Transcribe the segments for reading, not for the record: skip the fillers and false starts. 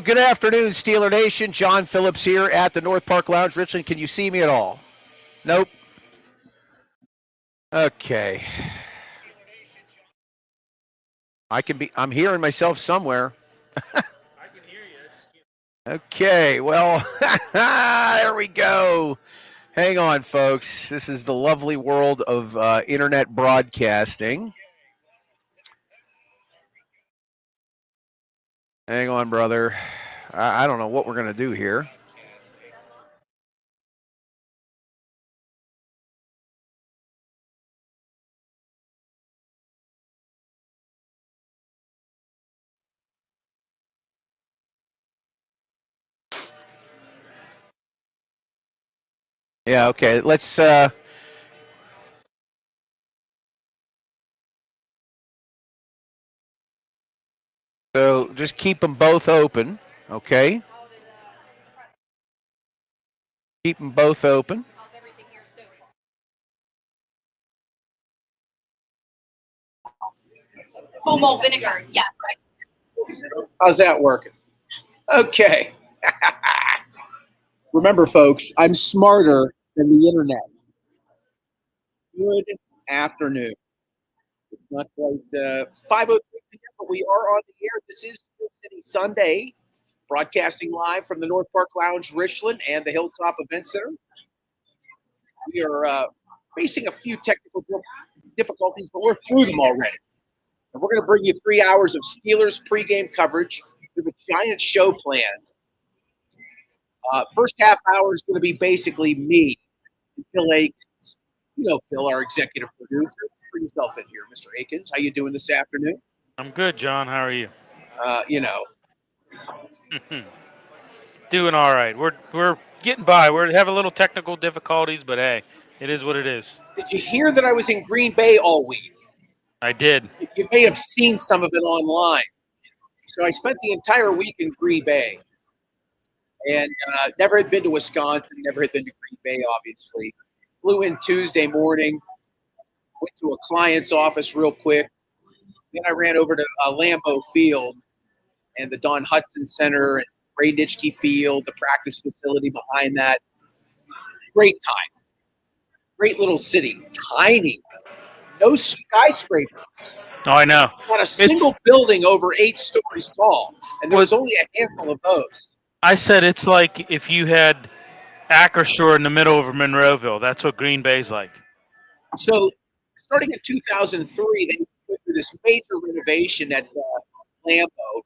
Well, good afternoon, Steeler Nation. John Phillips here at the North Park Lounge, Richland. Can you see me at all? Nope. Okay. I'm hearing myself somewhere. I can hear you. Okay, well, there we go. Hang on, folks. This is the lovely world of internet broadcasting. Hang on, brother. I don't know what we're going to do here. Yeah, okay. Let's so just keep them both open, okay? Keep them both open. Home malt vinegar, yes. How's that working? Okay. Remember, folks, I'm smarter than the internet. Good afternoon. It's not quite 5:03 p.m., but we are on the air. This is Steel City Sunday, broadcasting live from the North Park Lounge, Richland, and the Hilltop Event Center. We are facing a few technical difficulties, but we're through them already. And we're going to bring you 3 hours of Steelers pregame coverage with a giant show plan. First half hour is going to be basically me and Bill Akins. You know Bill, our executive producer. Bring yourself in here, Mr. Akins. How you doing this afternoon? I'm good, John. How are you? You know. Doing all right. We're getting by. We're having a little technical difficulties, but hey, it is what it is. Did you hear that I was in Green Bay all week? I did. You may have seen some of it online. So I spent the entire week in Green Bay. And never had been to Wisconsin, never had been to Green Bay, obviously. Flew in Tuesday morning, went to a client's office real quick. Then I ran over to Lambeau Field and the Don Hudson Center and Ray Nitschke Field, the practice facility behind that. Great time. Great little city. Tiny. No skyscraper. Oh, I know. Not a single building over 8 stories tall. And there was only a handful of those. I said it's like if you had Acrisure in the middle of Monroeville. That's what Green Bay's like. So, starting in 2003, they went through this major renovation at Lambeau,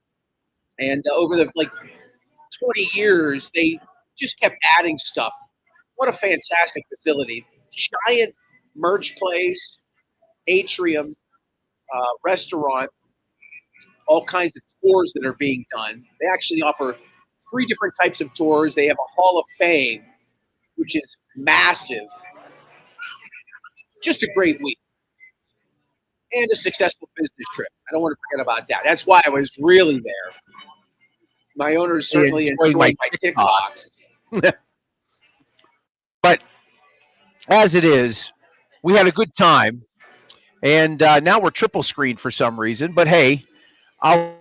and over the 20 years, they just kept adding stuff. What a fantastic facility! Giant merch place, atrium, restaurant, all kinds of tours that are being done. They actually offer 3 different types of tours. They have a Hall of Fame, which is massive. Just a great week. And a successful business trip. I don't want to forget about that. That's why I was really there. My owners certainly enjoyed my TikToks. But as it is, we had a good time. And now we're triple screened for some reason. But hey, I'll.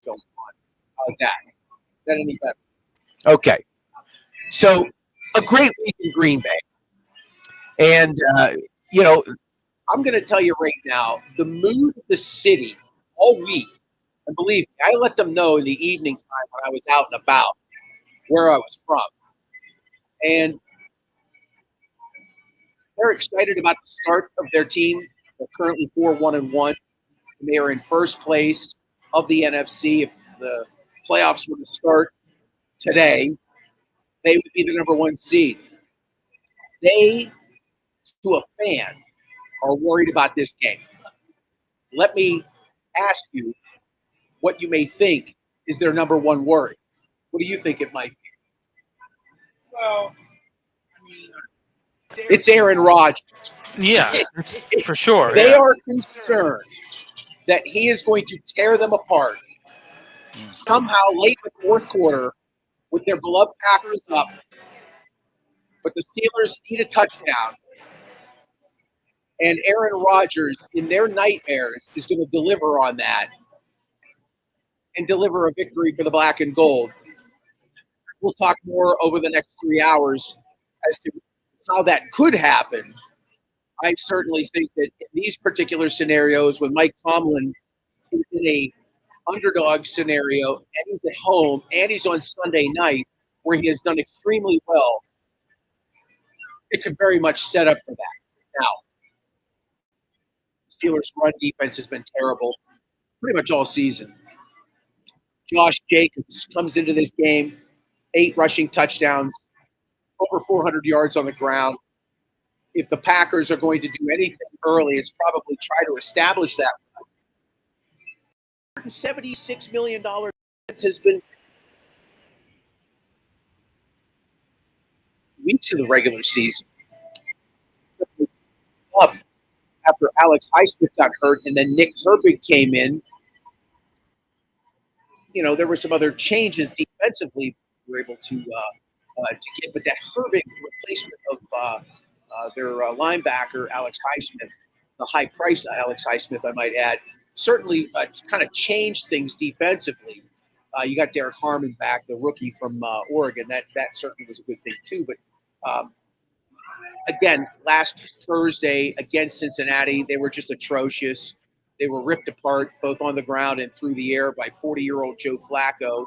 How's that? Is that any better? Okay. So a great week in Green Bay. And, I'm going to tell you right now, the mood of the city all week, and believe me, I let them know in the evening time when I was out and about where I was from. And they're excited about the start of their team. They're currently 4-1-1. And they are in first place of the NFC. If the playoffs were to start today, they would be the number 1 seed. They, to a fan, are worried about this game. Let me ask you what you may think is their number 1 worry. What do you think it might be? Well, it's Aaron Rodgers. Yeah, for sure. They are concerned that he is going to tear them apart somehow late in the fourth quarter with their beloved Packers up. But the Steelers need a touchdown. And Aaron Rodgers, in their nightmares, is going to deliver on that and deliver a victory for the black and gold. We'll talk more over the next 3 hours as to how that could happen. I certainly think that in these particular scenarios, when Mike Tomlin is in a underdog scenario and he's at home and he's on Sunday night where he has done extremely well, it could very much set up for that. Now, Steelers' run defense has been terrible pretty much all season. Josh Jacobs comes into this game, 8 rushing touchdowns, over 400 yards on the ground. If the Packers are going to do anything early, it's probably try to establish that. $76 million has been weeks of the regular season. Up after Alex Highsmith got hurt and then Nick Herbig came in. You know, there were some other changes defensively we were able to get, but that Herbig replacement of their linebacker, Alex Highsmith, the high-priced Alex Highsmith, I might add, certainly kind of changed things defensively. You got Derek Harmon back, the rookie from Oregon. That certainly was a good thing too. But again, last Thursday against Cincinnati, they were just atrocious. They were ripped apart both on the ground and through the air by 40-year-old Joe Flacco.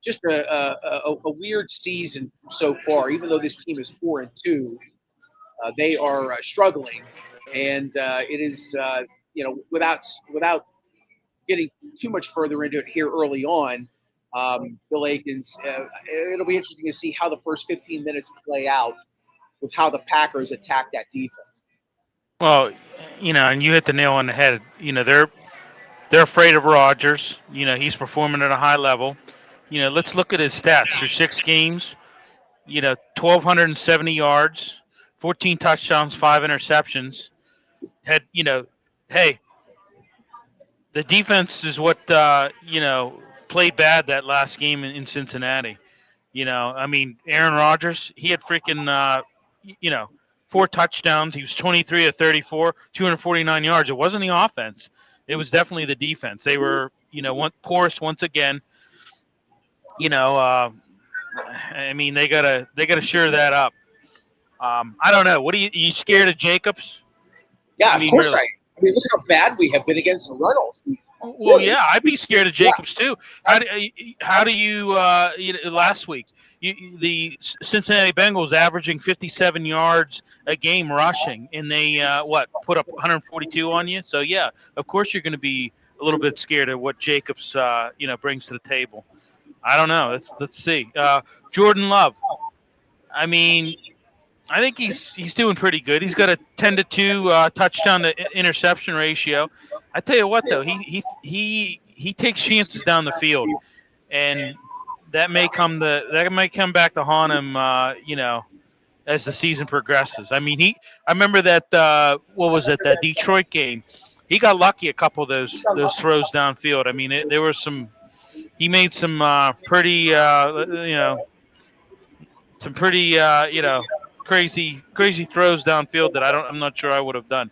Just a weird season so far. Even though this team is 4-2, they are struggling, and it is without getting too much further into it here early on. Bill Aikens, it'll be interesting to see how the first 15 minutes play out with how the Packers attack that defense. Well, and you hit the nail on the head. They're afraid of Rodgers. He's performing at a high level. Let's look at his stats. Through 6 games, 1,270 yards, 14 touchdowns, 5 interceptions. Had, hey, the defense is what, played bad that last game in Cincinnati. Aaron Rodgers, he had freaking, 4 touchdowns. He was 23 of 34, 249 yards. It wasn't the offense. It was definitely the defense. They were, porous once again. They gotta shore that up. I don't know. What are you scared of Jacobs? Yeah, of course really? I mean, look how bad we have been against the run all season. Well, yeah, I'd be scared of Jacobs too. How do you last week? The Cincinnati Bengals averaging 57 yards a game rushing, and they put up 142 on you. So yeah, of course you're going to be a little bit scared of what Jacobs brings to the table. I don't know. Let's see. Jordan Love. I think he's doing pretty good. He's got a 10-2 touchdown to interception ratio. I tell you what, though, he takes chances down the field, and that may come back to haunt him. As the season progresses. I remember that that Detroit game. He got lucky a couple of those throws downfield. There were some. He made some pretty crazy throws downfield that I'm not sure I would have done.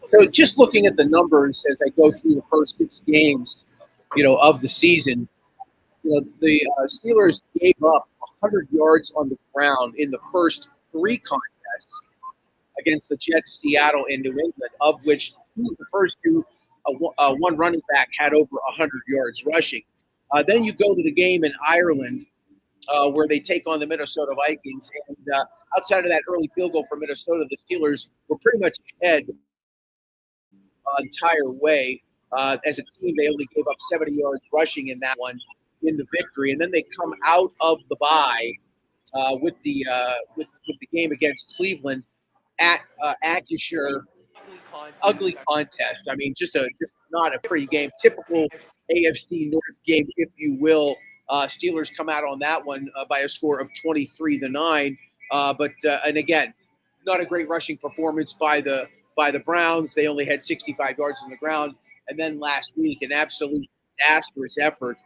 So just looking at the numbers as I go through the first 6 games, of the season, the Steelers gave up 100 yards on the ground in the first 3 contests against the Jets, Seattle, and New England, of which the first 2, one running back had over 100 yards rushing. Then you go to the game in Ireland, where they take on the Minnesota Vikings. And outside of that early field goal for Minnesota, the Steelers were pretty much ahead the entire way. As a team, they only gave up 70 yards rushing in that one in the victory. And then they come out of the bye with the game against Cleveland at Acrisure. Ugly contest. Just not a pretty game. Typical AFC North game, if you will. Steelers come out on that one by a score of 23-9. And again, not a great rushing performance by the Browns. They only had 65 yards on the ground. And then last week, an absolute disastrous effort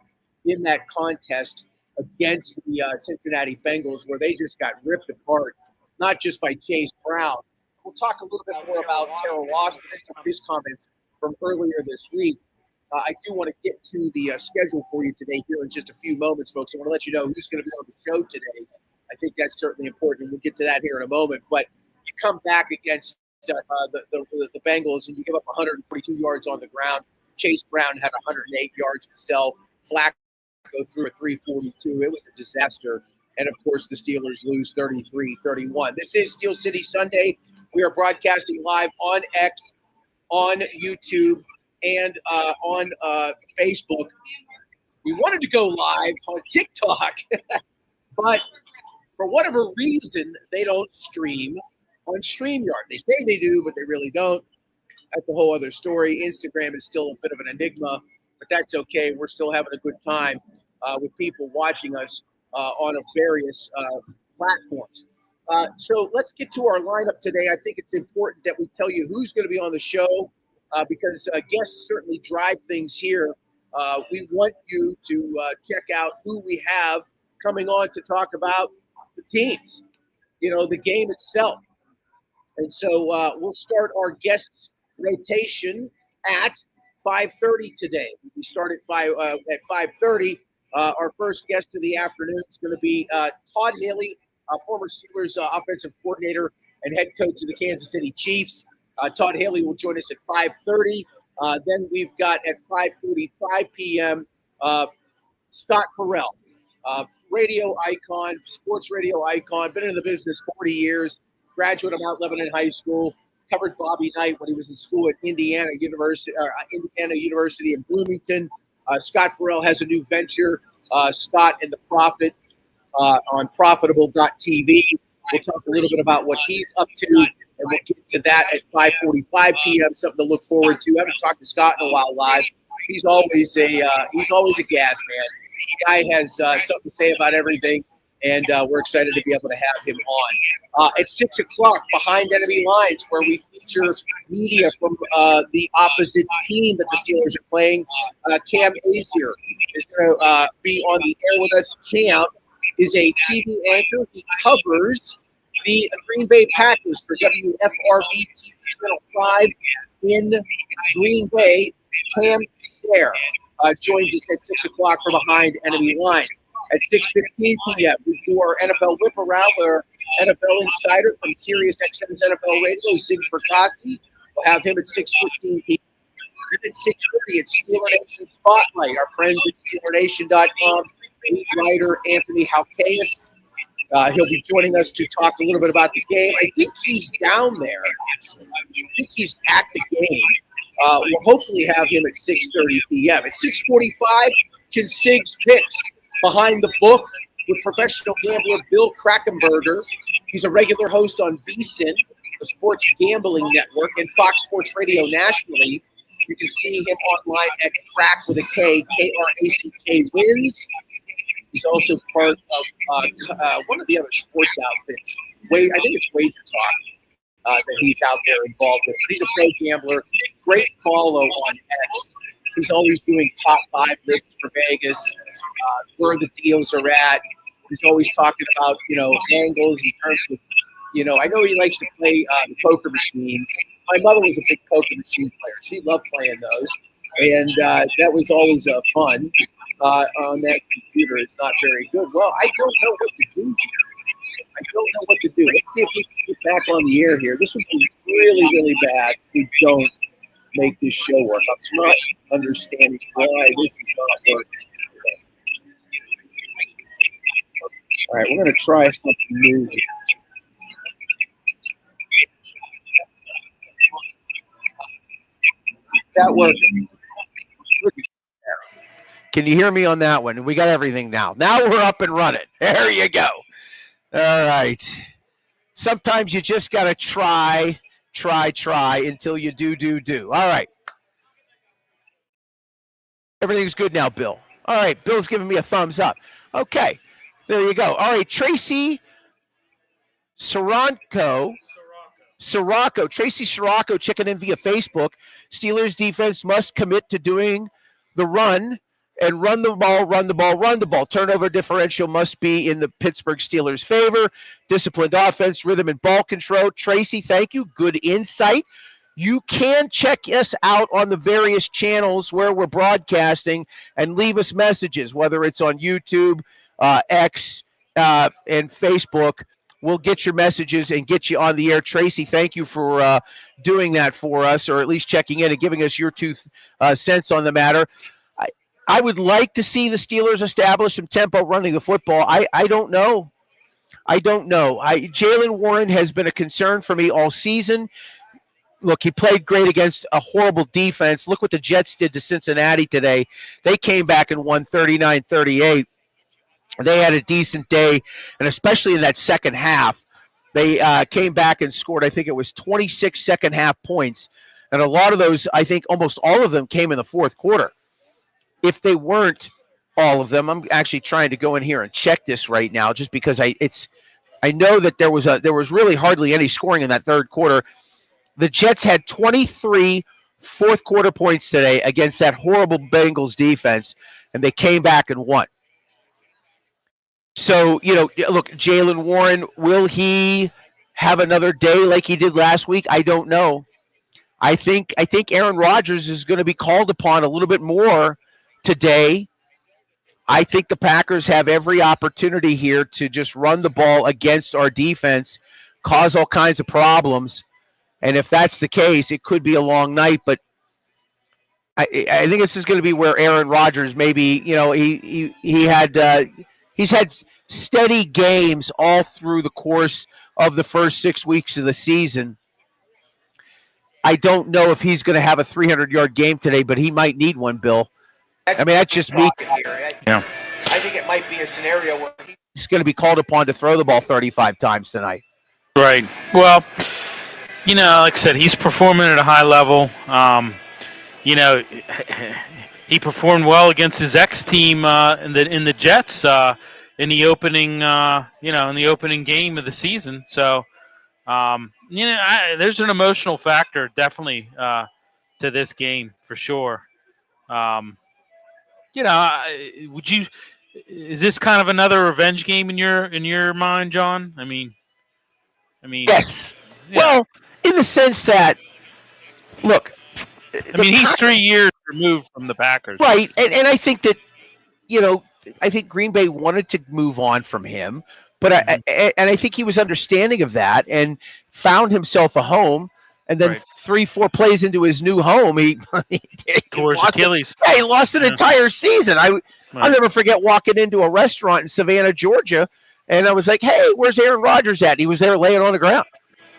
in that contest against the Cincinnati Bengals, where they just got ripped apart, not just by Chase Brown, we'll talk a little bit more about Terrell Austin and some of his comments from earlier this week. I do want to get to the schedule for you today here in just a few moments, folks. I want to let you know who's going to be on the show today. I think that's certainly important. We'll get to that here in a moment. But you come back against the Bengals and you give up 142 yards on the ground. Chase Brown had 108 yards himself. Flacco threw a 342. It was a disaster. And, of course, the Steelers lose 33-31. This is Steel City Sunday. We are broadcasting live on X, on YouTube, and on Facebook. We wanted to go live on TikTok, but for whatever reason, they don't stream on StreamYard. They say they do, but they really don't. That's a whole other story. Instagram is still a bit of an enigma, but that's okay. We're still having a good time with people watching us on various platforms. So let's get to our lineup today. I think it's important that we tell you who's going to be on the show because guests certainly drive things here. We want you to check out who we have coming on to talk about the teams, the game itself. And so we'll start our guests rotation at 5:30 today. We start at 5:30. Our first guest of the afternoon is going to be Todd Haley, former Steelers offensive coordinator and head coach of the Kansas City Chiefs. Todd Haley will join us at 5:30. Then we've got at 5:45 p.m. Scott Farrell, radio icon, sports radio icon, been in the business 40 years, graduate of Mount Lebanon High School, covered Bobby Knight when he was in school at Indiana University in Bloomington. Scott Farrell has a new venture, Scott and the Prophet, on profitable.tv. We'll talk a little bit about what he's up to, and we'll get to that at 5:45 p.m., something to look forward to. I haven't talked to Scott in a while live. He's always a gas man. The guy has something to say about everything, and we're excited to be able to have him on. At 6 o'clock, Behind Enemy Lines, where we feature media from the opposite team that the Steelers are playing. Cam Azier is going to be on the air with us. Cam is a TV anchor. He covers the Green Bay Packers for WFRB TV Channel 5 in Green Bay. Cam is there. Joins us at 6 o'clock for Behind Enemy Lines. At 6:15 p.m., we do our NFL Whip Around with our NFL insider from Sirius XM's NFL Radio, Zig Fracassi. We'll have him at 6:15 p.m. And at 6:30, it's Steeler Nation Spotlight. Our friends at SteelerNation.com, lead writer Anthony Halkeas. He'll be joining us to talk a little bit about the game. I think he's down there. I think he's at the game. We'll hopefully have him at 6:30 p.m. At 6:45, Ken Sig's Picks Behind the Book with professional gambler Bill Krackenberger. He's a regular host on VSiN, the Sports Gambling Network, and Fox Sports Radio nationally. You can see him online at Crack with a K, K-R-A-C-K Wins. He's also part of one of the other sports outfits. I think it's Wager Talk that he's out there involved with. But he's a pro gambler. Great follow on X. He's always doing top 5 lists for Vegas, where the deals are at. He's always talking about, angles in terms of, I know he likes to play the poker machines. My mother was a big poker machine player. She loved playing those. And that was always fun on that computer. It's not very good. Well, I don't know what to do here. I don't know what to do. Let's see if we can get back on the air here. This would be really, really bad if we don't make this show work. I'm not understanding why this is not working today. All right, we're going to try something new here. That working? Can you hear me on that one? We got everything now. Now we're up and running. There you go. All right. Sometimes you just got to try until you do. All right. Everything's good now, Bill. All right. Bill's giving me a thumbs up. Okay. There you go. All right. Tracy Sirocco, Tracy Sirocco checking in via Facebook. Steelers defense must commit to doing the run and run the ball, run the ball, run the ball. Turnover differential must be in the Pittsburgh Steelers' favor. Disciplined offense, rhythm, and ball control. Tracy, thank you. Good insight. You can check us out on the various channels where we're broadcasting and leave us messages, whether it's on YouTube, X, and Facebook. We'll get your messages and get you on the air. Tracy, thank you for doing that for us, or at least checking in and giving us your 2 cents on the matter. I would like to see the Steelers establish some tempo running the football. I don't know. Jaylen Warren has been a concern for me all season. Look, he played great against a horrible defense. Look what the Jets did to Cincinnati today. They came back and won 39-38. They had a decent day, and especially in that second half, they came back and scored, I think it was 26 second-half points. And a lot of those, I think almost all of them came in the fourth quarter. If they weren't all of them, I'm actually trying to go in here and check this right now just because I know that there was really hardly any scoring in that third quarter. The Jets had 23 fourth-quarter points today against that horrible Bengals defense, and they came back and won. So, look, Jaylen Warren, will he have another day like he did last week? I don't know. I think Aaron Rodgers is going to be called upon a little bit more today. I think the Packers have every opportunity here to just run the ball against our defense, cause all kinds of problems. And if that's the case, it could be a long night. But I think this is going to be where Aaron Rodgers maybe, he's had steady games all through the course of the first 6 weeks of the season. I don't know if he's going to have a 300-yard game today, but he might need one, Bill. That's just me. Yeah. I think it might be a scenario where he's going to be called upon to throw the ball 35 times tonight. Right. Well, like I said, he's performing at a high level. He performed well against his ex-team in the Jets in the opening game of the season. So, there's an emotional factor definitely to this game for sure. Is this kind of another revenge game in your mind, John? I mean, yes. Yeah. Well, in the sense that, look, he's 3 years removed from the Packers, right? And I think that, I think Green Bay wanted to move on from him, but I think he was understanding of that and found himself a home. And then 3-4 plays into his new home, he tore his Achilles. He lost an entire season. I'll never forget walking into a restaurant in Savannah, Georgia, and I was like, "Hey, where's Aaron Rodgers at?" He was there laying on the ground.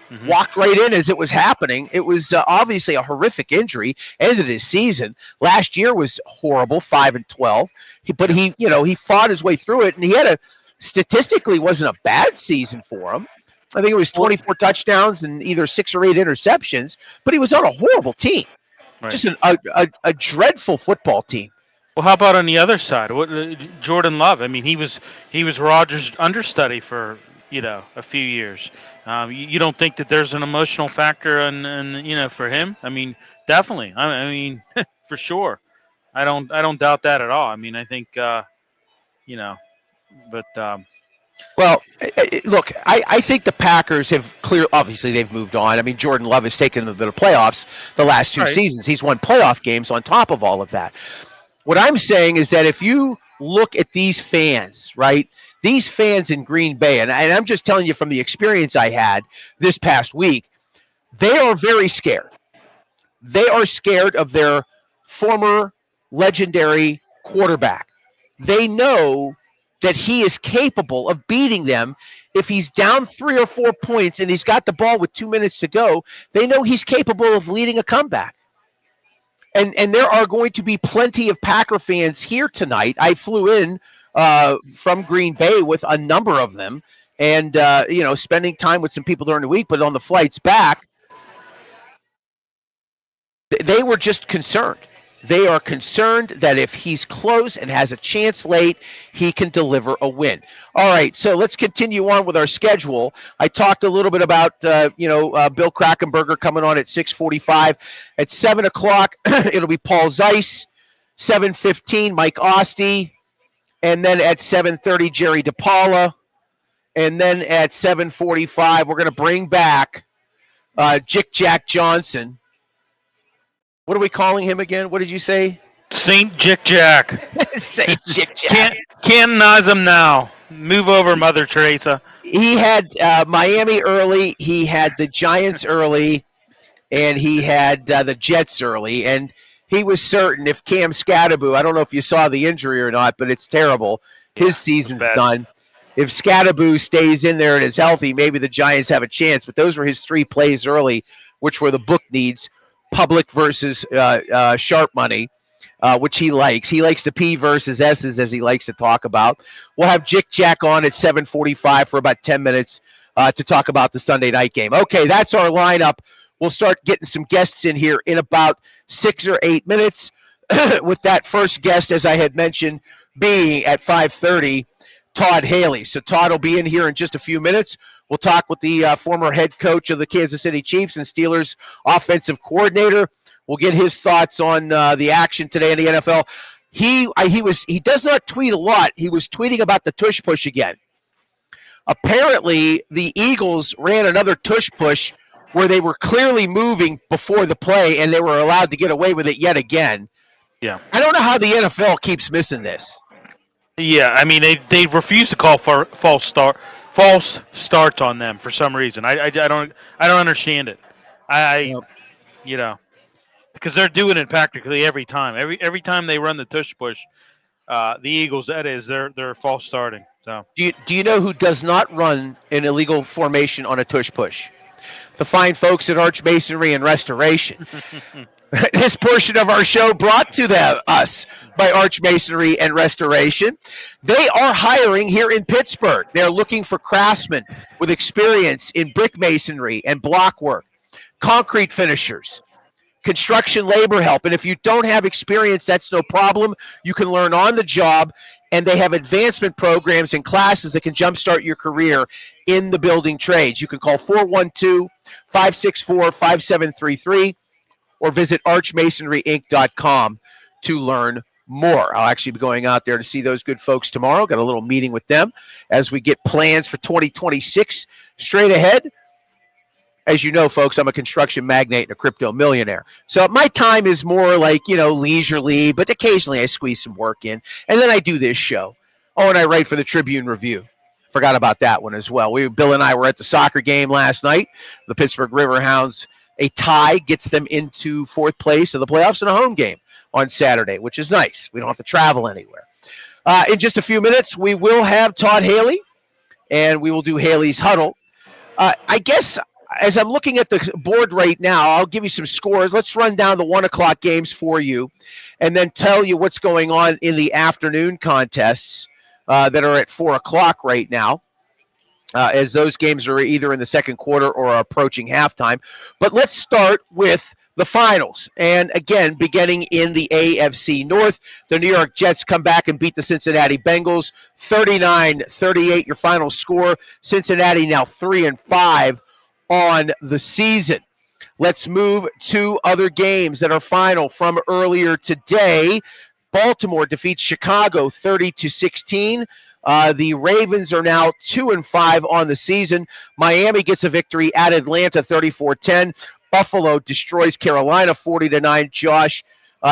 Mm-hmm. Walked right in as it was happening. It was obviously a horrific injury. Ended his season. Last year was horrible, 5-12. But he fought his way through it, and he had statistically wasn't a bad season for him. I think it was 24 touchdowns and either 6 or 8 interceptions, but he was on a horrible team. Right. Just a dreadful football team. Well, how about on the other side? Jordan Love? He was Rodgers' understudy for a few years. You don't think that there's an emotional factor and for him? Definitely. For sure. I don't doubt that at all. I think but. Well, look, I think the Packers have obviously they've moved on. Jordan Love has taken them to the playoffs the last 2 seasons. He's won playoff games on top of all of that. What I'm saying is that if you look at these fans, right, these fans in Green Bay, and I'm just telling you from the experience I had this past week, they are very scared. They are scared of their former legendary quarterback. They know that he is capable of beating them if he's down 3 or 4 points and he's got the ball with 2 minutes to go. They know he's capable of leading a comeback. And there are going to be plenty of Packer fans here tonight. I flew in from Green Bay with a number of them and, spending time with some people during the week. But on the flights back, they were just concerned. They are concerned that if he's close and has a chance late, he can deliver a win. All right, so let's continue on with our schedule. I talked a little bit about, Bill Krakenberger coming on at 6:45. At 7 o'clock, it'll be Paul Zeiss. 7:15, Mike Ostie. And then at 7:30, Jerry DePaula. And then at 7:45, we're going to bring back Jick Jack Johnson. What are we calling him again? What did you say? Saint Jick Jack. Saint Jick Jack. Canonize him now. Move over, Mother Teresa. He had Miami early. He had the Giants early. And he had the Jets early. And he was certain if Cam Scatterbo, I don't know if you saw the injury or not, but it's terrible. His season's done. If Scatterbo stays in there and is healthy, maybe the Giants have a chance. But those were his 3 plays early, which were the book needs, public versus sharp money, which he likes. He likes the P versus S's, as he likes to talk about. We'll have Jick Jack on at 7:45 for about 10 minutes to talk about the Sunday night game. Okay, that's our lineup. We'll start getting some guests in here in about 6 or 8 minutes with that first guest, as I had mentioned, being at 5:30, Todd Haley. So Todd will be in here in just a few minutes. We'll talk with the former head coach of the Kansas City Chiefs and Steelers offensive coordinator. We'll get his thoughts on the action today in the NFL. He does not tweet a lot. He was tweeting about the tush push again. Apparently, the Eagles ran another tush push where they were clearly moving before the play, and they were allowed to get away with it yet again. Yeah. I don't know how the NFL keeps missing this. Yeah, I mean they refuse to call for false starts on them for some reason. I don't understand it. Because they're doing it practically every time. Every time they run the tush push, the Eagles, that is, they're false starting. So do you know who does not run an illegal formation on a tush push? The fine folks at Arch Masonry and Restoration. This portion of our show brought to us by Arch Masonry and Restoration. They are hiring here in Pittsburgh. They're looking for craftsmen with experience in brick masonry and block work, concrete finishers, construction labor help. And if you don't have experience, that's no problem. You can learn on the job, and they have advancement programs and classes that can jumpstart your career in the building trades. You can call 412-564-5733 or visit archmasonryinc.com to learn more. I'll actually be going out there to see those good folks tomorrow. Got a little meeting with them as we get plans for 2026 straight ahead. As you know, folks, I'm a construction magnate and a crypto millionaire. So my time is more like, leisurely, but occasionally I squeeze some work in. And then I do this show. Oh, and I write for the Tribune Review. Forgot about that one as well. Bill and I were at the soccer game last night. The Pittsburgh Riverhounds, a tie gets them into 4th place of the playoffs in a home game on Saturday, which is nice. We don't have to travel anywhere. In just a few minutes, we will have Todd Haley, and we will do Haley's Huddle. I guess as I'm looking at the board right now, I'll give you some scores. Let's run down the 1 o'clock games for you and then tell you what's going on in the afternoon contests that are at 4 o'clock right now, as those games are either in the second quarter or are approaching halftime. But let's start with the finals. And again, beginning in the AFC North, the New York Jets come back and beat the Cincinnati Bengals 39-38, your final score. Cincinnati now 3-5 on the season. Let's move to other games that are final from earlier today. Baltimore defeats Chicago 30-16. The Ravens are now 2-5 on the season. Miami gets a victory at Atlanta 34-10. Buffalo destroys Carolina 40-9. Josh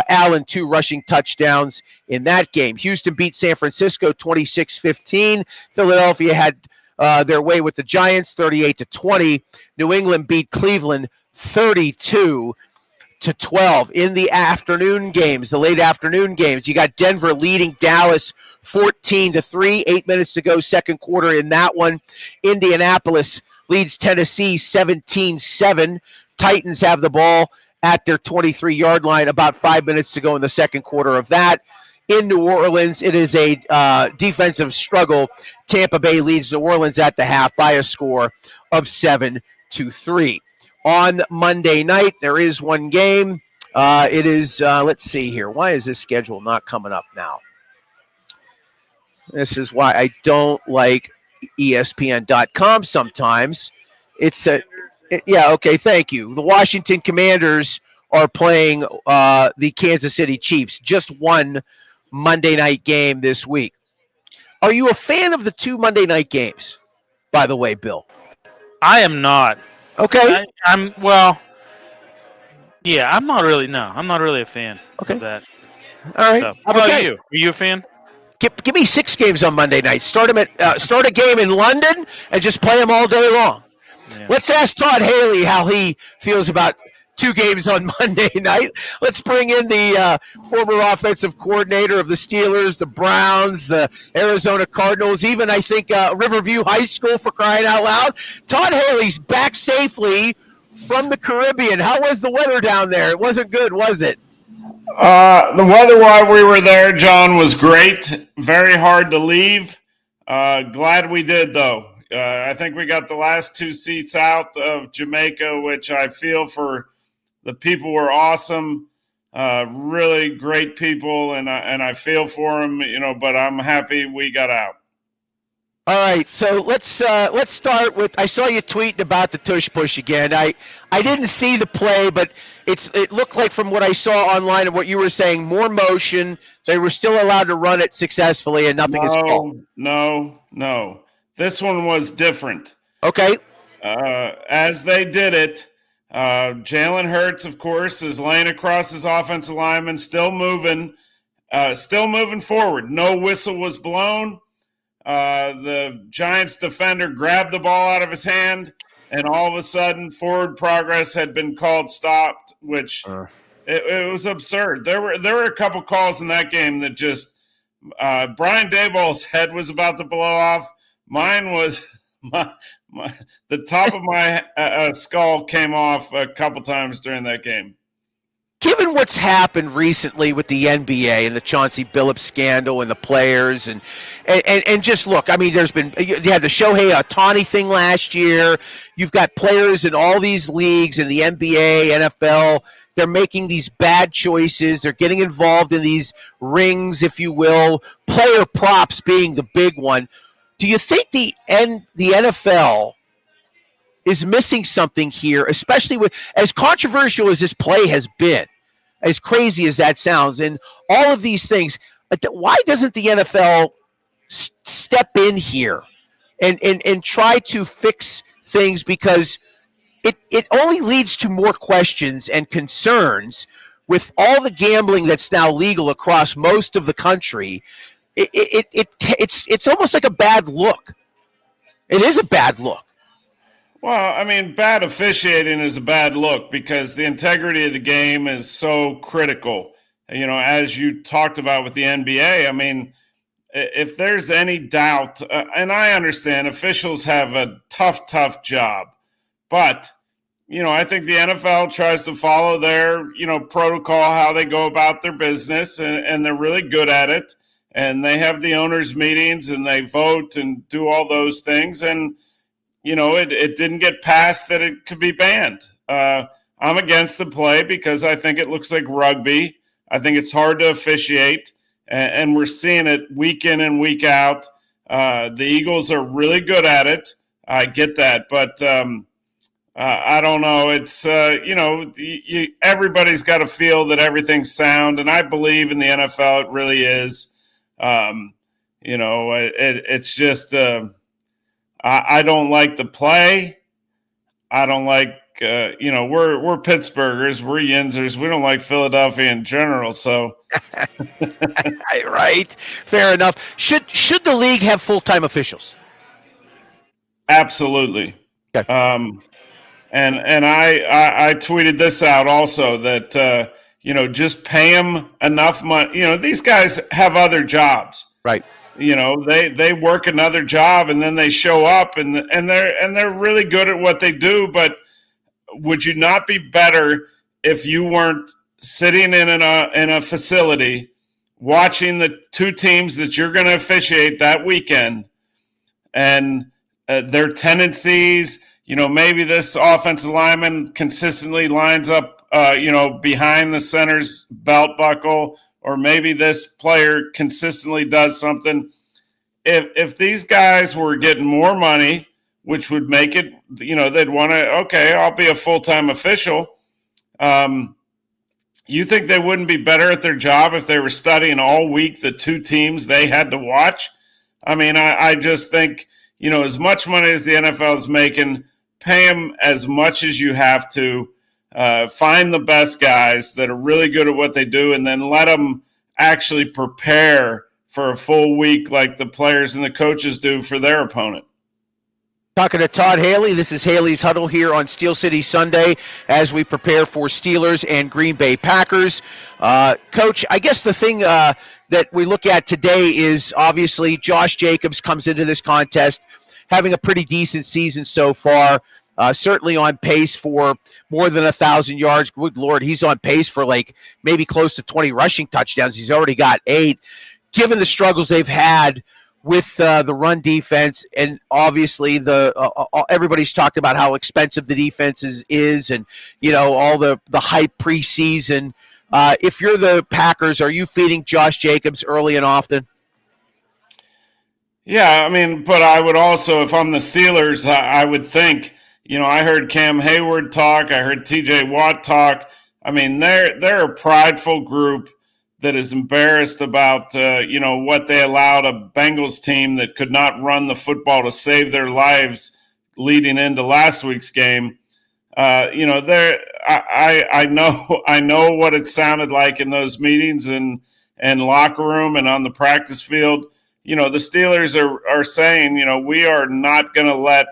Allen, 2 rushing touchdowns in that game. Houston beat San Francisco 26-15. Philadelphia had their way with the Giants 38-20. New England beat Cleveland 32-12. In the afternoon games, the late afternoon games, you got Denver leading Dallas 14-3, 8 minutes to go, second quarter in that one. Indianapolis leads Tennessee 17-7. Titans have the ball at their 23-yard line, about 5 minutes to go in the second quarter of that. In New Orleans, it is a defensive struggle. Tampa Bay leads New Orleans at the half by a score of 7-3. On Monday night, there is one game. It is, let's see here. Why is this schedule not coming up now? This is why I don't like ESPN.com sometimes. Yeah, okay, thank you. The Washington Commanders are playing the Kansas City Chiefs. Just one Monday night game this week. Are you a fan of the two Monday night games, by the way, Bill? I am not. Okay. I'm well. Yeah, I'm not really. No, I'm not really a fan Okay. of that All right. stuff. How about Okay. you? Are you a fan? Give me 6 games on Monday night. Start a game in London and just play them all day long. Yeah. Let's ask Todd Haley how he feels about 2 games on Monday night. Let's bring in the former offensive coordinator of the Steelers, the Browns, the Arizona Cardinals, even I think Riverview High School, for crying out loud. Todd Haley's back safely from the Caribbean. How was the weather down there? It wasn't good, was it? The weather while we were there, John, was great. Very hard to leave. Glad we did, though. I think we got the last 2 seats out of Jamaica, which I feel for the people were awesome. Really great people, and I feel for them, but I'm happy we got out. All right, so let's start with. I saw you tweeting about the tush push again. I didn't see the play, but it looked like from what I saw online and what you were saying, more motion. They were still allowed to run it successfully, and nothing is called. No. This one was different. Okay. As they did it, Jalen Hurts, of course, is laying across his offensive lineman, still moving forward. No whistle was blown. The Giants defender grabbed the ball out of his hand, and all of a sudden, forward progress had been called stopped, which it was absurd. There were a couple calls in that game that just Brian Daboll's head was about to blow off. Mine was the top of my skull came off a couple times during that game. Given what's happened recently with the NBA and the Chauncey Billups scandal and the players and just look, I mean, you had the Shohei Ohtani thing last year. You've got players in all these leagues in the NBA, NFL. They're making these bad choices. They're getting involved in these rings, if you will, player props being the big one. Do you think the NFL is missing something here, especially with as controversial as this play has been, as crazy as that sounds, and all of these things? Why doesn't the NFL step in here and try to fix things? Because it only leads to more questions and concerns with all the gambling that's now legal across most of the country. It's almost like a bad look. It is a bad look. Well, I mean, bad officiating is a bad look because the integrity of the game is so critical. As you talked about with the NBA, I mean, if there's any doubt, and I understand officials have a tough job, but, I think the NFL tries to follow their, protocol, how they go about their business, and they're really good at it. And they have the owners' meetings and they vote and do all those things. And, it didn't get passed that it could be banned. I'm against the play because I think it looks like rugby. I think it's hard to officiate, and we're seeing it week in and week out. The Eagles are really good at it. I get that, but I don't know. It's, everybody's got to feel that everything's sound, and I believe in the NFL it really is. It's just I don't like the play. I don't like we're Pittsburghers, we're Yinzers. We don't like Philadelphia in general. So right, fair enough. Should the league have full-time officials? Absolutely. Okay. And I tweeted this out also that just pay them enough money. These guys have other jobs. Right. They work another job and then they show up and they're really good at what they do. But would you not be better if you weren't sitting in a facility watching the 2 teams that you're going to officiate that weekend and their tendencies? Maybe this offensive lineman consistently lines up, behind the center's belt buckle, or maybe this player consistently does something. If these guys were getting more money, which would make it, they'd want to, okay, I'll be a full-time official. You think they wouldn't be better at their job if they were studying all week the two teams they had to watch? I mean, I just think, as much money as the NFL is making, pay them as much as you have to. Find the best guys that are really good at what they do, and then let them actually prepare for a full week like the players and the coaches do for their opponent. Talking to Todd Haley. This is Haley's Huddle here on Steel City Sunday as we prepare for Steelers and Green Bay Packers. Coach, I guess the thing that we look at today is obviously Josh Jacobs comes into this contest having a pretty decent season so far. Certainly on pace for more than 1,000 yards. Good Lord, he's on pace for maybe close to 20 rushing touchdowns. He's already got 8. Given the struggles they've had with the run defense, and obviously everybody's talked about how expensive the defense is and all the hype preseason. If you're the Packers, are you feeding Josh Jacobs early and often? Yeah, I mean, but I would also, if I'm the Steelers, I would think, I heard Cam Hayward talk, I heard TJ Watt talk. I mean, they're a prideful group that is embarrassed about, what they allowed a Bengals team that could not run the football to save their lives leading into last week's game. I know what it sounded like in those meetings and locker room and on the practice field. The Steelers are saying, we are not going to let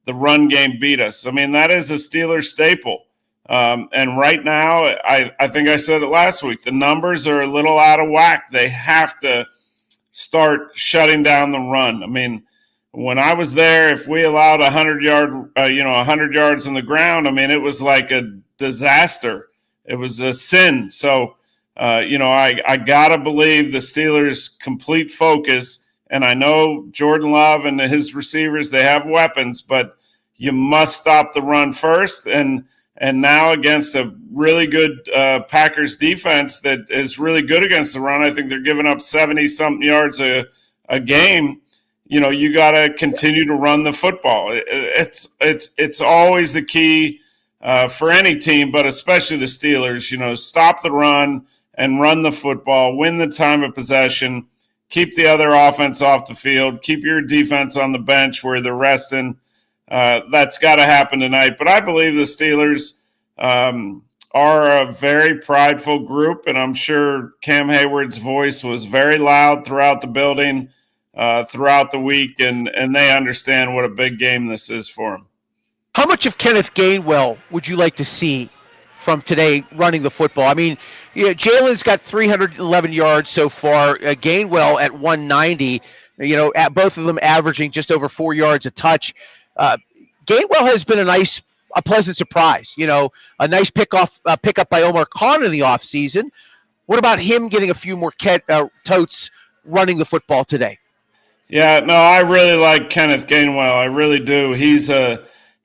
the run game beat us. I mean, that is a Steelers staple. And right now, I think I said it last week, the numbers are a little out of whack. They have to start shutting down the run. I mean, when I was there, if we allowed 100 yards on the ground, I mean, it was like a disaster. It was a sin. So, I got to believe the Steelers' complete focus, and I know Jordan Love and his receivers, they have weapons, but you must stop the run first. And now against a really good Packers defense that is really good against the run, I think they're giving up 70-something yards a game. You got to continue to run the football. It's always the key for any team, but especially the Steelers. Stop the run and run the football, win the time of possession, keep the other offense off the field, keep your defense on the bench where they're resting. That's got to happen tonight. But I believe the Steelers are a very prideful group, and I'm sure Cam Hayward's voice was very loud throughout the building, throughout the week, and they understand what a big game this is for them. How much of Kenneth Gainwell would you like to see from today running the football? I mean, Jalen's got 311 yards so far. Gainwell at 190. At both of them averaging just over 4 yards a touch. Gainwell has been a pleasant surprise. A nice pickup by Omar Khan in the offseason. What about him getting a few more totes running the football today? Yeah, no, I really like Kenneth Gainwell. I really do. He's a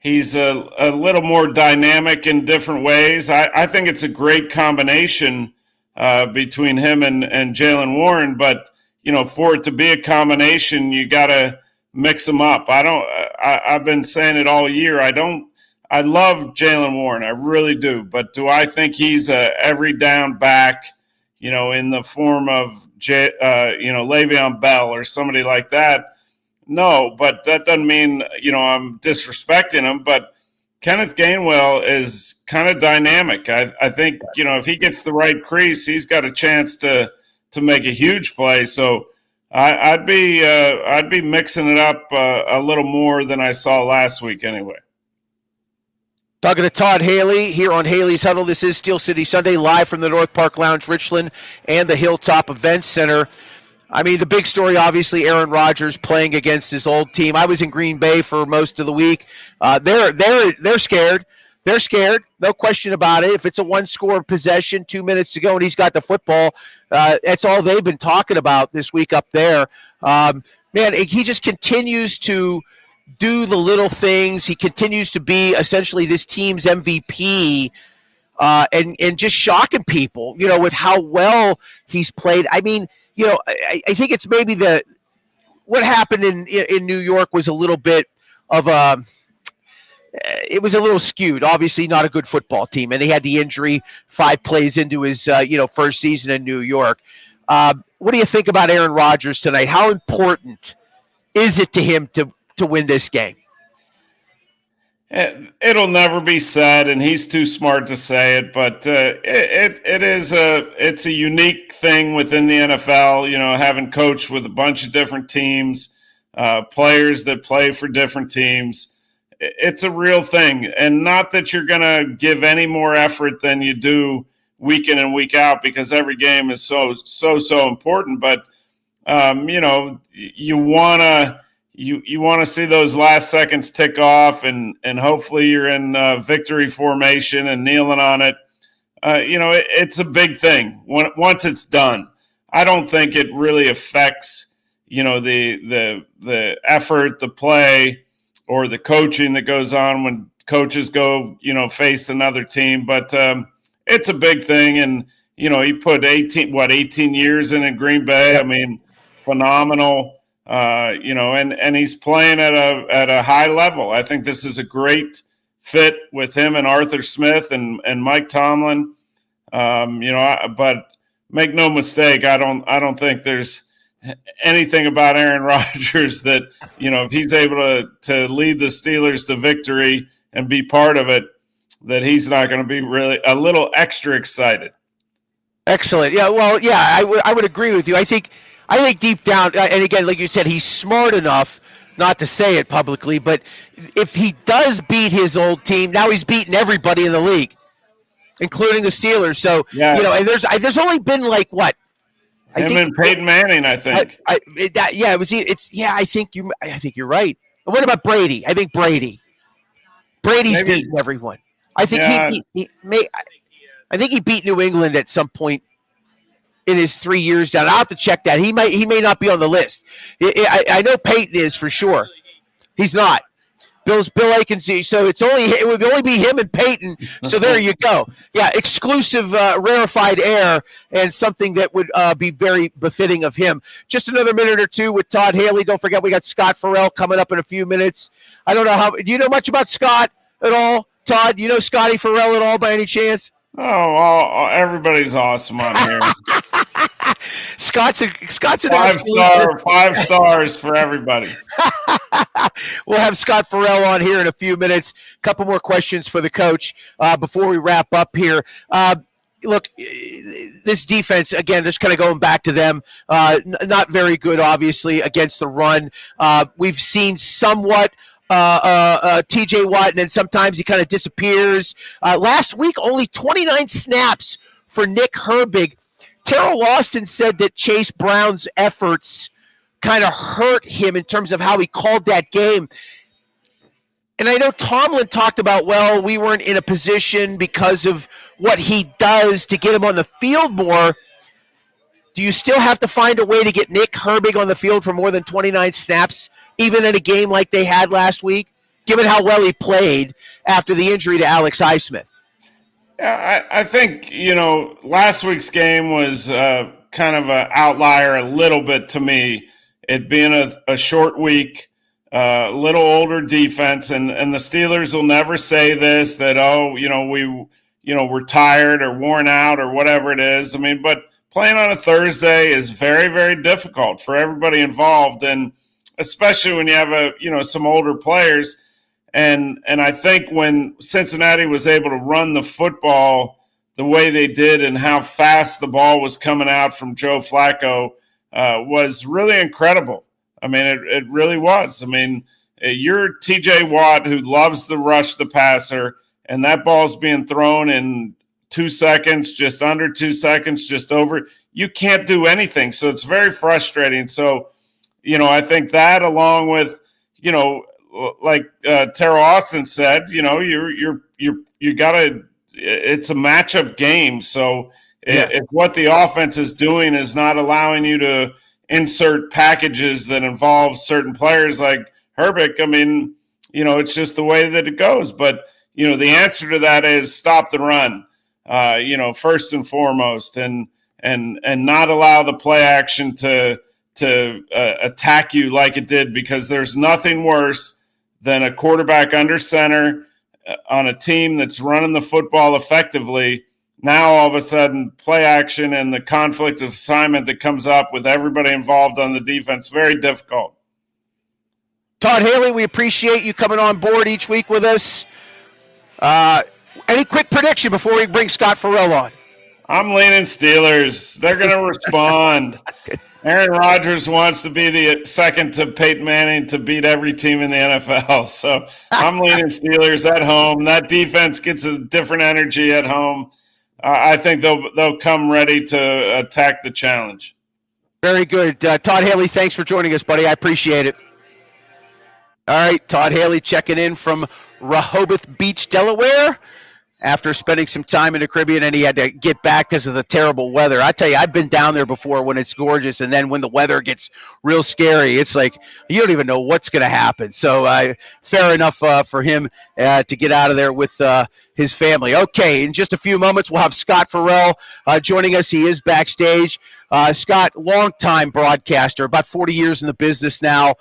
little more dynamic in different ways. I think it's a great combination between him and Jaylen Warren. But for it to be a combination, you got to mix them up. I've been saying it all year. I love Jaylen Warren. I really do. But do I think he's a every down back, in the form of Le'Veon Bell or somebody like that? No, but that doesn't mean, I'm disrespecting him. But Kenneth Gainwell is kind of dynamic. I think, if he gets the right crease, he's got a chance to make a huge play. So I'd be mixing it up a little more than I saw last week anyway. Talking to Todd Haley here on Haley's Huddle. This is Steel City Sunday, live from the North Park Lounge, Richland, and the Hilltop Events Center. I mean, the big story, obviously, Aaron Rodgers playing against his old team. I was in Green Bay for most of the week. They're scared. They're scared, no question about it. If it's a one-score possession, 2 minutes to go, and he's got the football, that's all they've been talking about this week up there. He just continues to do the little things. He continues to be essentially this team's MVP and just shocking people, with how well he's played. I mean, I think it's maybe what happened in New York was a little bit of it was a little skewed. Obviously, not a good football team, and they had the injury 5 plays into his first season in New York. What do you think about Aaron Rodgers tonight? How important is it to him to win this game? It'll never be said, and he's too smart to say it. But it's a unique thing within the NFL. Having coached with a bunch of different teams, players that play for different teams. It's a real thing, and not that you're going to give any more effort than you do week in and week out, because every game is so important. But you want to see those last seconds tick off, and hopefully you're in victory formation and kneeling on it. It's a big thing once it's done. I don't think it really affects the effort, the play, or the coaching that goes on when coaches go face another team. But it's a big thing, and he put 18 years in Green Bay. I mean, phenomenal. And he's playing at a high level. I think this is a great fit with him and Arthur Smith and Mike Tomlin. But make no mistake, I don't think there's anything about Aaron Rodgers that, if he's able to lead the Steelers to victory and be part of it, that he's not going to be really a little extra excited. Excellent. Yeah. Well, yeah, I would agree with you. I think deep down, and again, like you said, he's smart enough not to say it publicly, but if he does beat his old team, now he's beaten everybody in the league, including the Steelers. So, and there's only been like what? And Peyton Manning, I think. I think you're right. And what about Brady? I think Brady's beaten everyone. I think I think he beat New England at some point in his 3 years down. I'll have to check that. He may not be on the list. I know Peyton is for sure. He's not. Bill Aiken. So it would only be him and Peyton. So there you go. Yeah, exclusive, rarefied air, and something that would be very befitting of him. Just another minute or two with Todd Haley. Don't forget we got Scott Farrell coming up in a few minutes. I don't know do you know much about Scott at all, Todd? Do you know Scotty Farrell at all by any chance? Oh, everybody's awesome on here. Scott's an 5 stars for everybody. We'll have Scott Farrell on here in a few minutes. A couple more questions for the coach before we wrap up here. Look, this defense, again, just kind of going back to them, not very good, obviously, against the run. We've seen somewhat T.J. Watt, and then sometimes he kind of disappears. Last week, only 29 snaps for Nick Herbig. Terrell Austin said that Chase Brown's efforts kind of hurt him in terms of how he called that game. And I know Tomlin talked about, well, we weren't in a position because of what he does to get him on the field more. Do you still have to find a way to get Nick Herbig on the field for more than 29 snaps, even in a game like they had last week, given how well he played after the injury to Alex Highsmith? Yeah, I think, last week's game was kind of an outlier a little bit to me. It being a short week, a little older defense, and the Steelers will never say this, that, we're tired or worn out or whatever it is. I mean, but playing on a Thursday is very, very difficult for everybody involved, and especially when you have some older players. And I think when Cincinnati was able to run the football the way they did and how fast the ball was coming out from Joe Flacco was really incredible. I mean, it really was. I mean, you're T.J. Watt, who loves to rush the passer, and that ball's being thrown in 2 seconds, just under 2 seconds, just over. You can't do anything. So it's very frustrating. So, I think that, along with, like Terrell Austin said, you got to. It's a matchup game. So if what the offense is doing is not allowing you to insert packages that involve certain players like Herbig, I mean, it's just the way that it goes. But the answer to that is stop the run. First and foremost, and not allow the play action to attack you like it did, because there's nothing worse than a quarterback under center on a team that's running the football effectively. Now, all of a sudden, play action and the conflict of assignment that comes up with everybody involved on the defense, very difficult. Todd Haley, we appreciate you coming on board each week with us. Any quick prediction before we bring Scott Farrell on? I'm leaning Steelers. They're going to respond. Aaron Rodgers wants to be the second to Peyton Manning to beat every team in the NFL. So I'm leaning Steelers at home. That defense gets a different energy at home. I think they'll come ready to attack the challenge. Very good. Todd Haley, thanks for joining us, buddy. I appreciate it. All right, Todd Haley checking in from Rehoboth Beach, Delaware, after spending some time in the Caribbean, and he had to get back because of the terrible weather. I tell you, I've been down there before when it's gorgeous, and then when the weather gets real scary, it's like you don't even know what's going to happen. So fair enough for him to get out of there with his family. Okay, in just a few moments, we'll have Scott Farrell joining us. He is backstage. Scott, longtime broadcaster, about 40 years in the business now.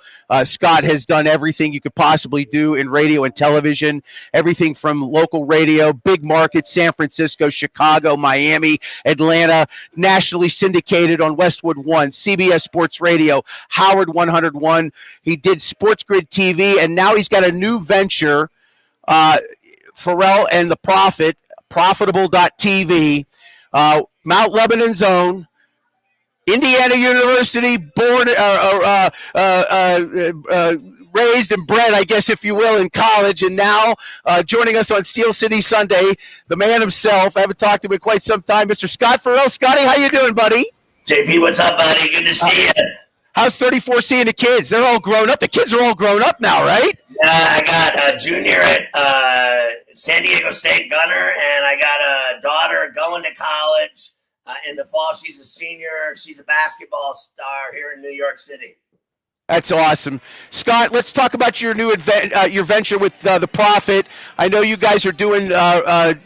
Scott has done everything you could possibly do in radio and television, everything from local radio, big markets, San Francisco, Chicago, Miami, Atlanta, nationally syndicated on Westwood One, CBS Sports Radio, Howard 101. He did Sports Grid TV, and now he's got a new venture, Farrell and the Prophet, Profitable.tv, Mount Lebanon's own, Indiana University, born, raised and bred, I guess, if you will, in college, and now joining us on Steel City Sunday, the man himself. I haven't talked to him in quite some time, Mr. Scott Farrell. Scotty, how you doing, buddy? JP, what's up, buddy? Good to see you. How's 34 seeing the kids? They're all grown up. The kids are all grown up now, right? I got a junior at San Diego State Gunner, and I got a daughter going to college. In the fall, she's a senior. She's a basketball star here in New York City. That's awesome. Scott, let's talk about your new your venture with The Prophet. I know you guys are doing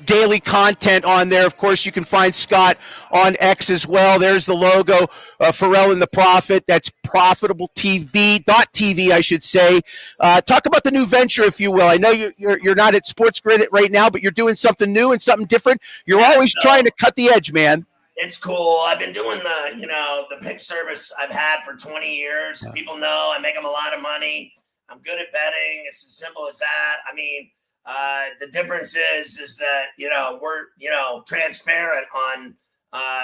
daily content on there. Of course, you can find Scott on X as well. There's the logo, Farrell and The Prophet. That's profitable.tv, I should say. Talk about the new venture, if you will. I know you're not at Sports Grid right now, but you're doing something new and something different. You're always trying to cut the edge, man. It's cool. I've been doing the pick service I've had for 20 years. People know I make them a lot of money. I'm good at betting. It's as simple as that. I mean, the difference is that, we're, transparent on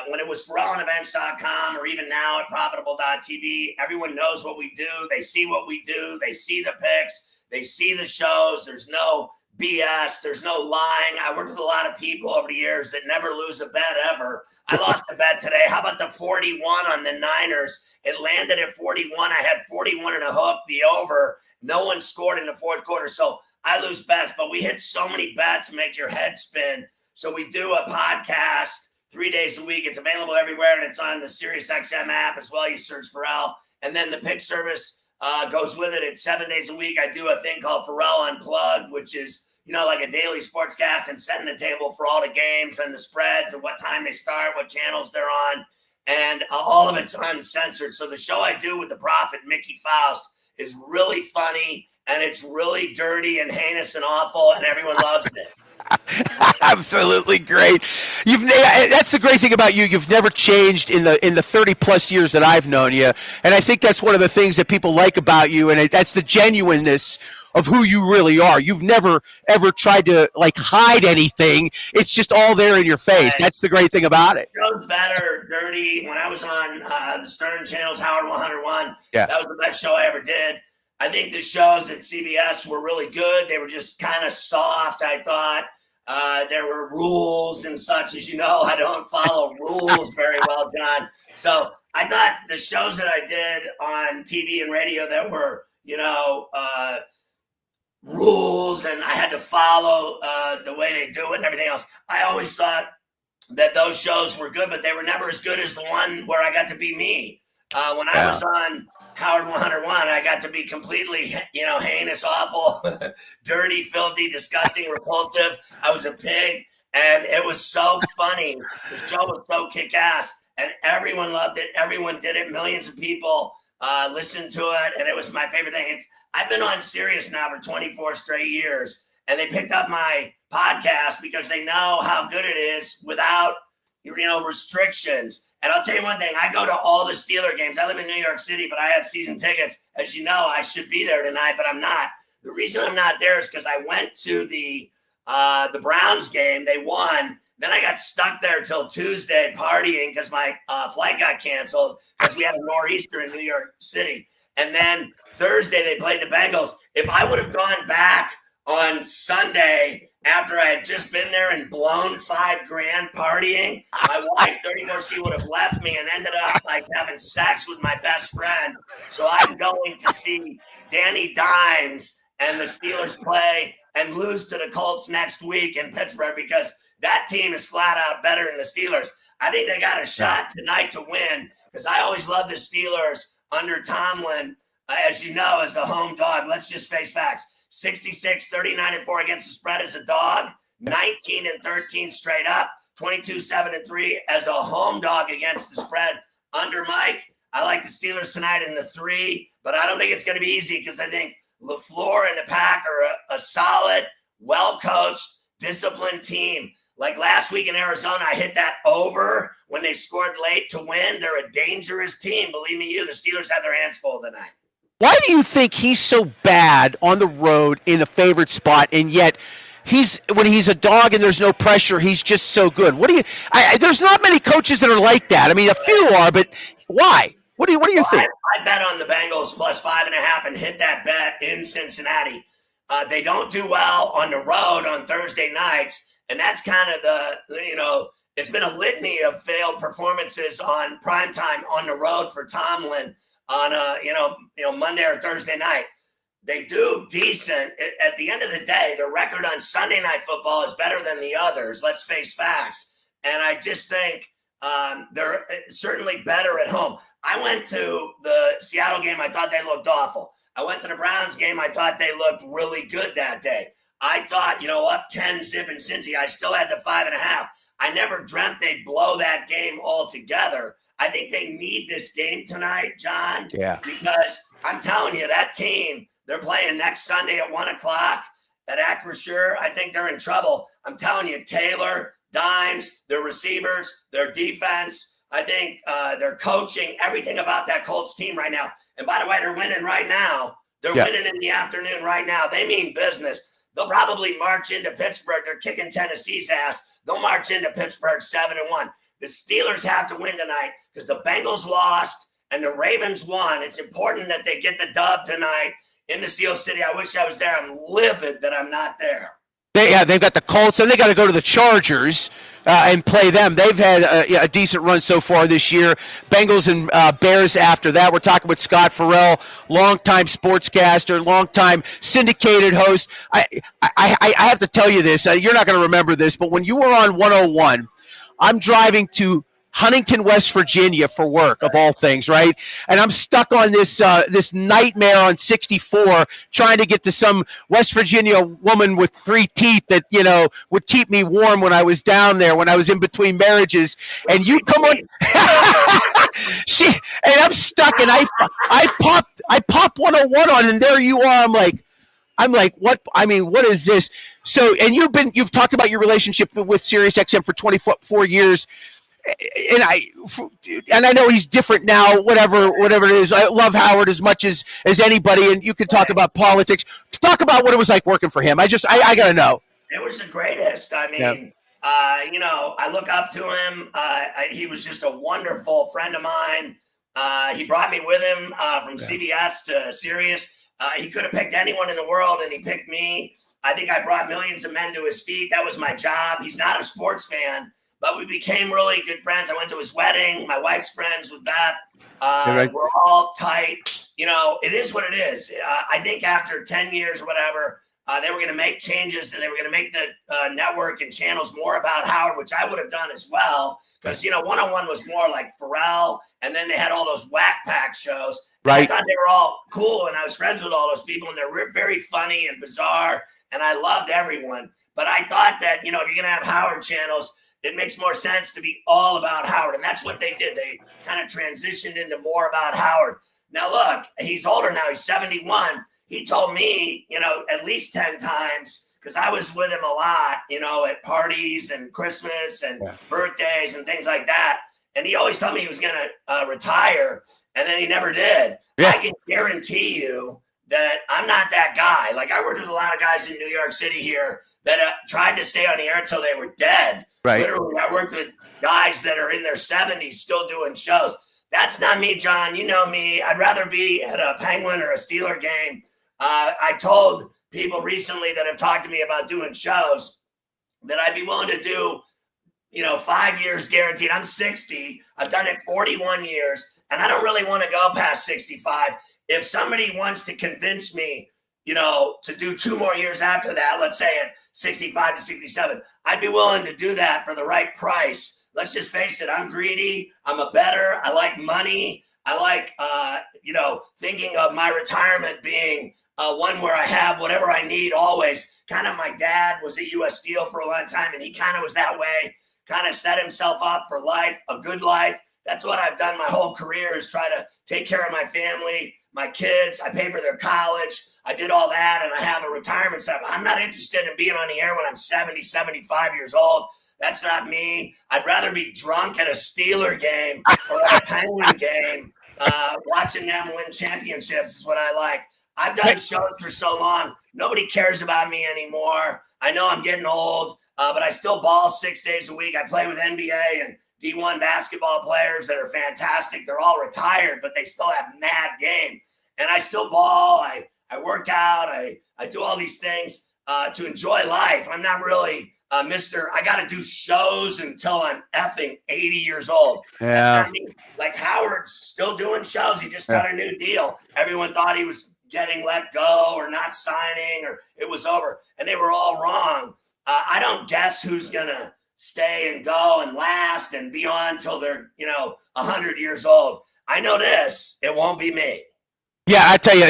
when it was FarrellOnEvents.com or even now at Profitable.tv. Everyone knows what we do. They see what we do. They see the picks. They see the shows. There's no BS. There's no lying. I worked with a lot of people over the years that never lose a bet ever. I lost a bet today. How about the 41 on the Niners? It landed at 41. I had 41 and a hook, the over. No one scored in the fourth quarter. So I lose bets, but we hit so many bets, make your head spin. So we do a podcast 3 days a week. It's available everywhere, and it's on the SiriusXM app as well. You search Farrell. And then the pick service goes with it. It's 7 days a week. I do a thing called Farrell Unplugged, which is like a daily sportscast and setting the table for all the games and the spreads and what time they start, what channels they're on. And all of it's uncensored. So the show I do with the Prophet, Mickey Faust, is really funny, and it's really dirty and heinous and awful, and everyone loves it. Absolutely great. That's the great thing about you. You've never changed in the 30 plus years that I've known you, and I think that's one of the things that people like about you, and that's the genuineness of who you really are. You've never ever tried to hide anything. It's just all there in your face. Right. That's the great thing about it. Show's better, dirty. When I was on the Stern Channel's Howard 101, that was the best show I ever did. I think the shows at CBS were really good. They were just kind of soft, I thought. There were rules and such. As you know, I don't follow rules very well, John. So I thought the shows that I did on TV and radio that were, rules and I had to follow the way they do it and everything else. I always thought that those shows were good, but they were never as good as the one where I got to be me. When I was on Howard 101, I got to be completely, heinous, awful, dirty, filthy, disgusting, repulsive. I was a pig, and it was so funny. The show was so kick-ass, and everyone loved it. Everyone did it. Millions of people listened to it, and it was my favorite thing. I've been on Sirius now for 24 straight years, and they picked up my podcast because they know how good it is without, restrictions. And I'll tell you one thing, I go to all the Steeler games. I live in New York City, but I have season tickets. As you know, I should be there tonight, but I'm not. The reason I'm not there is because I went to the Browns game. They won. Then I got stuck there till Tuesday partying because my flight got canceled because we had a nor'easter in New York City. And then Thursday they played the Bengals. If I would have gone back on Sunday after I had just been there and blown $5,000 partying, my wife, 34C, would have left me and ended up like having sex with my best friend. So I'm going to see Danny Dimes and the Steelers play and lose to the Colts next week in Pittsburgh because that team is flat out better than the Steelers. I think they got a shot tonight to win because I always love the Steelers under Tomlin, as you know, as a home dog. Let's just face facts. 66, 39-4 against the spread as a dog, 19-13 straight up, 22-7-3 as a home dog against the spread under Mike. I like the Steelers tonight in the 3, but I don't think it's going to be easy because I think LaFleur and the Pack are a solid, well-coached, disciplined team. Like last week in Arizona, I hit that over when they scored late to win. They're a dangerous team. Believe me, the Steelers have their hands full tonight. Why do you think he's so bad on the road in a favorite spot, and yet when he's a dog and there's no pressure, he's just so good? There's not many coaches that are like that. I mean, a few are, but why? What do you think? I bet on the Bengals plus 5.5 and hit that bet in Cincinnati. They don't do well on the road on Thursday nights, and that's kind of it's been a litany of failed performances on primetime on the road for Tomlin on Monday or Thursday night. They do decent. At the end of the day, the record on Sunday Night Football is better than the others. Let's face facts. And I just think they're certainly better at home. I went to the Seattle game. I thought they looked awful. I went to the Browns game. I thought they looked really good that day. I thought, up 10-zip in Cincy. I still had the 5.5. I never dreamt they'd blow that game altogether. I think they need this game tonight, John. Yeah. Because I'm telling you, that team, they're playing next Sunday at 1 o'clock at Acrisure. I think they're in trouble. I'm telling you, Taylor, Dimes, their receivers, their defense, I think their coaching, everything about that Colts team right now. And by the way, they're winning right now. They're winning in the afternoon right now. They mean business. They'll probably march into Pittsburgh. They're kicking Tennessee's ass. They'll march into Pittsburgh 7-1. The Steelers have to win tonight because the Bengals lost and the Ravens won. It's important that they get the dub tonight in the Steel City. I wish I was there. I'm livid that I'm not there. They've got the Colts, and they got to go to the Chargers and play them. They've had a decent run so far this year. Bengals and Bears after that. We're talking with Scott Farrell, longtime sportscaster, longtime syndicated host. I have to tell you this. You're not going to remember this, but when you were on 101, I'm driving to Huntington, West Virginia for work, of all things, right? And I'm stuck on this nightmare on 64 trying to get to some West Virginia woman with 3 teeth that, would keep me warm when I was down there, when I was in between marriages. And you come on. And I'm stuck, and I pop 101 on, and there you are. I'm like, what? I mean, what is this? So, and you've talked about your relationship with SiriusXM for 24 years. And I know he's different now, whatever it is. I love Howard as much as anybody, and you could talk about politics. Talk about what it was like working for him. I got to know. It was the greatest. I mean, I look up to him. He was just a wonderful friend of mine. He brought me with him from CBS to Sirius. He could have picked anyone in the world, and he picked me. I think I brought millions of men to his feet. That was my job. He's not a sports fan, but we became really good friends. I went to his wedding. My wife's friends with Beth. We're all tight. It is what it is. I think after 10 years or whatever, they were going to make changes, and they were going to make the network and channels more about Howard, which I would have done as well. Because, 101 was more like Pharrell, and then they had all those Whack Pack shows. Right. I thought they were all cool, and I was friends with all those people, and they're very funny and bizarre, and I loved everyone. But I thought that, if you're going to have Howard channels, it makes more sense to be all about Howard. And that's what they did. They kind of transitioned into more about Howard. Now, look, he's older now. He's 71. He told me, at least 10 times, because I was with him a lot, at parties and Christmas and birthdays and things like that. And he always told me he was going to retire, and then he never did. Yeah. I can guarantee you that I'm not that guy. Like, I worked with a lot of guys in New York City here that tried to stay on the air until they were dead. Right. Literally, I worked with guys that are in their 70s still doing shows. That's not me, John. You know me. I'd rather be at a Penguin or a Steeler game. I told people recently that have talked to me about doing shows that I'd be willing to do, 5 years guaranteed. I'm 60. I've done it 41 years, and I don't really want to go past 65. If somebody wants to convince me, to do 2 more years after that, let's say at 65 to 67, I'd be willing to do that for the right price. Let's just face it. I'm greedy. I'm a bettor. I like money. I like, thinking of my retirement being one where I have whatever I need always. Kind of my dad was at U.S. Steel for a long time, and he kind of was that way, kind of set himself up for life, a good life. That's what I've done my whole career, is try to take care of my family, my kids. I pay for their college. I did all that, and I have a retirement stuff. I'm not interested in being on the air when I'm 70, 75 years old. That's not me. I'd rather be drunk at a Steeler game or at a Penguin game. Watching them win championships is what I like. I've done shows for so long. Nobody cares about me anymore. I know I'm getting old, but I still ball 6 days a week. I play with NBA and D1 basketball players that are fantastic. They're all retired, but they still have mad game. And I still ball. I work out. I do all these things to enjoy life. I'm not really I got to do shows until I'm effing 80 years old. Yeah. That's not me. Like Howard's still doing shows. He just got a new deal. Everyone thought he was getting let go or not signing or it was over. And they were all wrong. I don't guess who's going to stay and go and last and be on till they're, 100 years old. I know this. It won't be me. Yeah, I tell you,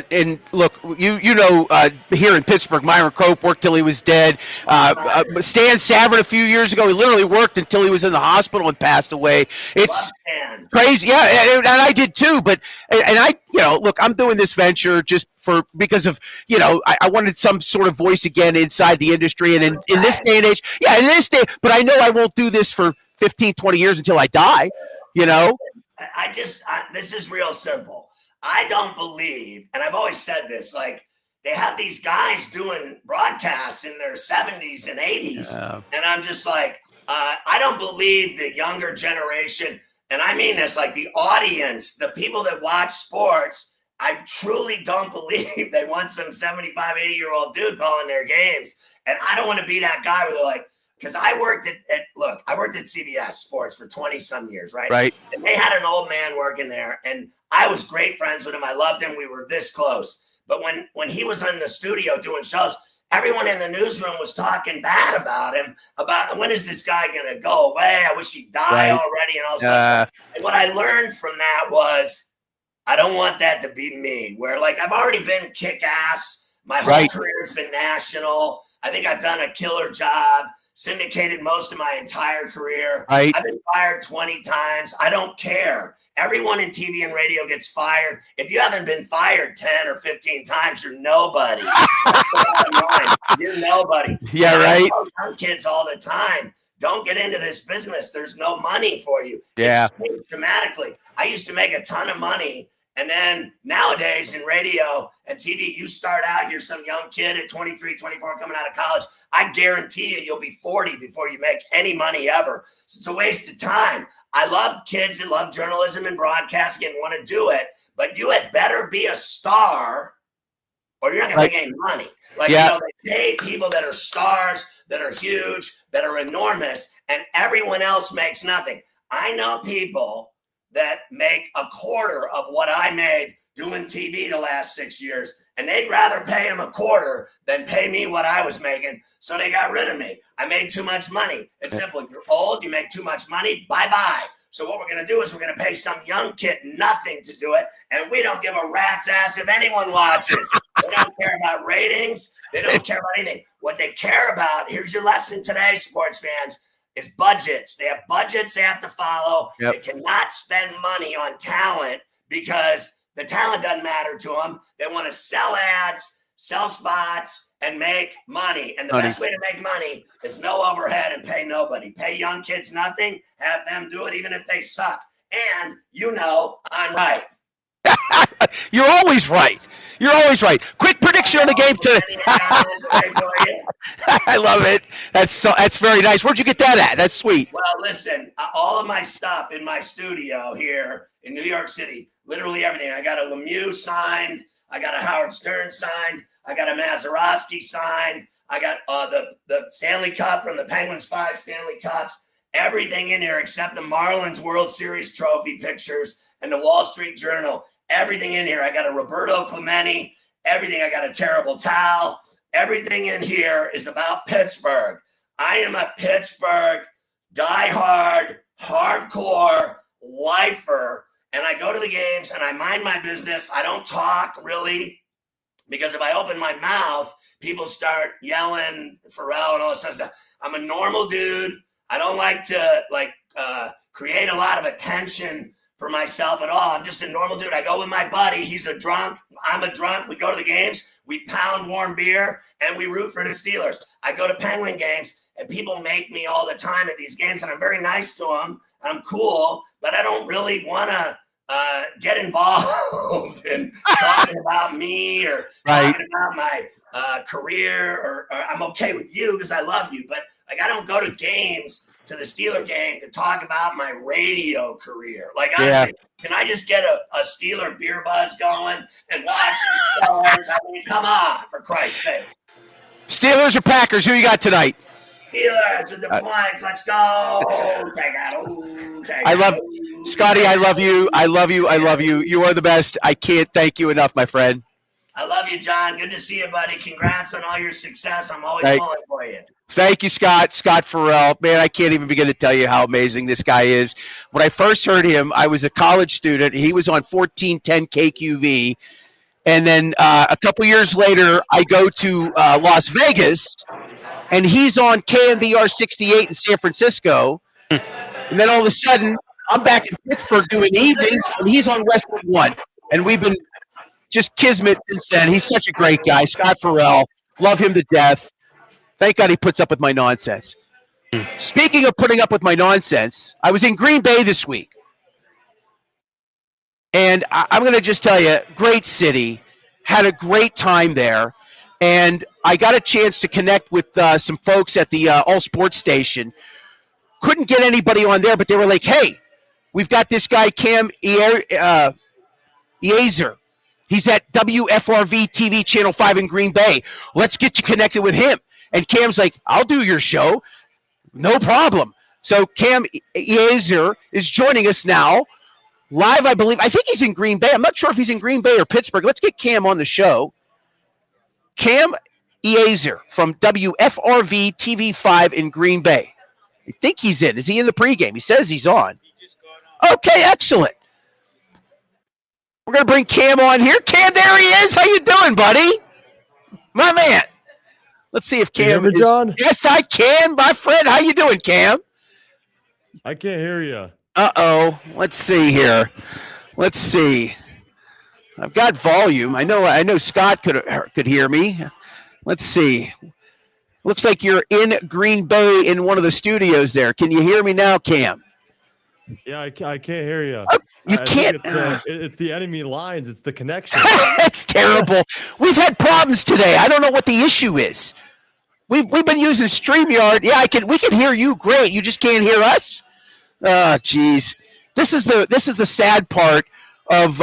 and look, here in Pittsburgh, Myron Cope worked till he was dead. Stan Savran a few years ago, he literally worked until he was in the hospital and passed away. It's crazy, yeah, and I did too. But look, I'm doing this venture just because of I wanted some sort of voice again inside the industry, and in this day and age, but I know I won't do this for 15, 20 years until I die. This is real simple. I don't believe, and I've always said this, like they have these guys doing broadcasts in their 70s and 80s. And I'm just like, I don't believe the younger generation, and I mean this, like the audience, the people that watch sports, I truly don't believe they want some 75, 80-year-old dude calling their games. And I don't want to be that guy where they're like, because I worked at CBS Sports for 20-some years, right? Right. And they had an old man working there, and I was great friends with him. I loved him. We were this close. But when he was in the studio doing shows, everyone in the newsroom was talking bad about him, about when is this guy going to go away? I wish he'd die already and all stuff. And what I learned from that was I don't want that to be me, where like I've already been kick-ass. My whole career has been national. I think I've done a killer job. Syndicated most of my entire career. Right. I've been fired 20 times. I don't care. Everyone in TV and radio gets fired. If you haven't been fired 10 or 15 times, you're nobody. You're nobody. Yeah, right. I tell young kids all the time, don't get into this business. There's no money for you. Yeah. It's changed dramatically. I used to make a ton of money. And then nowadays in radio and TV, you start out, you're some young kid at 23, 24 coming out of college. I guarantee you'll be 40 before you make any money ever. So it's a waste of time. I love kids that love journalism and broadcasting and want to do it, but you had better be a star or you're not going to make any money. They pay people that are stars, that are huge, that are enormous, and everyone else makes nothing. I know people that make a quarter of what I made doing TV the last 6 years, and they'd rather pay him a quarter than pay me what I was making, so they got rid of me. I made too much money. It's simple. You're old, you make too much money, bye-bye. So what we're going to do is we're going to pay some young kid nothing to do it, and we don't give a rat's ass if anyone watches. They don't care about ratings. They don't care about anything. What they care about, here's your lesson today, sports fans, is budgets. They have budgets they have to follow. Yep. They cannot spend money on talent because the talent doesn't matter to them. They want to sell ads, sell spots, and make money. And the best way to make money is no overhead and pay nobody. Pay young kids nothing, have them do it even if they suck. And I'm right. You're always right. You're always right. Quick prediction on the game today. I love it. That's very nice. Where'd you get that at? That's sweet. Well, listen, all of my stuff in my studio here in New York City, literally everything. I got a Lemieux signed. I got a Howard Stern signed. I got a Mazeroski signed. I got the Stanley Cup from the Penguins 5 Stanley Cups. Everything in here except the Marlins World Series trophy pictures and the Wall Street Journal. Everything in here. I got a Roberto Clemente. Everything. I got a terrible towel. Everything in here is about Pittsburgh. I am a Pittsburgh diehard, hardcore lifer. And I go to the games and I mind my business. I don't talk really because if I open my mouth, people start yelling, Pharrell and all this stuff. I'm a normal dude. I don't like to create a lot of attention for myself at all. I'm just a normal dude. I go with my buddy. He's a drunk. I'm a drunk. We go to the games. We pound warm beer and we root for the Steelers. I go to Penguin games and people make me all the time at these games and I'm very nice to them. I'm cool, but I don't really want to get involved in talking about me or talking about my career or I'm okay with you because I love you. But I don't go to games to the Steeler game to talk about my radio career. Honestly, can I just get a Steeler beer buzz going and watch the Steelers? I mean, come on, for Christ's sake. Steelers or Packers? Who you got tonight? Steelers with the points. Let's go. Scotty, I love you. I love you. I love you. You are the best. I can't thank you enough, my friend. I love you, John. Good to see you, buddy. Congrats on all your success. I'm always pulling for you. Thank you, Scott. Scott Farrell. Man, I can't even begin to tell you how amazing this guy is. When I first heard him, I was a college student. He was on 1410 KQV. And then a couple years later, I go to Las Vegas, and he's on KMBR 68 in San Francisco. And then all of a sudden, I'm back in Pittsburgh doing evenings, and he's on Westwood 1. And we've been just kismet since then. He's such a great guy. Scott Farrell. Love him to death. Thank God he puts up with my nonsense. Speaking of putting up with my nonsense, I was in Green Bay this week. And I'm going to just tell you, great city. Had a great time there. And I got a chance to connect with some folks at the All Sports station. Couldn't get anybody on there, but they were like, hey, we've got this guy, Cam Eazer. He's at WFRV TV Channel 5 in Green Bay. Let's get you connected with him. And Cam's like, I'll do your show. No problem. So Cam Eazer is joining us now. Live, I believe. I think he's in Green Bay. I'm not sure if he's in Green Bay or Pittsburgh. Let's get Cam on the show. Cam Eazer from WFRV TV5 in Green Bay. I think he's in. Is he in the pregame? He says he's on. Okay, excellent. We're going to bring Cam on here. Cam, there he is. How you doing, buddy? My man. Let's see if Cam is. John? Yes, I can, my friend. How you doing, Cam? I can't hear you. Uh-oh. Let's see here. Let's see. I've got volume. I know Scott could hear me. Let's see. Looks like you're in Green Bay in one of the studios there. Can you hear me now, Cam? Yeah, I can't hear you. Oh, you can't. It's the enemy lines. It's the connection. It's terrible. We've had problems today. I don't know what the issue is. We've been using StreamYard. Yeah, we can hear you great. You just can't hear us. Oh, geez. This is the sad part of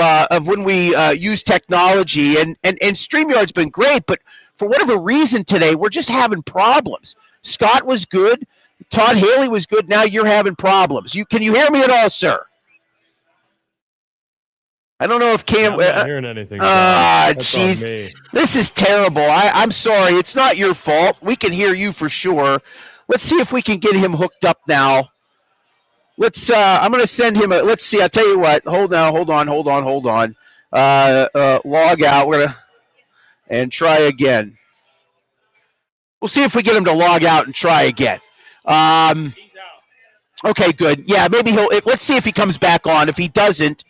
when we use technology, and StreamYard's been great, but for whatever reason today, we're just having problems. Scott was good. Todd Haley was good. Now you're having problems. Can you hear me at all, sir? I don't know if Cam. I'm not hearing anything. Jeez. This is terrible. I'm sorry. It's not your fault. We can hear you for sure. Let's see if we can get him hooked up now. I'm going to send him let's see. I'll tell you what. Hold on. Log out. We're going to, and try again. We'll see if we get him to log out and try again. Okay, good. Yeah, maybe let's see if he comes back on. If he doesn't,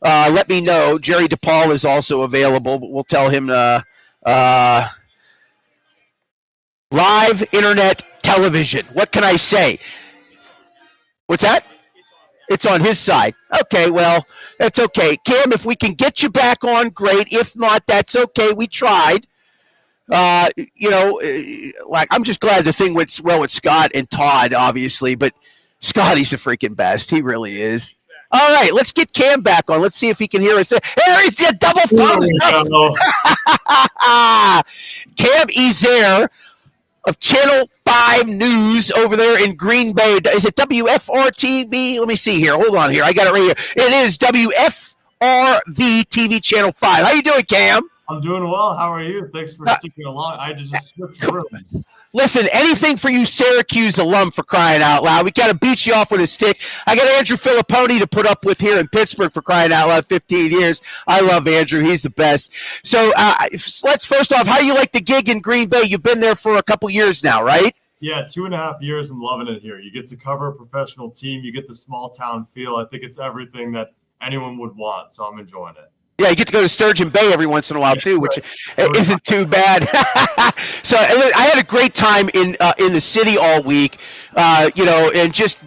let me know. Jerry DePaul is also available, but we'll tell him live internet television. What can I say? What's that? It's on his side. Okay, well, that's okay. Cam, if we can get you back on, great. If not, that's okay. We tried. Like, I'm just glad the thing went well with Scott and Todd, obviously, but Scotty's the freaking best. He really is. All right, let's get Cam back on. Let's see if he can hear us. There he did, double thumbs up. Cam Ezer of Channel 5 News over there in Green Bay. Is it WFRTV? Let me see here. Hold on here. I got it right here. It is WFRV TV Channel 5. How you doing, Cam? I'm doing well. How are you? Thanks for sticking along. I just switched rooms. Listen, anything for you Syracuse alum, for crying out loud. We got to beat you off with a stick. I got Andrew Filipponi to put up with here in Pittsburgh, for crying out loud, 15 years. I love Andrew. He's the best. So let's first off, how do you like the gig in Green Bay? You've been there for a couple years now, right? Yeah, 2.5 years. I'm loving it here. You get to cover a professional team. You get the small town feel. I think it's everything that anyone would want, so I'm enjoying it. Yeah, you get to go to Sturgeon Bay every once in a while too, which isn't too bad. So I had a great time in the city all week, and just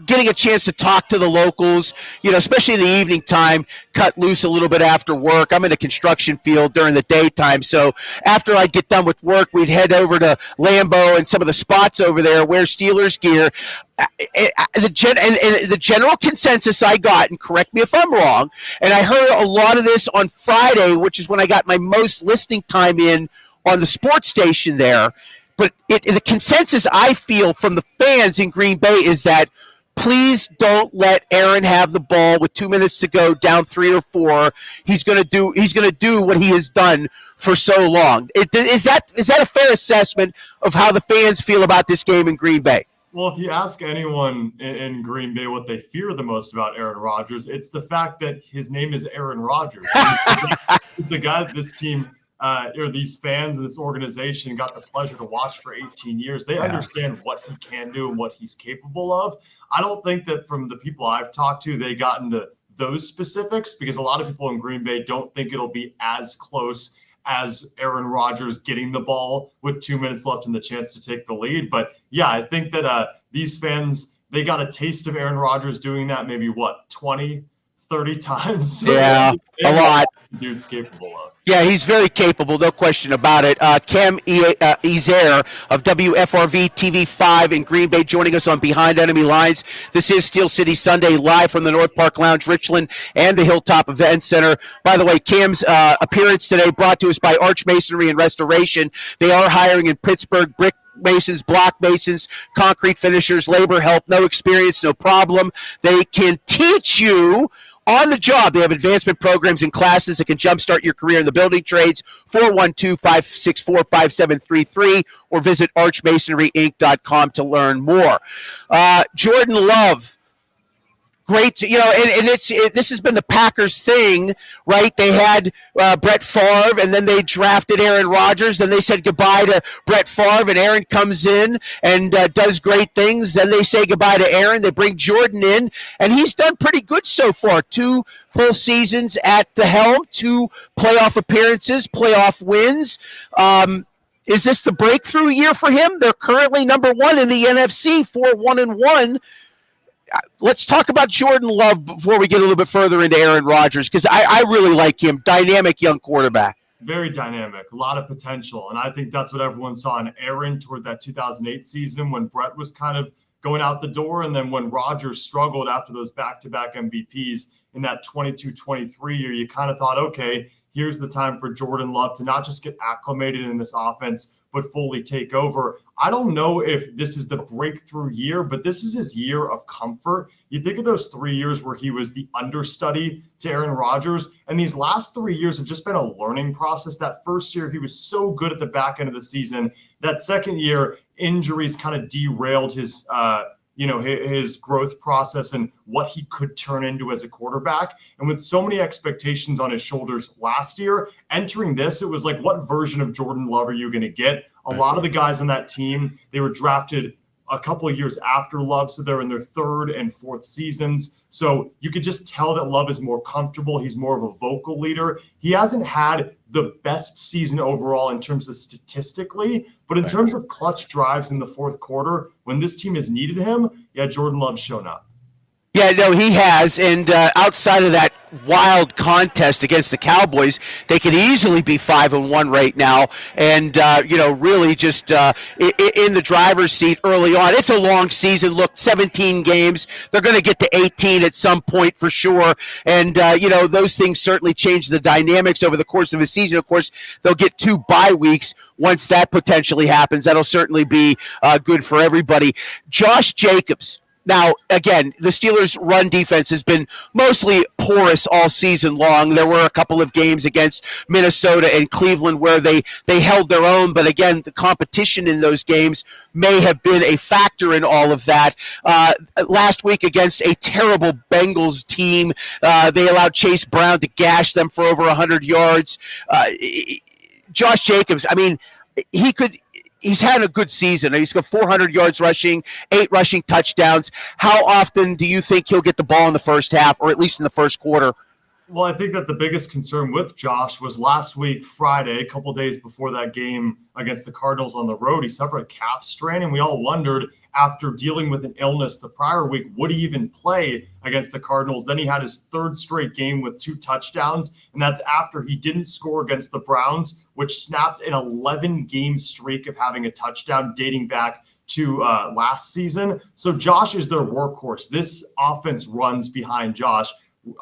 getting a chance to talk to the locals, especially in the evening time, cut loose a little bit after work. I'm in a construction field during the daytime, so after I get done with work, we'd head over to Lambeau and some of the spots over there, wear Steelers gear. The general consensus I got, and correct me if I'm wrong, and I heard a lot of this on Friday, which is when I got my most listening time in on the sports station there, but the consensus I feel from the fans in Green Bay is that please don't let Aaron have the ball with 2 minutes to go, down 3 or 4. He's going to do what he has done for so long. Is that a fair assessment of how the fans feel about this game in Green Bay? Well, if you ask anyone in Green Bay what they fear the most about Aaron Rodgers, it's the fact that his name is Aaron Rodgers. He's the guy that this team or these fans and this organization got the pleasure to watch for 18 years. They understand what he can do and what he's capable of. I don't think that from the people I've talked to, they got into those specifics, because a lot of people in Green Bay don't think it'll be as close as Aaron Rodgers getting the ball with 2 minutes left and the chance to take the lead. But yeah, I think that these fans, they got a taste of Aaron Rodgers doing that maybe 20, 30 times. So yeah, a lot. Dude's capable of. Yeah, he's very capable, no question about it. Cam Ezer of WFRV TV 5 in Green Bay joining us on Behind Enemy Lines. This is Steel City Sunday, live from the North Park Lounge, Richland, and the Hilltop Event Center. By the way, Cam's appearance today brought to us by Arch Masonry and Restoration. They are hiring in Pittsburgh, brick masons, block masons, concrete finishers, labor help, no experience, no problem. They can teach you on the job. They have advancement programs and classes that can jumpstart your career in the building trades. 412-564-5733 or visit archmasonryinc.com to learn more. Jordan Love. Great, and this has been the Packers thing, right? They had Brett Favre, and then they drafted Aaron Rodgers, and they said goodbye to Brett Favre, and Aaron comes in and does great things. Then they say goodbye to Aaron. They bring Jordan in, and he's done pretty good so far. 2 full seasons at the helm, 2 playoff appearances, playoff wins. Is this the breakthrough year for him? They're currently number 1 in the NFC, 4-1-1. Let's talk about Jordan Love before we get a little bit further into Aaron Rodgers, because I really like him. Dynamic young quarterback. Very dynamic, a lot of potential. And I think that's what everyone saw in Aaron toward that 2008 season when Brett was kind of going out the door. And then when Rodgers struggled after those back-to-back MVPs in that 22-23 year, you kind of thought, okay, here's the time for Jordan Love to not just get acclimated in this offense, but fully take over. I don't know if this is the breakthrough year, but this is his year of comfort. You think of those 3 years where he was the understudy to Aaron Rodgers, and these last 3 years have just been a learning process. That first year, he was so good at the back end of the season. That second year, injuries kind of derailed his his growth process and what he could turn into as a quarterback. And with so many expectations on his shoulders last year, entering this, it was like, what version of Jordan Love are you going to get? A lot of the guys on that team, they were drafted a couple of years after Love, so they're in their third and fourth seasons. So you could just tell that Love is more comfortable. He's more of a vocal leader. He hasn't had the best season overall in terms of statistically, but in terms of clutch drives in the fourth quarter, when this team has needed him, yeah, Jordan Love's shown up. Yeah, no, he has. And outside of that wild contest against the Cowboys, they could easily be 5-1 right now. And, really just in the driver's seat early on. It's a long season. Look, 17 games. They're going to get to 18 at some point for sure. And, those things certainly change the dynamics over the course of a season. Of course, they'll get 2 bye weeks once that potentially happens. That'll certainly be good for everybody. Josh Jacobs. Now, again, the Steelers' run defense has been mostly porous all season long. There were a couple of games against Minnesota and Cleveland where they held their own, but again, the competition in those games may have been a factor in all of that. Last week against a terrible Bengals team, they allowed Chase Brown to gash them for over 100 yards. Josh Jacobs, I mean, he's had a good season. He's got 400 yards rushing, 8 rushing touchdowns. How often do you think he'll get the ball in the first half, or at least in the first quarter? Well, I think that the biggest concern with Josh was last week, Friday, a couple days before that game against the Cardinals on the road. He suffered a calf strain, and we all wondered, after dealing with an illness the prior week, would he even play against the Cardinals? Then he had his 3rd straight game with 2 touchdowns, and that's after he didn't score against the Browns, which snapped an 11-game streak of having a touchdown dating back to last season. So Josh is their workhorse. This offense runs behind Josh.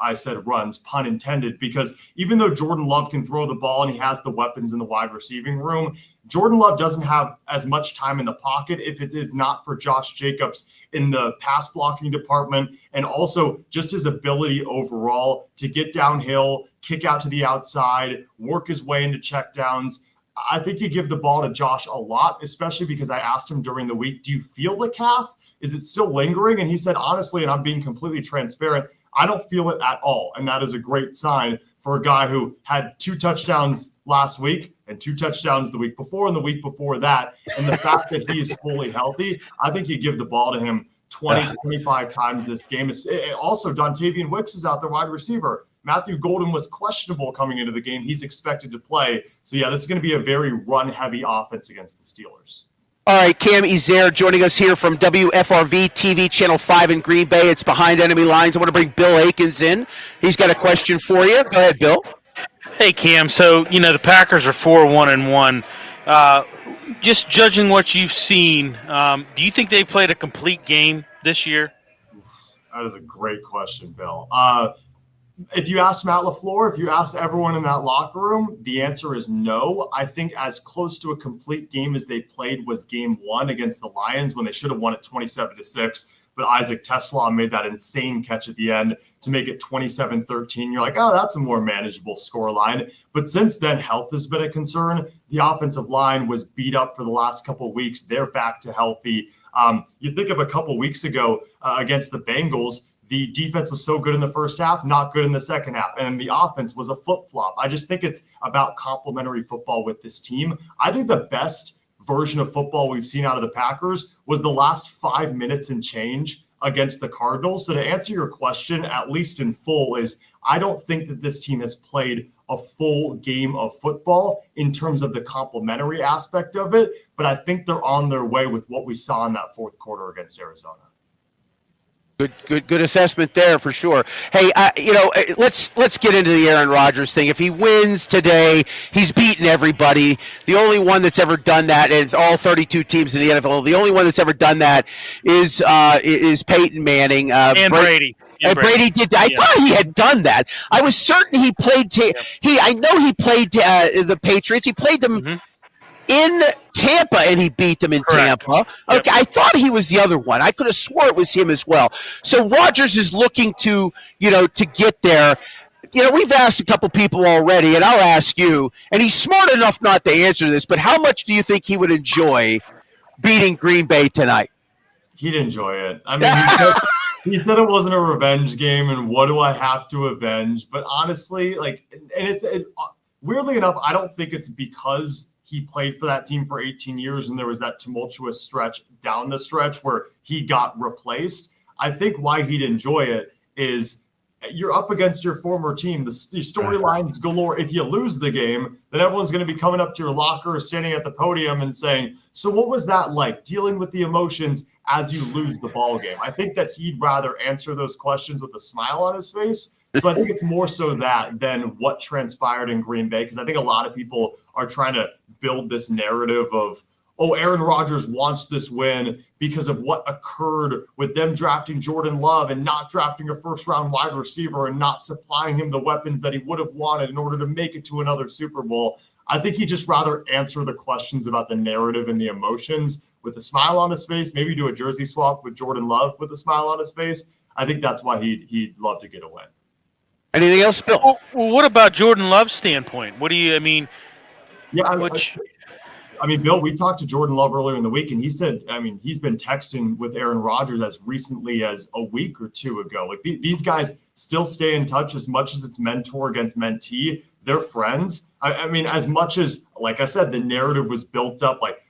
I said runs, pun intended, because even though Jordan Love can throw the ball and he has the weapons in the wide receiving room, Jordan Love doesn't have as much time in the pocket if it is not for Josh Jacobs in the pass blocking department, and also just his ability overall to get downhill, kick out to the outside, work his way into checkdowns. I think you give the ball to Josh a lot, especially because I asked him during the week, do you feel the calf? Is it still lingering? And he said, honestly, and I'm being completely transparent, I don't feel it at all. And that is a great sign for a guy who had 2 touchdowns last week and 2 touchdowns the week before and the week before that. And the fact that he is fully healthy, I think you give the ball to him 20, 25 times this game. Also, Dontavian Wicks is out there, wide receiver. Matthew Golden was questionable coming into the game. He's expected to play. So, yeah, this is going to be a very run-heavy offense against the Steelers. All right, Cam Ezer joining us here from WFRV TV, Channel 5 in Green Bay. It's Behind Enemy Lines. I want to bring Bill Akins in. He's got a question for you. Go ahead, Bill. Hey, Cam. So, the Packers are 4-1-1. Just judging what you've seen, do you think they played a complete game this year? That is a great question, Bill. If you asked Matt LaFleur, if you asked everyone in that locker room, the answer is no. I think as close to a complete game as they played was game 1 against the Lions when they should have won it 27-6. But Isaac Teslaw made that insane catch at the end to make it 27-13. You're like, oh, that's a more manageable scoreline. But since then, health has been a concern. The offensive line was beat up for the last couple of weeks. They're back to healthy. You think of a couple weeks ago against the Bengals, the defense was so good in the first half, not good in the second half. And the offense was a flip-flop. I just think it's about complementary football with this team. I think the best version of football we've seen out of the Packers was the last 5 minutes and change against the Cardinals. So to answer your question, at least in full, is I don't think that this team has played a full game of football in terms of the complementary aspect of it. But I think they're on their way with what we saw in that fourth quarter against Arizona. Good assessment there for sure. Hey, let's get into the Aaron Rodgers thing. If he wins today, he's beaten everybody. The only one that's ever done that, and all 32 teams in the NFL, the only one that's ever done that is Peyton Manning. And Brady. Brady did that. I thought he had done that. I was certain he played. I know he played the Patriots. He played them in Tampa, and he beat them in Tampa. Okay, I thought he was the other one. I could have swore it was him as well. So Rodgers is looking to get there. We've asked a couple people already, and I'll ask you, and he's smart enough not to answer this, but how much do you think he would enjoy beating Green Bay tonight? He'd enjoy it. I mean, he said it wasn't a revenge game, and what do I have to avenge? But honestly, weirdly enough, I don't think it's because he played for that team for 18 years, and there was that tumultuous stretch down the stretch where he got replaced. I think why he'd enjoy it is you're up against your former team. The storylines galore. If you lose the game, then everyone's going to be coming up to your locker, standing at the podium and saying, so what was that like, dealing with the emotions as you lose the ball game? I think that he'd rather answer those questions with a smile on his face. So I think it's more so that than what transpired in Green Bay, because I think a lot of people are trying to build this narrative of, oh, Aaron Rodgers wants this win because of what occurred with them drafting Jordan Love and not drafting a first-round wide receiver and not supplying him the weapons that he would have wanted in order to make it to another Super Bowl. I think he'd just rather answer the questions about the narrative and the emotions with a smile on his face, maybe do a jersey swap with Jordan Love with a smile on his face. I think that's why he'd love to get a win. Anything else, Bill? Well, what about Jordan Love's standpoint? What do you, Yeah, I mean, Bill, we talked to Jordan Love earlier in the week, and he said, he's been texting with Aaron Rodgers as recently as a week or two ago. Like, these guys still stay in touch as much as it's mentor against mentee. They're friends. I mean, as much as, like I said, the narrative was built up like,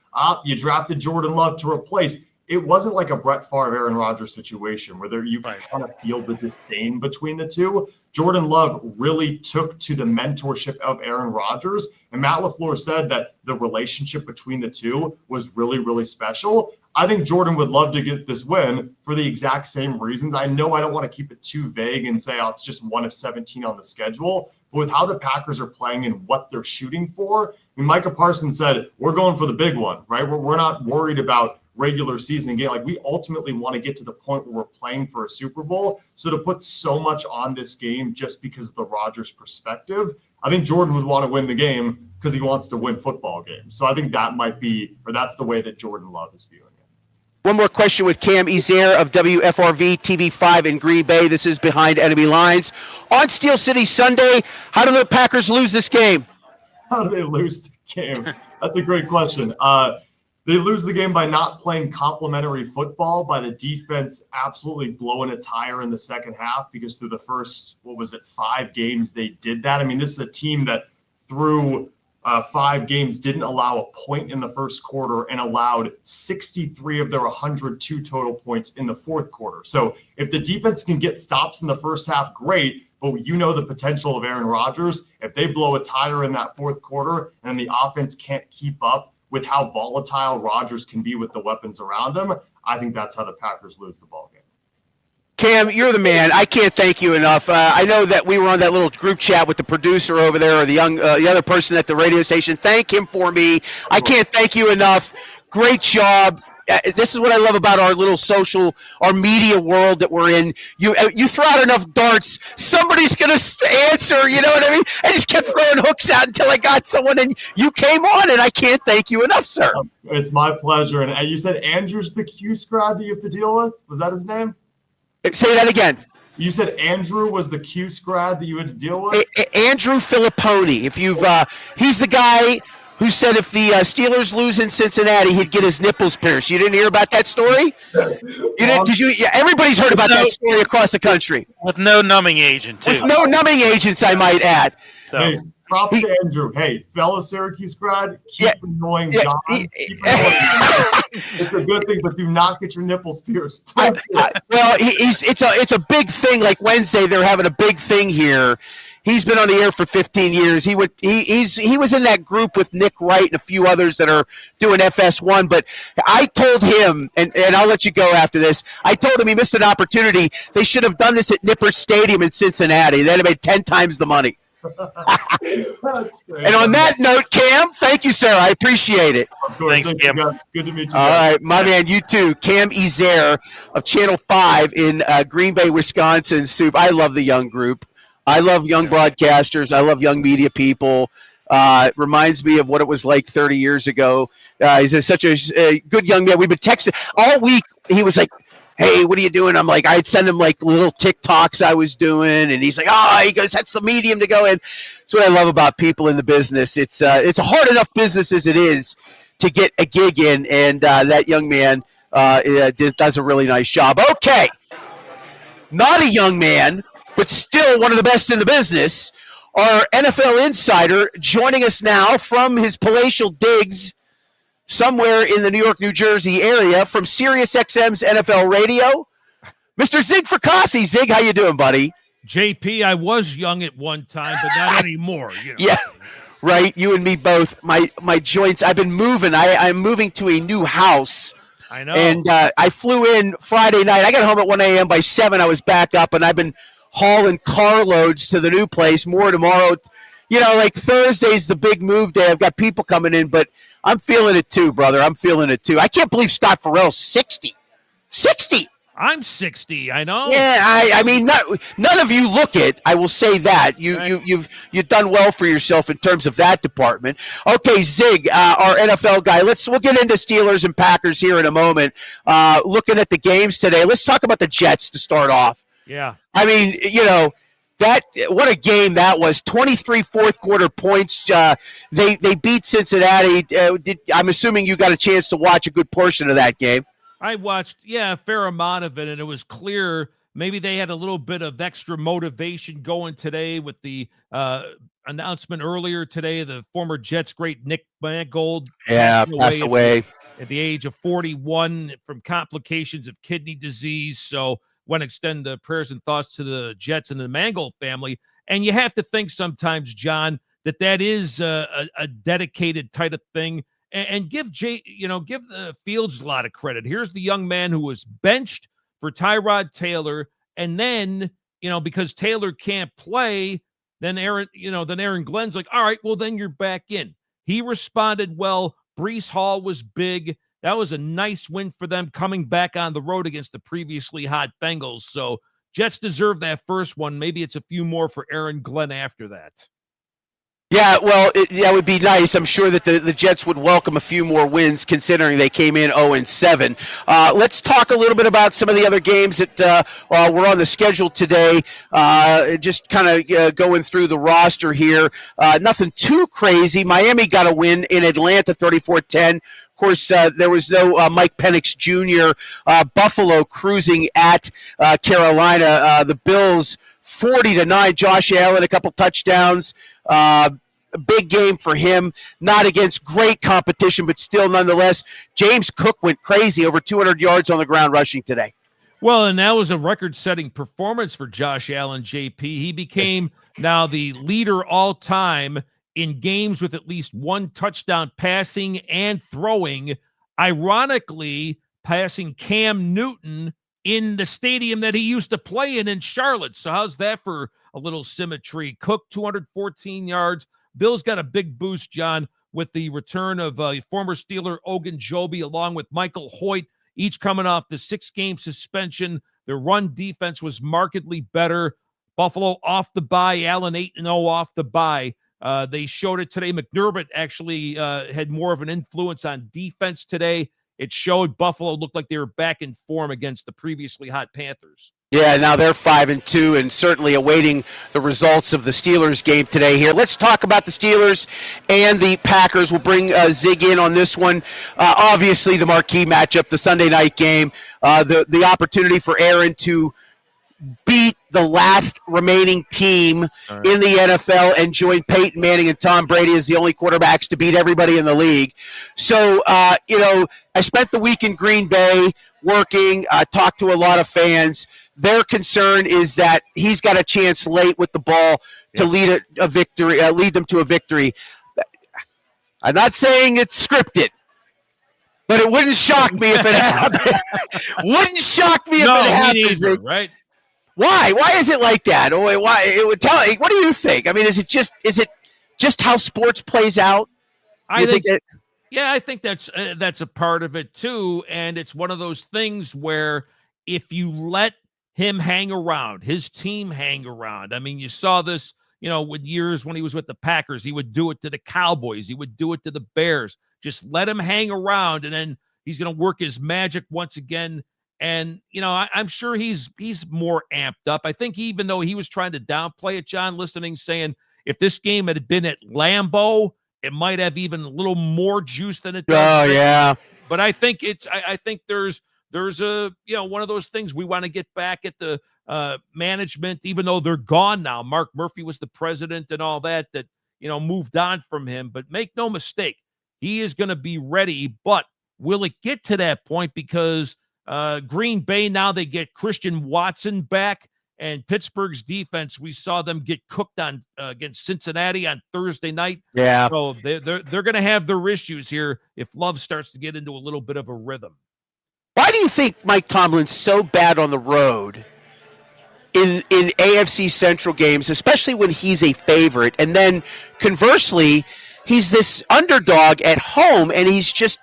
you drafted Jordan Love to replace. It wasn't like a Brett Favre, Aaron Rodgers situation where you can kind of feel the disdain between the two. Jordan Love really took to the mentorship of Aaron Rodgers. And Matt LaFleur said that the relationship between the two was really, really special. I think Jordan would love to get this win for the exact same reasons. I know I don't want to keep it too vague and say, it's just one of 17 on the schedule. But with how the Packers are playing and what they're shooting for, Micah Parsons said, we're going for the big one, right? We're not worried about regular season game. Like, we ultimately want to get to the point where we're playing for a Super Bowl. So to put so much on this game just because of the Rodgers perspective, I think Jordan would want to win the game because he wants to win football games. So I think that might be, or that's the way that Jordan Love is viewing it. One more question with Cam Ezair of WFRV TV5 in Green Bay. This is Behind Enemy Lines. On Steel City Sunday, how do the Packers lose this game? How do they lose the game? That's a great question. They lose the game by not playing complementary football, by the defense absolutely blowing a tire in the second half, because through the first, 5 games, they did that. I mean, this is a team that through 5 games didn't allow a point in the first quarter and allowed 63 of their 102 total points in the fourth quarter. So if the defense can get stops in the first half, great. But the potential of Aaron Rodgers, if they blow a tire in that fourth quarter and the offense can't keep up with how volatile Rodgers can be with the weapons around him, I think that's how the Packers lose the ball game. Cam, you're the man. I can't thank you enough. I know that we were on that little group chat with the producer over there, or the other person at the radio station. Thank him for me. I can't thank you enough. Great job. This is what I love about our little our media world that we're in. You throw out enough darts, somebody's going to answer, you know what I mean? I just kept throwing hooks out until I got someone, and you came on, and I can't thank you enough, sir. It's my pleasure. And you said Andrew's the Q squad that you have to deal with? Was that his name? Say that again. You said Andrew was the Q squad that you had to deal with? Andrew Filipponi. He's the guy who said if the Steelers lose in Cincinnati, he'd get his nipples pierced. You didn't hear about that story? Everybody's heard about that story across the country. With no numbing agent, too. With no numbing agents, I might add. So. Hey, props to Andrew. Hey, fellow Syracuse grad, keep annoying John. It's a good thing, but do not get your nipples pierced. Well, it's a big thing. Like Wednesday, they're having a big thing here. He's been on the air for 15 years. He was in that group with Nick Wright and a few others that are doing FS1. But I told him, and I'll let you go after this. I told him he missed an opportunity. They should have done this at Nippert Stadium in Cincinnati. They'd have made 10 times the money. That's great. And on that note, Cam, thank you, sir. I appreciate it. Of course, Thanks, Cam. Good to meet you. All right, my man, you too. Cam Ezair of Channel 5 in Green Bay, Wisconsin. Soup. I love the young group. I love young broadcasters. I love young media people. It reminds me of what it was like 30 years ago. He's such a good young man. We've been texting all week. He was like, hey, what are you doing? I'm like, I'd send him like little TikToks I was doing. And he's like, he goes, that's the medium to go in. That's what I love about people in the business. It's a hard enough business as it is to get a gig in. And that young man does a really nice job. Okay. Not a young man, but still one of the best in the business. our NFL insider, joining us now from his palatial digs somewhere in the New York, New Jersey area from SiriusXM's NFL Radio, Mr. Zig Fracassi. Zig, how you doing, buddy? JP, I was young at one time, but not anymore. You know. Yeah, right. You and me both. My joints. I've been moving. I'm moving to a new house. I know. And I flew in Friday night. I got home at 1 a.m. By 7, I was back up, and I've been hauling carloads to the new place. More tomorrow. You know, like Thursday's the big move day. I've got people coming in, but I'm feeling it too, brother. I'm feeling it too. I can't believe Scott Farrell's 60. 60. I'm 60. I know. Yeah, I mean, none of you look it. I will say that you've done well for yourself in terms of that department. Okay, Zig, our NFL guy. We'll get into Steelers and Packers here in a moment. Looking at the games today, let's talk about the Jets to start off. Yeah. I mean, you know, what a game that was. 23 fourth quarter points. They beat Cincinnati. I'm assuming you got a chance to watch a good portion of that game. I watched, a fair amount of it, and it was clear maybe they had a little bit of extra motivation going today with the announcement earlier today, the former Jets great Nick Mangold passed away at the age of 41 from complications of kidney disease. So want to extend the prayers and thoughts to the Jets and the Mangold family. And you have to think sometimes, John, that is a dedicated type of thing. And give the Fields a lot of credit. Here's the young man who was benched for Tyrod Taylor, and then because Taylor can't play, then Aaron Glenn's like, all right, well then you're back in. He responded well. Breece Hall was big. That was a nice win for them coming back on the road against the previously hot Bengals. So Jets deserve that first one. Maybe it's a few more for Aaron Glenn after that. Yeah, well, that would be nice. I'm sure that the Jets would welcome a few more wins, considering they came in 0-7. Let's talk a little bit about some of the other games that were on the schedule today. Just kind of going through the roster here. Nothing too crazy. Miami got a win in Atlanta, 34-10. Of course, there was no Mike Penix Jr. Buffalo cruising at Carolina. The Bills 40-9. Josh Allen, a couple touchdowns. A big game for him, not against great competition, but still nonetheless. James Cook went crazy, over 200 yards on the ground rushing today. Well, and that was a record-setting performance for Josh Allen, JP. He became now the leader all-time in games with at least one touchdown passing and throwing, ironically passing Cam Newton in the stadium that he used to play in Charlotte. So how's that for a little symmetry? Cook, 214 yards. Bills got a big boost, John, with the return of former Steeler Ogunjobi along with Michael Hoyt, each coming off the 6-game suspension. Their run defense was markedly better. Buffalo off the bye, Allen 8-0 off the bye. They showed it today. McDermott actually had more of an influence on defense today. It showed Buffalo looked like they were back in form against the previously hot Panthers. Yeah, now they're 5-2 and certainly awaiting the results of the Steelers game today here. Let's talk about the Steelers and the Packers. We'll bring Zig in on this one. Obviously, the marquee matchup, the Sunday night game, the opportunity for Aaron to beat the last remaining team in the NFL and join Peyton Manning and Tom Brady as the only quarterbacks to beat everybody in the league. So, I spent the week in Green Bay working, talked to a lot of fans. Their concern is that he's got a chance late with the ball to lead a victory, lead them to a victory. I'm not saying it's scripted, but it wouldn't shock me if it happened. Wouldn't shock me if it happens. Right? Why? Why is it like that? Why? It would tell. What do you think? I mean, is it just how sports plays out? I think that's a part of it too, and it's one of those things where if you let him hang around, his team hang around. I mean, you saw this, with years when he was with the Packers, he would do it to the Cowboys. He would do it to the Bears. Just let him hang around, and then he's going to work his magic once again. And, I'm sure he's more amped up. I think even though he was trying to downplay it, John, saying if this game had been at Lambeau, it might have even a little more juice than it does. Oh, yeah. But I think I think there's a, one of those things we want to get back at the management, even though they're gone now. Mark Murphy was the president and all that, moved on from him. But make no mistake, he is going to be ready. But will it get to that point? Because Green Bay, now they get Christian Watson back, and Pittsburgh's defense, we saw them get cooked on against Cincinnati on Thursday night. Yeah. So they're going to have their issues here if Love starts to get into a little bit of a rhythm. Why do you think Mike Tomlin's so bad on the road in AFC Central games, especially when he's a favorite? And then conversely, he's this underdog at home, and he's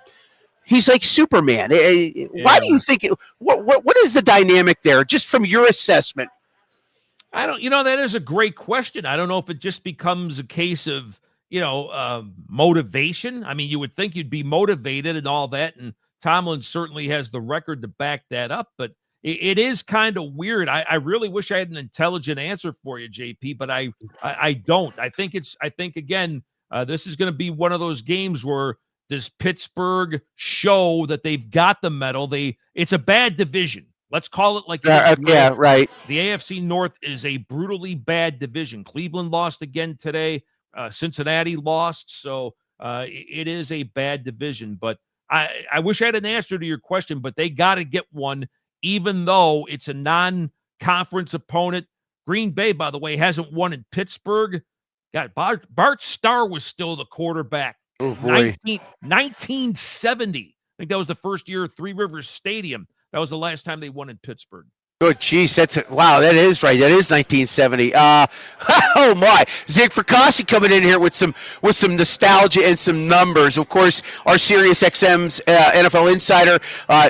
like Superman. Why do you think what is the dynamic there, just from your assessment? I don't, that is a great question. I don't know if it just becomes a case of, motivation. I mean, you would think you'd be motivated and all that, and Tomlin certainly has the record to back that up, but it is kind of weird. I really wish I had an intelligent answer for you, JP, but I don't. I think again, this is going to be one of those games where does Pittsburgh show that they've got the medal? It's a bad division. Let's call it like yeah, right. The AFC North is a brutally bad division. Cleveland lost again today. Cincinnati lost, so it is a bad division. But I wish I had an answer to your question, but they got to get one, even though it's a non-conference opponent. Green Bay, by the way, hasn't won in Pittsburgh. God, Bart Starr was still the quarterback. Oh, boy. 1970. I think that was the first year of Three Rivers Stadium. That was the last time they won in Pittsburgh. Good, geez, wow, that is right. That is 1970. Oh my, Zig Fracassi coming in here with some nostalgia and some numbers. Of course, our Sirius XM's NFL insider,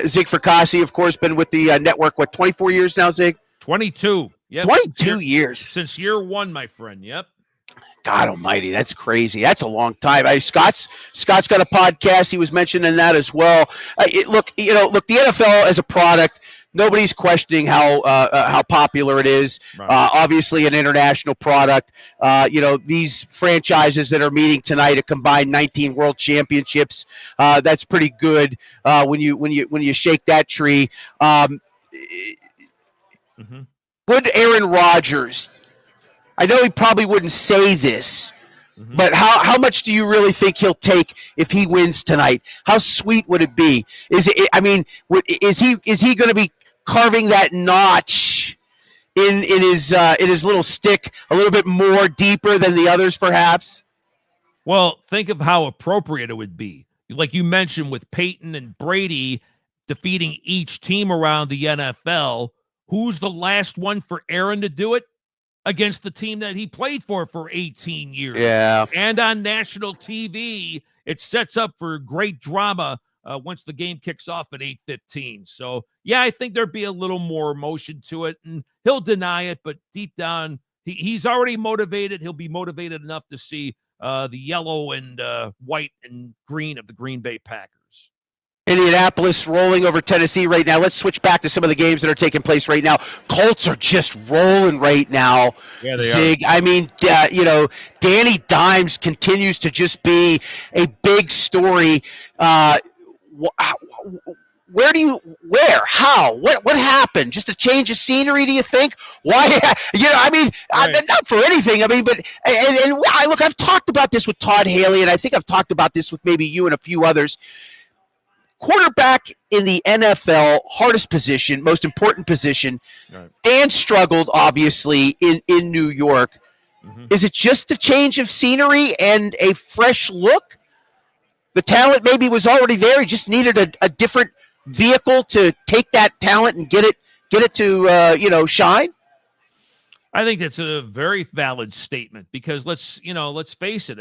Zig Fracassi, of course, been with the network 24 years now, Zig. 22. Yep. 22 years since year one, my friend. Yep. God almighty, that's crazy. That's a long time. Scott's got a podcast. He was mentioning that as well. Look, the NFL as a product, nobody's questioning how popular it is. Right. Obviously, an international product. These franchises that are meeting tonight, a combined 19 world championships. That's pretty good when you shake that tree. Would Aaron Rodgers? I know he probably wouldn't say this, but how much do you really think he'll take if he wins tonight? How sweet would it be? Is he going to be carving that notch in his little stick a little bit more deeper than the others, perhaps? Well, think of how appropriate it would be. Like you mentioned with Peyton and Brady defeating each team around the NFL. Who's the last one for Aaron to do it? Against the team that he played for 18 years. Yeah. And on national TV, it sets up for great drama once the game kicks off at 8:15. So, yeah, I think there'd be a little more emotion to it, and he'll deny it, but deep down, he's already motivated. He'll be motivated enough to see the yellow and white and green of the Green Bay Packers. Indianapolis rolling over Tennessee right now. Let's switch back to some of the games that are taking place right now. Colts are just rolling right now. Yeah, they Zig. are. I mean, Danny Dimes continues to just be a big story. How? What happened? Just a change of scenery, do you think? Why? Right. Not for anything. I mean, but look, I've talked about this with Todd Haley, and I think I've talked about this with maybe you and a few others. Quarterback in the NFL, hardest position, most important position. Right. Dan struggled, obviously, in New York. Is it just a change of scenery and a fresh look? The talent maybe was already there. He just needed a different vehicle to take that talent and get it to shine. I think that's a very valid statement because let's face it.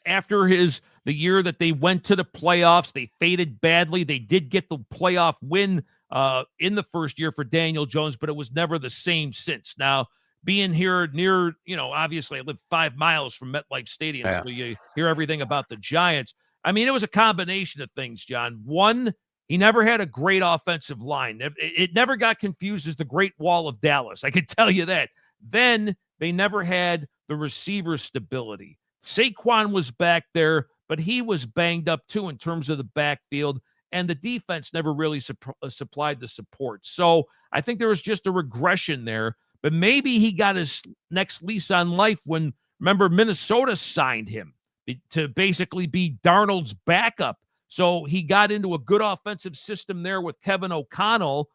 After the year that they went to the playoffs, they faded badly. They did get the playoff win in the first year for Daniel Jones, but it was never the same since. Now, being here near, obviously I live 5 miles from MetLife Stadium, Yeah. so you hear everything about the Giants. I mean, it was a combination of things, John. One, he never had a great offensive line. It never got confused as the Great Wall of Dallas. I can tell you that. Then they never had the receiver stability. Saquon was back there, but he was banged up too in terms of the backfield. and the defense never really supplied the support. So I think there was just a regression there. But maybe he got his next lease on life when, remember, Minnesota signed him to basically be Darnold's backup. So he got into a good offensive system there with Kevin O'Connell.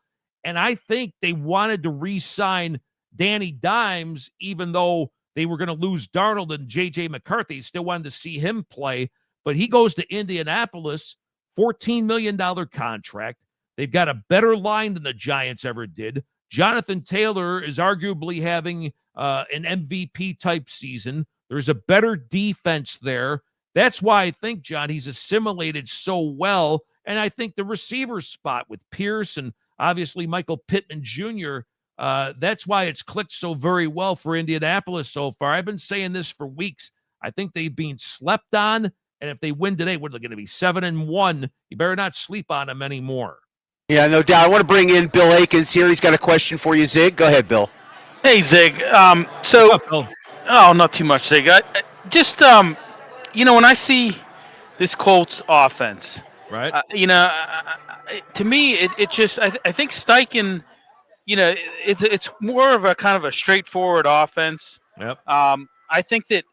And I think they wanted to re-sign Danny Dimes, even though they were going to lose Darnold and J.J. McCarthy. Still wanted to see him play. But he goes to Indianapolis, $14 million contract. They've got a better line than the Giants ever did. Jonathan Taylor is arguably having an MVP-type season. There's a better defense there. That's why I think, John, he's assimilated so well. And I think the receiver spot with Pierce and obviously Michael Pittman Jr., that's why it's clicked so very well for Indianapolis so far. I've been saying this for weeks. I think they've been slept on. And if they win today, what are they going to be, 7-1? You better not sleep on them anymore. Yeah, no doubt. I want to bring in Bill Akins here. He's got a question for you, Zig. Go ahead, Bill. Hey, Zig. What's up, Bill? Oh, not too much, Zig. Just, when I see this Colts offense, right? To me, it just, I think Steichen, it's more of a kind of a straightforward offense. Yep. I think that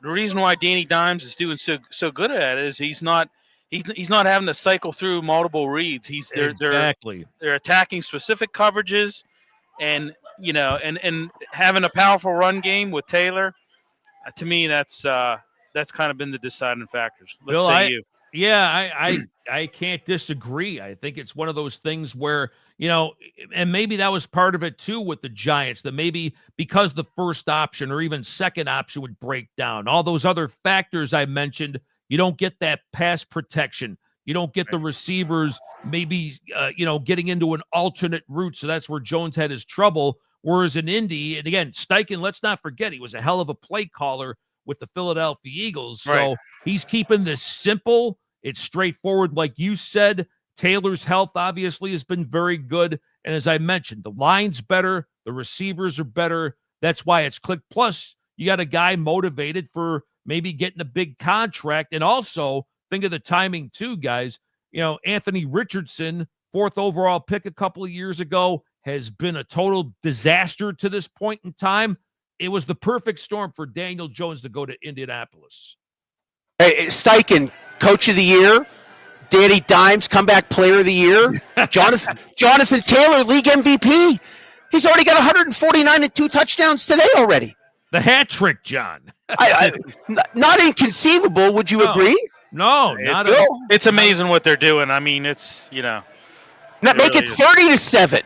the reason why Danny Dimes is doing so good at it is he's not having to cycle through multiple reads. They're attacking specific coverages, and and having a powerful run game with Taylor. To me, that's kind of been the deciding factors. Let's say you. Yeah, I can't disagree. I think it's one of those things where, and maybe that was part of it too with the Giants, that maybe because the first option or even second option would break down, all those other factors I mentioned, you don't get that pass protection. You don't get the receivers maybe, getting into an alternate route. So that's where Jones had his trouble. Whereas in Indy, and again, Steichen, let's not forget, he was a hell of a play caller with the Philadelphia Eagles. So he's keeping this simple. It's straightforward. Like you said, Taylor's health obviously has been very good. And as I mentioned, the line's better. The receivers are better. That's why it's clicked. Plus, you got a guy motivated for maybe getting a big contract. And also, think of the timing too, guys. Anthony Richardson, 4th overall pick a couple of years ago, has been a total disaster to this point in time. It was the perfect storm for Daniel Jones to go to Indianapolis. Hey, Steichen, Coach of the Year. Danny Dimes, Comeback Player of the Year. Jonathan Taylor, League MVP. He's already got 149 and 2 touchdowns today already. The hat trick, John. Not inconceivable. Would you agree? No, not at all. It's amazing what they're doing. I mean, it's, Now make it 30-7.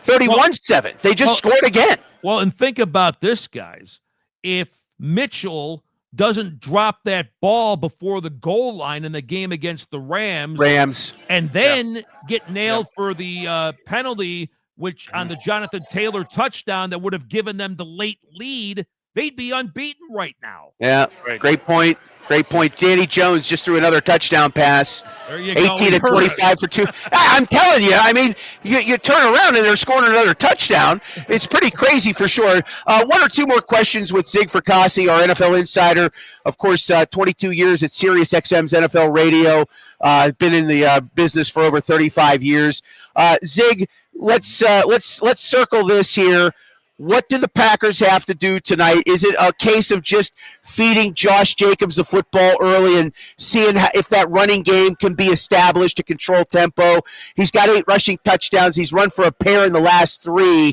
31-7. They just scored again. Well, and think about this, guys. If Mitchell doesn't drop that ball before the goal line in the game against the Rams, and then get nailed for the penalty, which on the Jonathan Taylor touchdown that would have given them the late lead, they'd be unbeaten right now. Yeah, great point. Great point. Danny Jones just threw another touchdown pass. 18 and 25 for 2. I'm telling you, I mean, you turn around and they're scoring another touchdown. It's pretty crazy for sure. 1 or 2 more questions with Zig Fracassi, our NFL insider. Of course, 22 years at Sirius XM's NFL radio. Been in the business for over 35 years. Zig, let's circle this here. What do the Packers have to do tonight? Is it a case of just feeding Josh Jacobs the football early and seeing if that running game can be established to control tempo? He's got 8 rushing touchdowns. He's run for a pair in the last 3,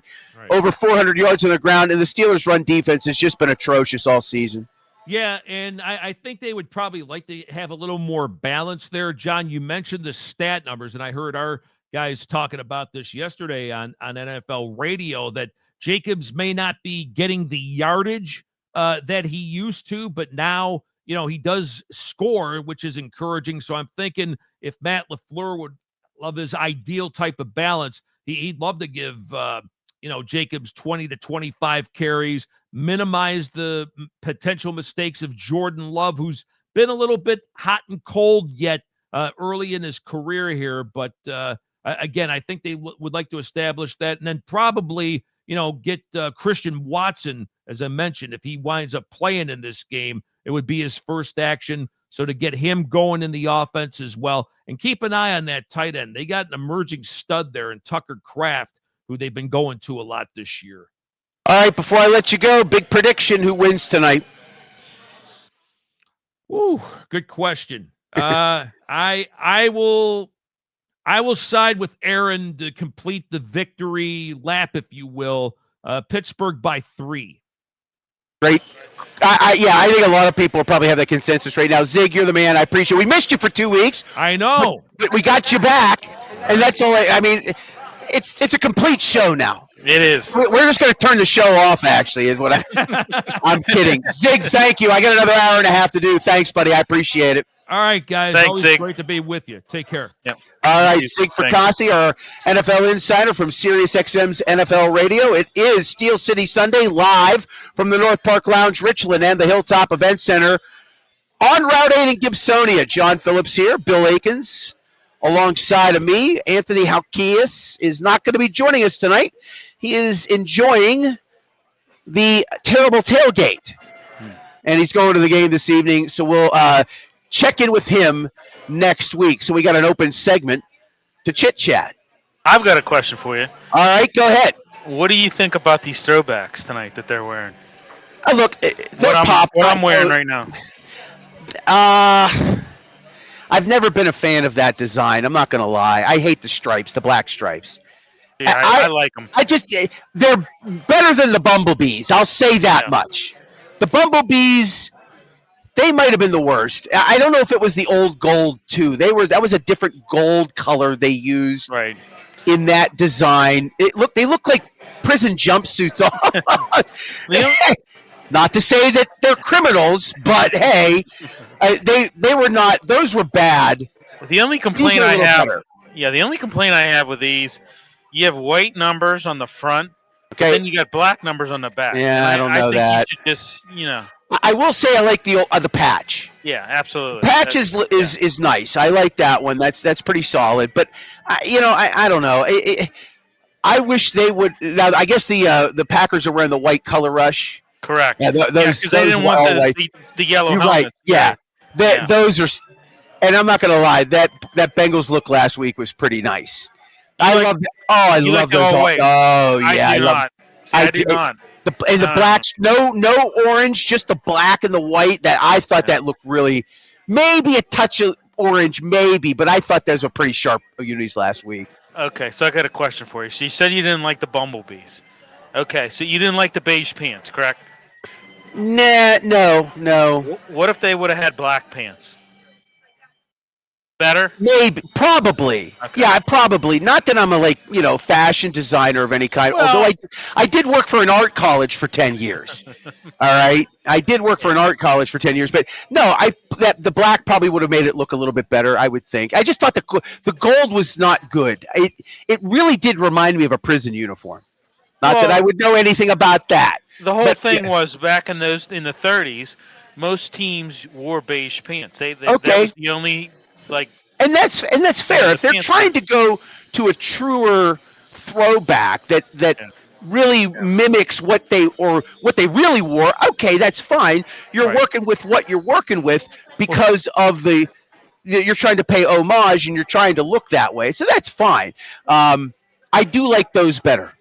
over 400 yards on the ground, and the Steelers' run defense has just been atrocious all season. Yeah, and I think they would probably like to have a little more balance there. John, you mentioned the stat numbers, and I heard our guys talking about this yesterday on NFL radio, that Jacobs may not be getting the yardage that he used to, but now, he does score, which is encouraging. So I'm thinking if Matt LaFleur would love his ideal type of balance, he'd love to give, Jacobs 20 to 25 carries, minimize the potential mistakes of Jordan Love, who's been a little bit hot and cold yet early in his career here. But again, I think they would like to establish that, and then probably get Christian Watson, as I mentioned, if he winds up playing in this game, it would be his first action. So to get him going in the offense as well, and keep an eye on that tight end. They got an emerging stud there in Tucker Kraft, who they've been going to a lot this year. All right, before I let you go, big prediction: who wins tonight? Ooh, good question. I will side with Aaron to complete the victory lap, if you will. Pittsburgh by 3. Great. I think a lot of people probably have that consensus right now. Zig, you're the man. I appreciate it. We missed you for 2 weeks. I know. But we got you back, and that's all. I mean, it's a complete show now. It is. We're just going to turn the show off, actually, is what I'm kidding. Zig, thank you. I got another hour and a half to do. Thanks, buddy. I appreciate it. All right, guys. Thanks, Always Zig. great to be with you. Take care. Yep. All right, Thank Zig you. Fracassi, our NFL insider from SiriusXM's NFL Radio. It is Steel City Sunday live from the North Park Lounge, Richland, and the Hilltop Event Center on Route 8 in Gibsonia. John Phillips here, Bill Akins alongside of me. Anthony Halkias is not going to be joining us tonight. He is enjoying the terrible tailgate, and he's going to the game this evening, so we'll check in with him next week. So we got an open segment to chit-chat. I've got a question for you. All right, go ahead. What do you think about these throwbacks tonight that they're wearing? Look, What I'm wearing right now. I've never been a fan of that design. I'm not going to lie. I hate the stripes, the black stripes. Yeah, I like them. They're better than the Bumblebees. I'll say that Yeah. much. The Bumblebees, they might have been the worst. I don't know if it was the old gold too. That was a different gold color they used Right. in that design. They look like prison jumpsuits. Not to say that they're criminals, but hey, they were not. Those were bad. The only These complaint are a I little have, better. the only complaint I have with these, you have white numbers on the front, Okay. then you got black numbers on the back. Yeah, I don't know think that. You should just, I will say I like the patch. yeah, absolutely. Patch is nice. I like that one. That's pretty solid. But I don't know. I wish they would. Now I guess the Packers are wearing the white color rush. Correct. Yeah, Because they didn't want the yellow You're helmets. right. Yeah. Yeah. Those are. And I'm not gonna lie. That Bengals look last week was pretty nice. I love. I you love like the those. all white. Oh yeah, I do love. not. See, I do do- not. The blacks, no orange, just the black and the white. That I thought that looked really, maybe a touch of orange, maybe, but I thought those were pretty sharp unis last week. Okay, so I got a question for you. So you said you didn't like the Bumblebees. Okay, so you didn't like the beige pants, correct? Nah, no. What if they would have had black pants? Better? Maybe, probably. Okay. Yeah, probably. Not that I'm a fashion designer of any kind. Well- although I did work for an art college for 10 years. All right, I did work for an art college for 10 years, but no, the black probably would have made it look a little bit better. I would think. I just thought the gold was not good. It really did remind me of a prison uniform. Not that I would know anything about that. The whole But, thing yeah. was back in the 30s, most teams wore beige pants. That Okay. was the only And that's fair. Yeah, If they're fancy. trying to go to a truer throwback that really mimics what they really wore, okay, that's fine. You're Right. working with what you're working with because of you're trying to pay homage and you're trying to look that way. So that's fine. I do like those better.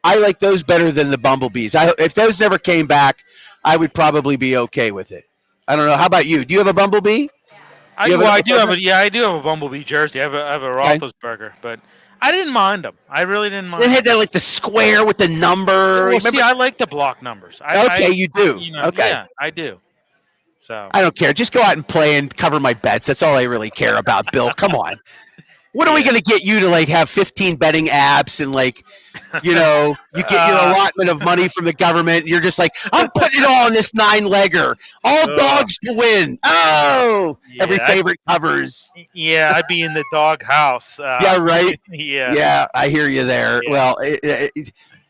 I like those better than the Bumblebees. If those never came back, I would probably be okay with it. I don't know. How about you? Do you have a Bumblebee? I do have a Bumblebee jersey. I have a Roethlisberger, but I didn't mind them. I really didn't mind. They had that the square with the number. Well, Remember? see, I like the block numbers. You do. Okay. Yeah, I do. So I don't care. Just go out and play and cover my bets. That's all I really care about, Bill. Come on. When are we going to get you to have 15 betting apps and you get your allotment of money from the government? You're just I'm putting it all on this 9-legger. All dogs to win. Oh, Yeah, every favorite covers. yeah, I'd be in the dog house. Yeah, right. Yeah. Yeah, I hear you there. Yeah. Well,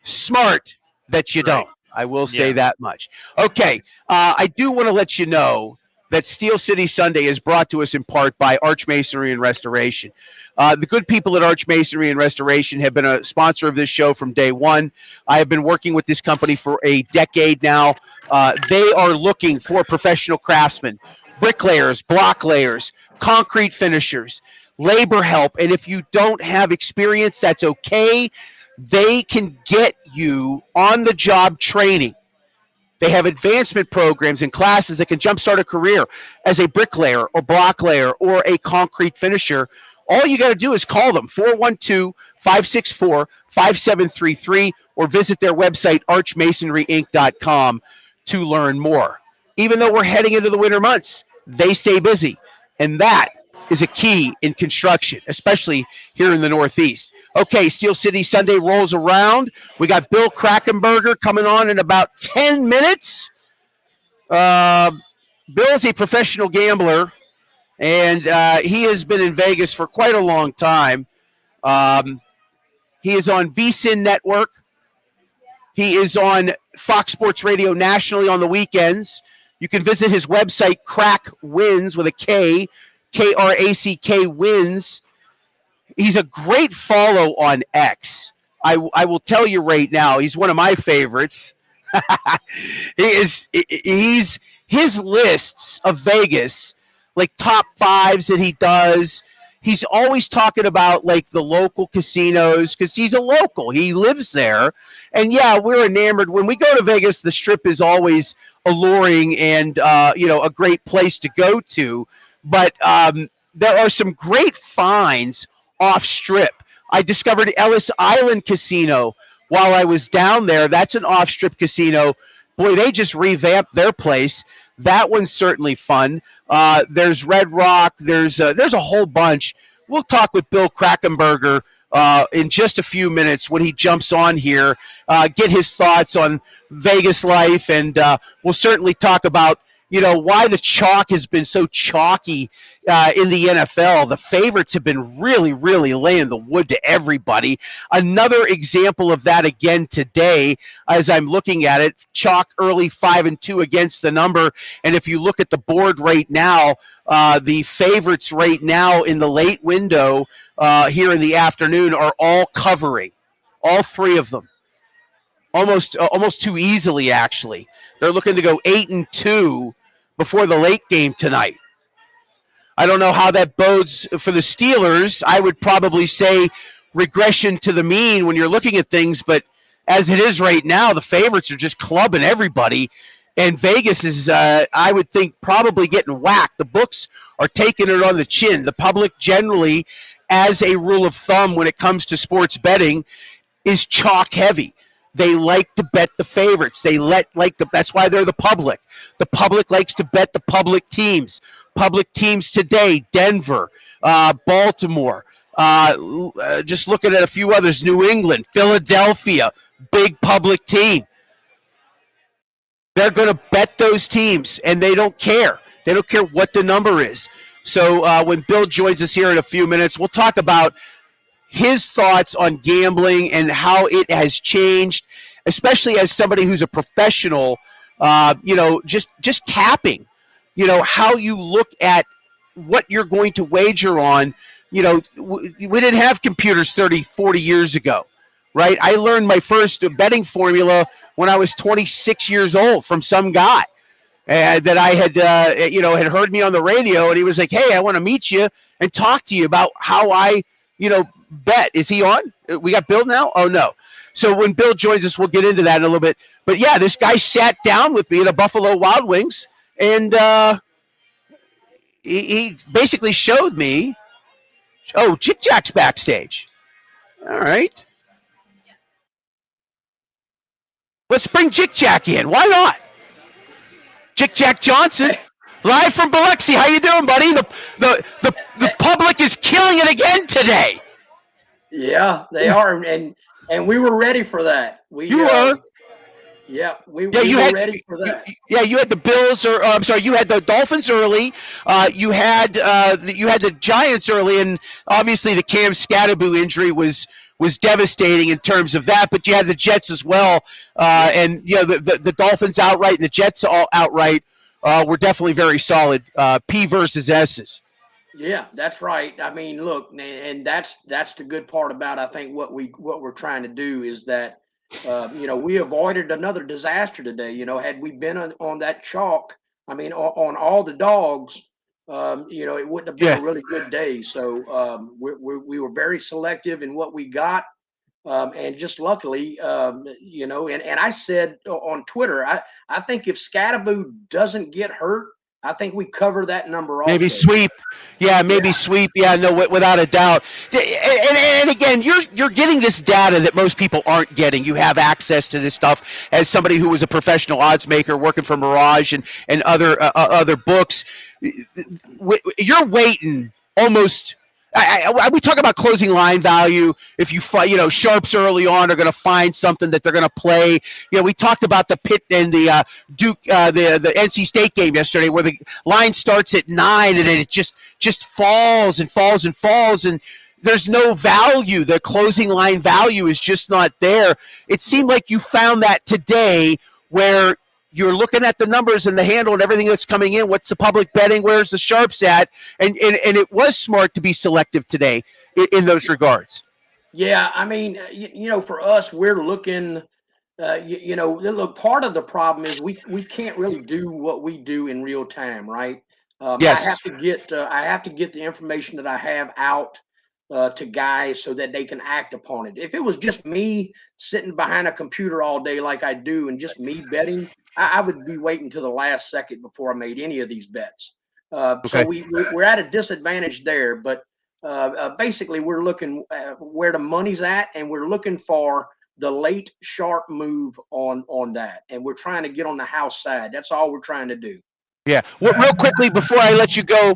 smart that you don't. I will say that much. Okay, I do want to let you know that Steel City Sunday is brought to us in part by Arch Masonry and Restoration. The good people at Arch Masonry and Restoration have been a sponsor of this show from day one. I have been working with this company for a decade now. They are looking for professional craftsmen bricklayers, block layers, concrete finishers, labor help. And if you don't have experience, that's okay. They can get you on the job training. They have advancement programs and classes that can jumpstart a career as a bricklayer or block layer or a concrete finisher. All you got to do is call them, 412-564-5733, or visit their website, archmasonryinc.com, to learn more. Even though we're heading into the winter months, they stay busy. And that is a key in construction, especially here in the Northeast. Okay, Steel City Sunday rolls around. We got Bill Krakenberger coming on in about 10 minutes. Bill is a professional gambler, and he has been in Vegas for quite a long time. He is on VSiN Network. He is on Fox Sports Radio nationally on the weekends. You can visit his website, Crack Wins with a K, K-R-A-C-K Wins. He's a great follow on X. I will tell you right now, he's one of my favorites. His lists of Vegas, like top fives that he does, he's always talking about like the local casinos because he's a local. He lives there. And yeah, we're enamored. When we go to Vegas, the Strip is always alluring and a great place to go to. But there are some great finds off Strip. I discovered Ellis Island Casino while I was down there. That's an off Strip casino. Boy, they just revamped their place. That one's certainly fun. There's Red Rock. There's a whole bunch. We'll talk with Bill Krakenberger in just a few minutes when he jumps on here, get his thoughts on Vegas life, and we'll certainly talk about why the chalk has been so chalky in the NFL. The favorites have been really, really laying the wood to everybody. Another example of that again today, as I'm looking at it, chalk early 5-2 against the number. And if you look at the board right now, the favorites right now in the late window here in the afternoon are all covering, all three of them. Almost too easily, actually. They're looking to go 8-2 before the late game tonight. I don't know how that bodes for the Steelers. I would probably say regression to the mean when you're looking at things, but as it is right now, the favorites are just clubbing everybody, and Vegas is, I would think, probably getting whacked. The books are taking it on the chin. The public generally, as a rule of thumb when it comes to sports betting, is chalk heavy. They like to bet the favorites. That's why they're the public. The public likes to bet the public teams. Public teams today, Denver, Baltimore, just looking at a few others, New England, Philadelphia, big public team. They're going to bet those teams, and they don't care. They don't care what the number is. So when Bill joins us here in a few minutes, we'll talk about his thoughts on gambling and how it has changed, especially as somebody who's a professional, just capping, how you look at what you're going to wager on. We didn't have computers 30, 40 years ago, right? I learned my first betting formula when I was 26 years old from some guy that I had, had heard me on the radio, and he was like, hey, I want to meet you and talk to you about how I, bet. Is he on? We got Bill now? Oh, no. So when Bill joins us, we'll get into that in a little bit. But, yeah, this guy sat down with me at a Buffalo Wild Wings, and he basically showed me, Chick Jack's backstage. All right. Let's bring Chick Jack in. Why not? Chick Jack Johnson, live from Biloxi. How you doing, buddy? The public is killing it again today. Yeah, they are, and we were ready for that. We were. Yeah, we were ready for that. You had the Bills, you had the Dolphins early. You had the Giants early, and obviously the Cam Scatterboo injury was devastating in terms of that. But you had the Jets as well, and the Dolphins outright, and the Jets all outright were definitely very solid. P versus S's. Yeah, that's right. I mean, look, and that's the good part about, I think, what we're trying to do is that we avoided another disaster today. Had we been on that chalk, I mean, on all the dogs, it wouldn't have been a really good day. So we were very selective in what we got. And just luckily, and I said on Twitter, I think if Scatteroo doesn't get hurt, I think we cover that number also. Maybe sweep. Yeah, maybe sweep. Yeah, no, without a doubt. And again, you're getting this data that most people aren't getting. You have access to this stuff as somebody who was a professional odds maker working for Mirage and other books. You're waiting almost. We talk about closing line value. If you sharps early on are going to find something that they're going to play. We talked about the Pitt and the Duke, the NC State game yesterday, where the line starts at 9 and then it just falls and falls and falls, and there's no value. The closing line value is just not there. It seemed like you found that today, where you're looking at the numbers and the handle and everything that's coming in. What's the public betting? Where's the sharps at? And it was smart to be selective today in those regards. Yeah, I mean, for us, we're looking. Look, part of the problem is we can't really do what we do in real time, right? Yes. I have to get the information that I have out to guys so that they can act upon it. If it was just me sitting behind a computer all day like I do and just me betting, I would be waiting till the last second before I made any of these bets. So we're at a disadvantage there, but basically we're looking where the money's at, and we're looking for the late sharp move on that, and we're trying to get on the house side. That's all we're trying to do. Yeah. Well, real quickly before I let you go,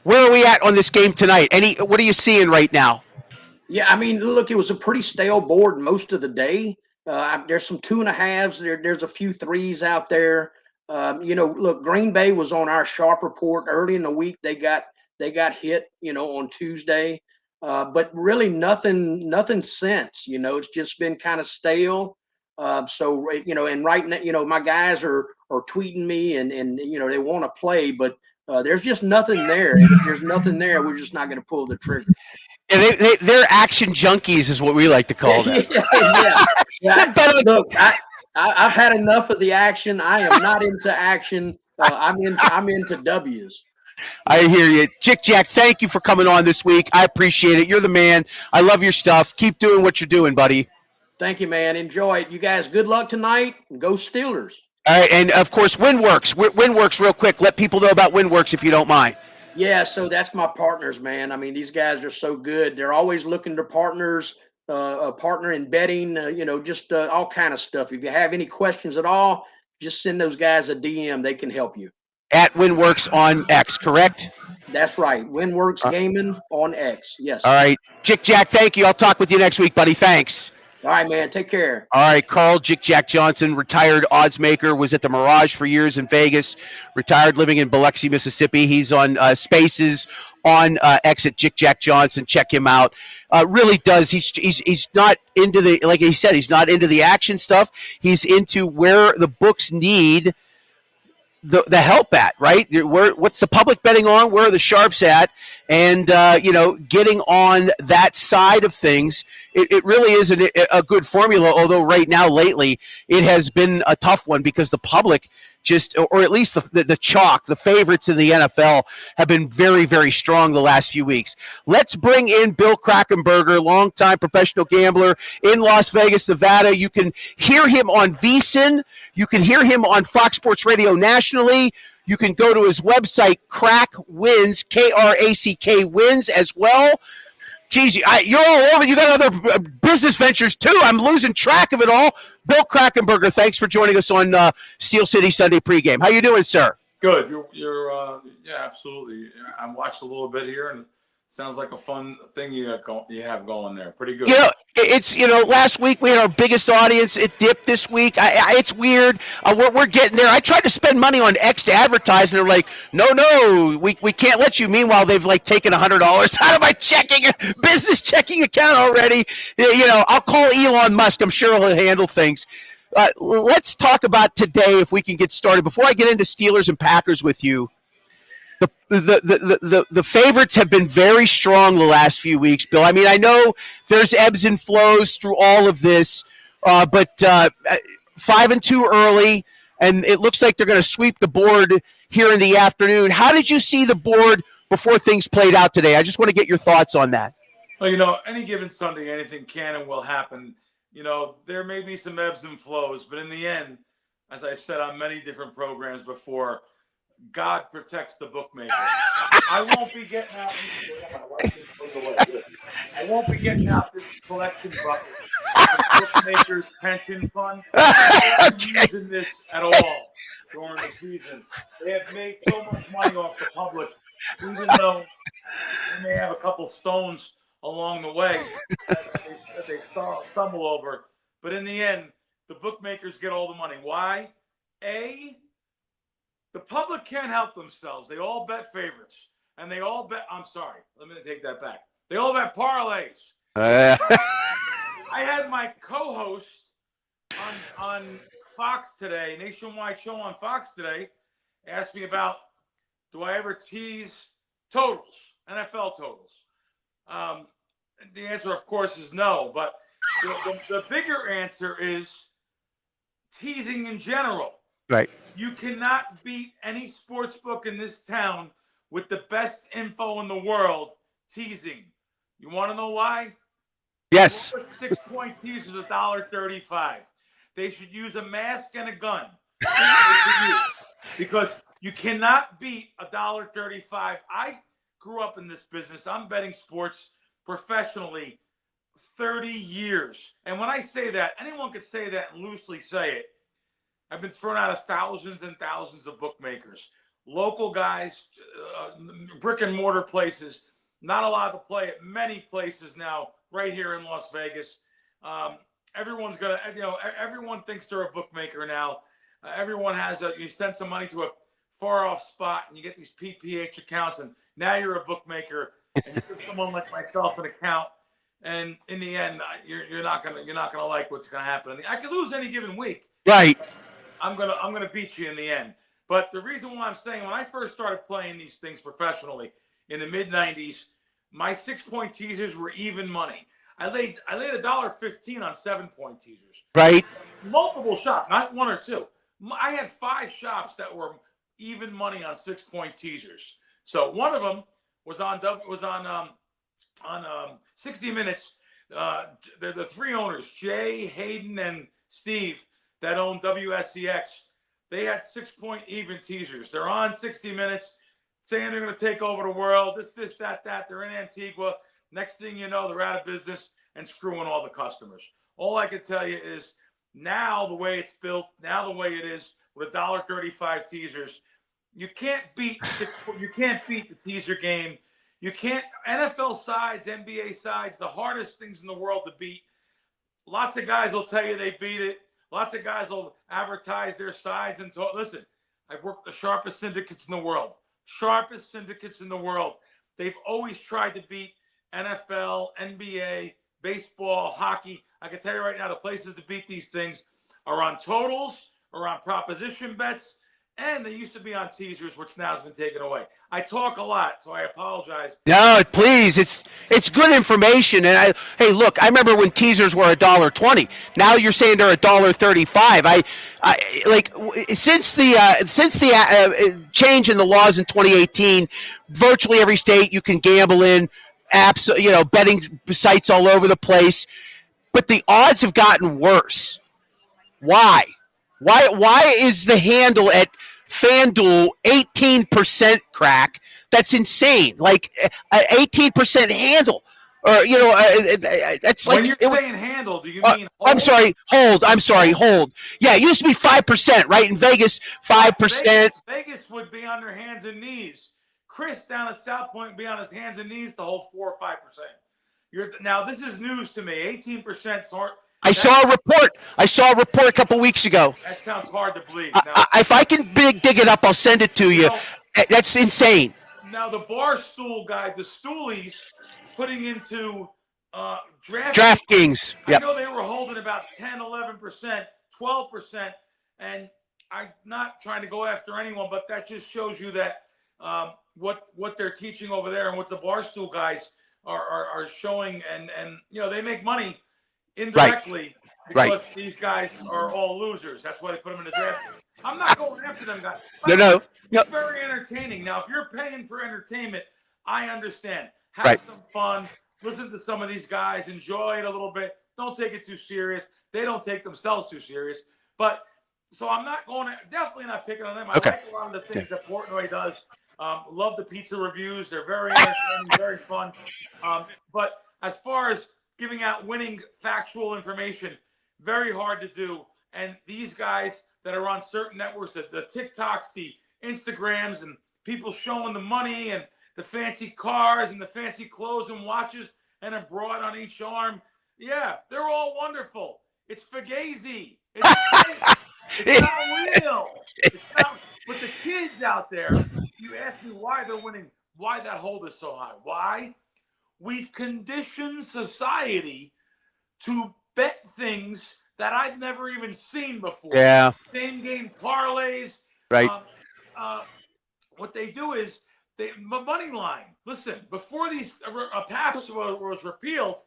where are we at on this game tonight? What are you seeing right now? Yeah, I mean, look, it was a pretty stale board most of the day. There's some 2.5s. There's a few 3s out there. Look, Green Bay was on our sharp report early in the week. They got hit, on Tuesday, but really nothing since. It's just been kind of stale. So and right now, my guys are tweeting me and they want to play, but there's just nothing there. And if there's nothing there, we're just not going to pull the trigger. Yeah, they're action junkies is what we like to call them. Yeah. Look, I've had enough of the action. I am not into action. I'm into W's. I hear you. Jick Jack, thank you for coming on this week. I appreciate it. You're the man. I love your stuff. Keep doing what you're doing, buddy. Thank you, man. Enjoy it. You guys, good luck tonight. Go Steelers. All right, and of course, WinWorks. WinWorks, real quick. Let people know about WinWorks if you don't mind. Yeah, so that's my partners, man. I mean, these guys are so good. They're always looking to partners, a partner in betting, just all kind of stuff. If you have any questions at all, just send those guys a DM. They can help you. At WinWorks on X, correct? That's right. WinWorks Gaming on X. Yes. All right. Jick Jack, thank you. I'll talk with you next week, buddy. Thanks. All right, man. Take care. All right, Carl Jick Jack Johnson, retired odds maker, was at the Mirage for years in Vegas, retired living in Biloxi, Mississippi. He's on Spaces on X at Jick Jack Johnson. Check him out. Really does. He's not into the, like he said, he's not into the action stuff. He's into where the books need the help at, right? What's the public betting on? Where are the sharps at? And, getting on that side of things, it really is a good formula, although right now, lately, it has been a tough one because the public or at least the chalk, the favorites in the NFL have been very, very strong the last few weeks. Let's bring in Bill Krakenberger, longtime professional gambler in Las Vegas, Nevada. You can hear him on VSiN. You can hear him on Fox Sports Radio nationally. You can go to his website, Crack Wins, Krack Wins as well. Geez, you're all over. You got other business ventures too. I'm losing track of it all. Bill Krakenberger, thanks for joining us on Steel City Sunday pregame. How you doing, sir? Good. You're yeah, absolutely. I watched a little bit here, and it sounds like a fun thing you have going there. Pretty good. It's last week we had our biggest audience. It dipped this week. It's weird. We're getting there. I tried to spend money on X to advertise, and they're like, no, we can't let you. Meanwhile, they've taken $100 out of my business checking account already. I'll call Elon Musk. I'm sure he'll handle things. Let's talk about today if we can get started. Before I get into Steelers and Packers with you, the favorites have been very strong the last few weeks, Bill. I mean, I know there's ebbs and flows through all of this, but 5-2 early. and it looks like they're going to sweep the board here in the afternoon. How did you see the board before things played out today? I just want to get your thoughts on that. Well, any given Sunday, anything can and will happen. There may be some ebbs and flows, but in the end, as I've said on many different programs before, God protects the bookmaker. I won't be getting out. I won't be getting out this collection bucket, the bookmakers pension fund. I'm not using this at all during the season. They have made so much money off the public, even though they may have a couple stones along the way that they stumble over. But in the end, the bookmakers get all the money. Why? The public can't help themselves. They all bet favorites. And they all bet, I'm sorry, let me take that back. They all bet parlays. I had my co-host on Fox today, Nationwide Show on Fox today, asked me about, do I ever tease totals, NFL totals? The answer, of course, is no. But the bigger answer is teasing in general. Right. You cannot beat any sports book in this town with the best info in the world teasing. You want to know why? Yes. 6-point teasers $1.35. They should use a mask and a gun. Because you cannot beat $1.35. I grew up in this business. I'm betting sports professionally 30 years. And when I say that, anyone could say that and loosely say it. I've been thrown out of thousands and thousands of bookmakers. Local guys, brick and mortar places, not allowed to play at many places now, right here in Las Vegas. Everyone's going to, everyone thinks they're a bookmaker now. Everyone has you send some money to a far off spot and you get these PPH accounts and now you're a bookmaker and you give someone like myself an account. And in the end, you're not gonna like what's gonna happen. I could lose any given week. Right. I'm gonna beat you in the end. But the reason why I'm saying, when I first started playing these things professionally in the mid '90s, my 6-point teasers were even money. I laid $1.15 on 7-point teasers. Right. Multiple shops, not one or two. I had 5 shops that were even money on 6-point teasers. So one of them was on 60 Minutes. The 3 owners, Jay, Hayden, and Steve, that own WSCX. They had 6-point even teasers. They're on 60 Minutes saying they're going to take over the world. This, that. They're in Antigua. Next thing you know, they're out of business and screwing all the customers. All I can tell you is now the way it's built, now the way it is with $1.35 teasers, you can't beat the teaser game. You can't. NFL sides, NBA sides, the hardest things in the world to beat. Lots of guys will tell you they beat it. Lots of guys will advertise their sides and talk. Listen, I've worked with the sharpest syndicates in the world. Sharpest syndicates in the world. They've always tried to beat NFL, NBA, baseball, hockey. I can tell you right now, the places to beat these things are on totals, or on proposition bets, and they used to be on teasers, which now has been taken away. I talk a lot, so I apologize. No, please. It's good information. And hey, look, I remember when teasers were $1.20. Now you're saying they're $1.35. I like since the change in the laws in 2018, virtually every state you can gamble in, apps, betting sites all over the place, but the odds have gotten worse. Why? Why is the handle at FanDuel 18% crack? That's insane. Like 18% handle, or that's like. When you're saying handle, do you mean hold? I'm sorry, hold. Yeah, it used to be 5%, right? In Vegas, 5%. Vegas would be on their hands and knees. Chris down at South Point would be on his hands and knees to hold 4 or 5%. Now this is news to me. 18% hard. I saw a report a couple weeks ago. That sounds hard to believe. If I can dig it up, I'll send it to you. That's insane. Now the Barstool guy, the Stoolies, putting into DraftKings. I know they were holding about 10, 11%, 12%, and I'm not trying to go after anyone, but that just shows you that what they're teaching over there and what the Barstool guys are showing, and they make money indirectly because these guys are all losers. That's why they put them in the draft. I'm not going after them guys. No. It's very entertaining. Now, if you're paying for entertainment, I understand. Have some fun. Listen to some of these guys. Enjoy it a little bit. Don't take it too serious. They don't take themselves too serious. But so I'm not going to, definitely not picking on them. I like a lot of the things that Portnoy does. Love the pizza reviews. They're very entertaining, very fun. But as far as giving out winning factual information, very hard to do. And these guys that are on certain networks, the TikToks, the Instagrams, and people showing the money and the fancy cars and the fancy clothes and watches and a broad on each arm. Yeah, they're all wonderful. It's fugazi. It's not real. It's not. But the kids out there, you ask me why they're winning, why that hold is so high. Why? We've conditioned society to bet things that I've never even seen before. Yeah. Same game parlays. Right. What they do is money line. Listen, before these PAPs was repealed,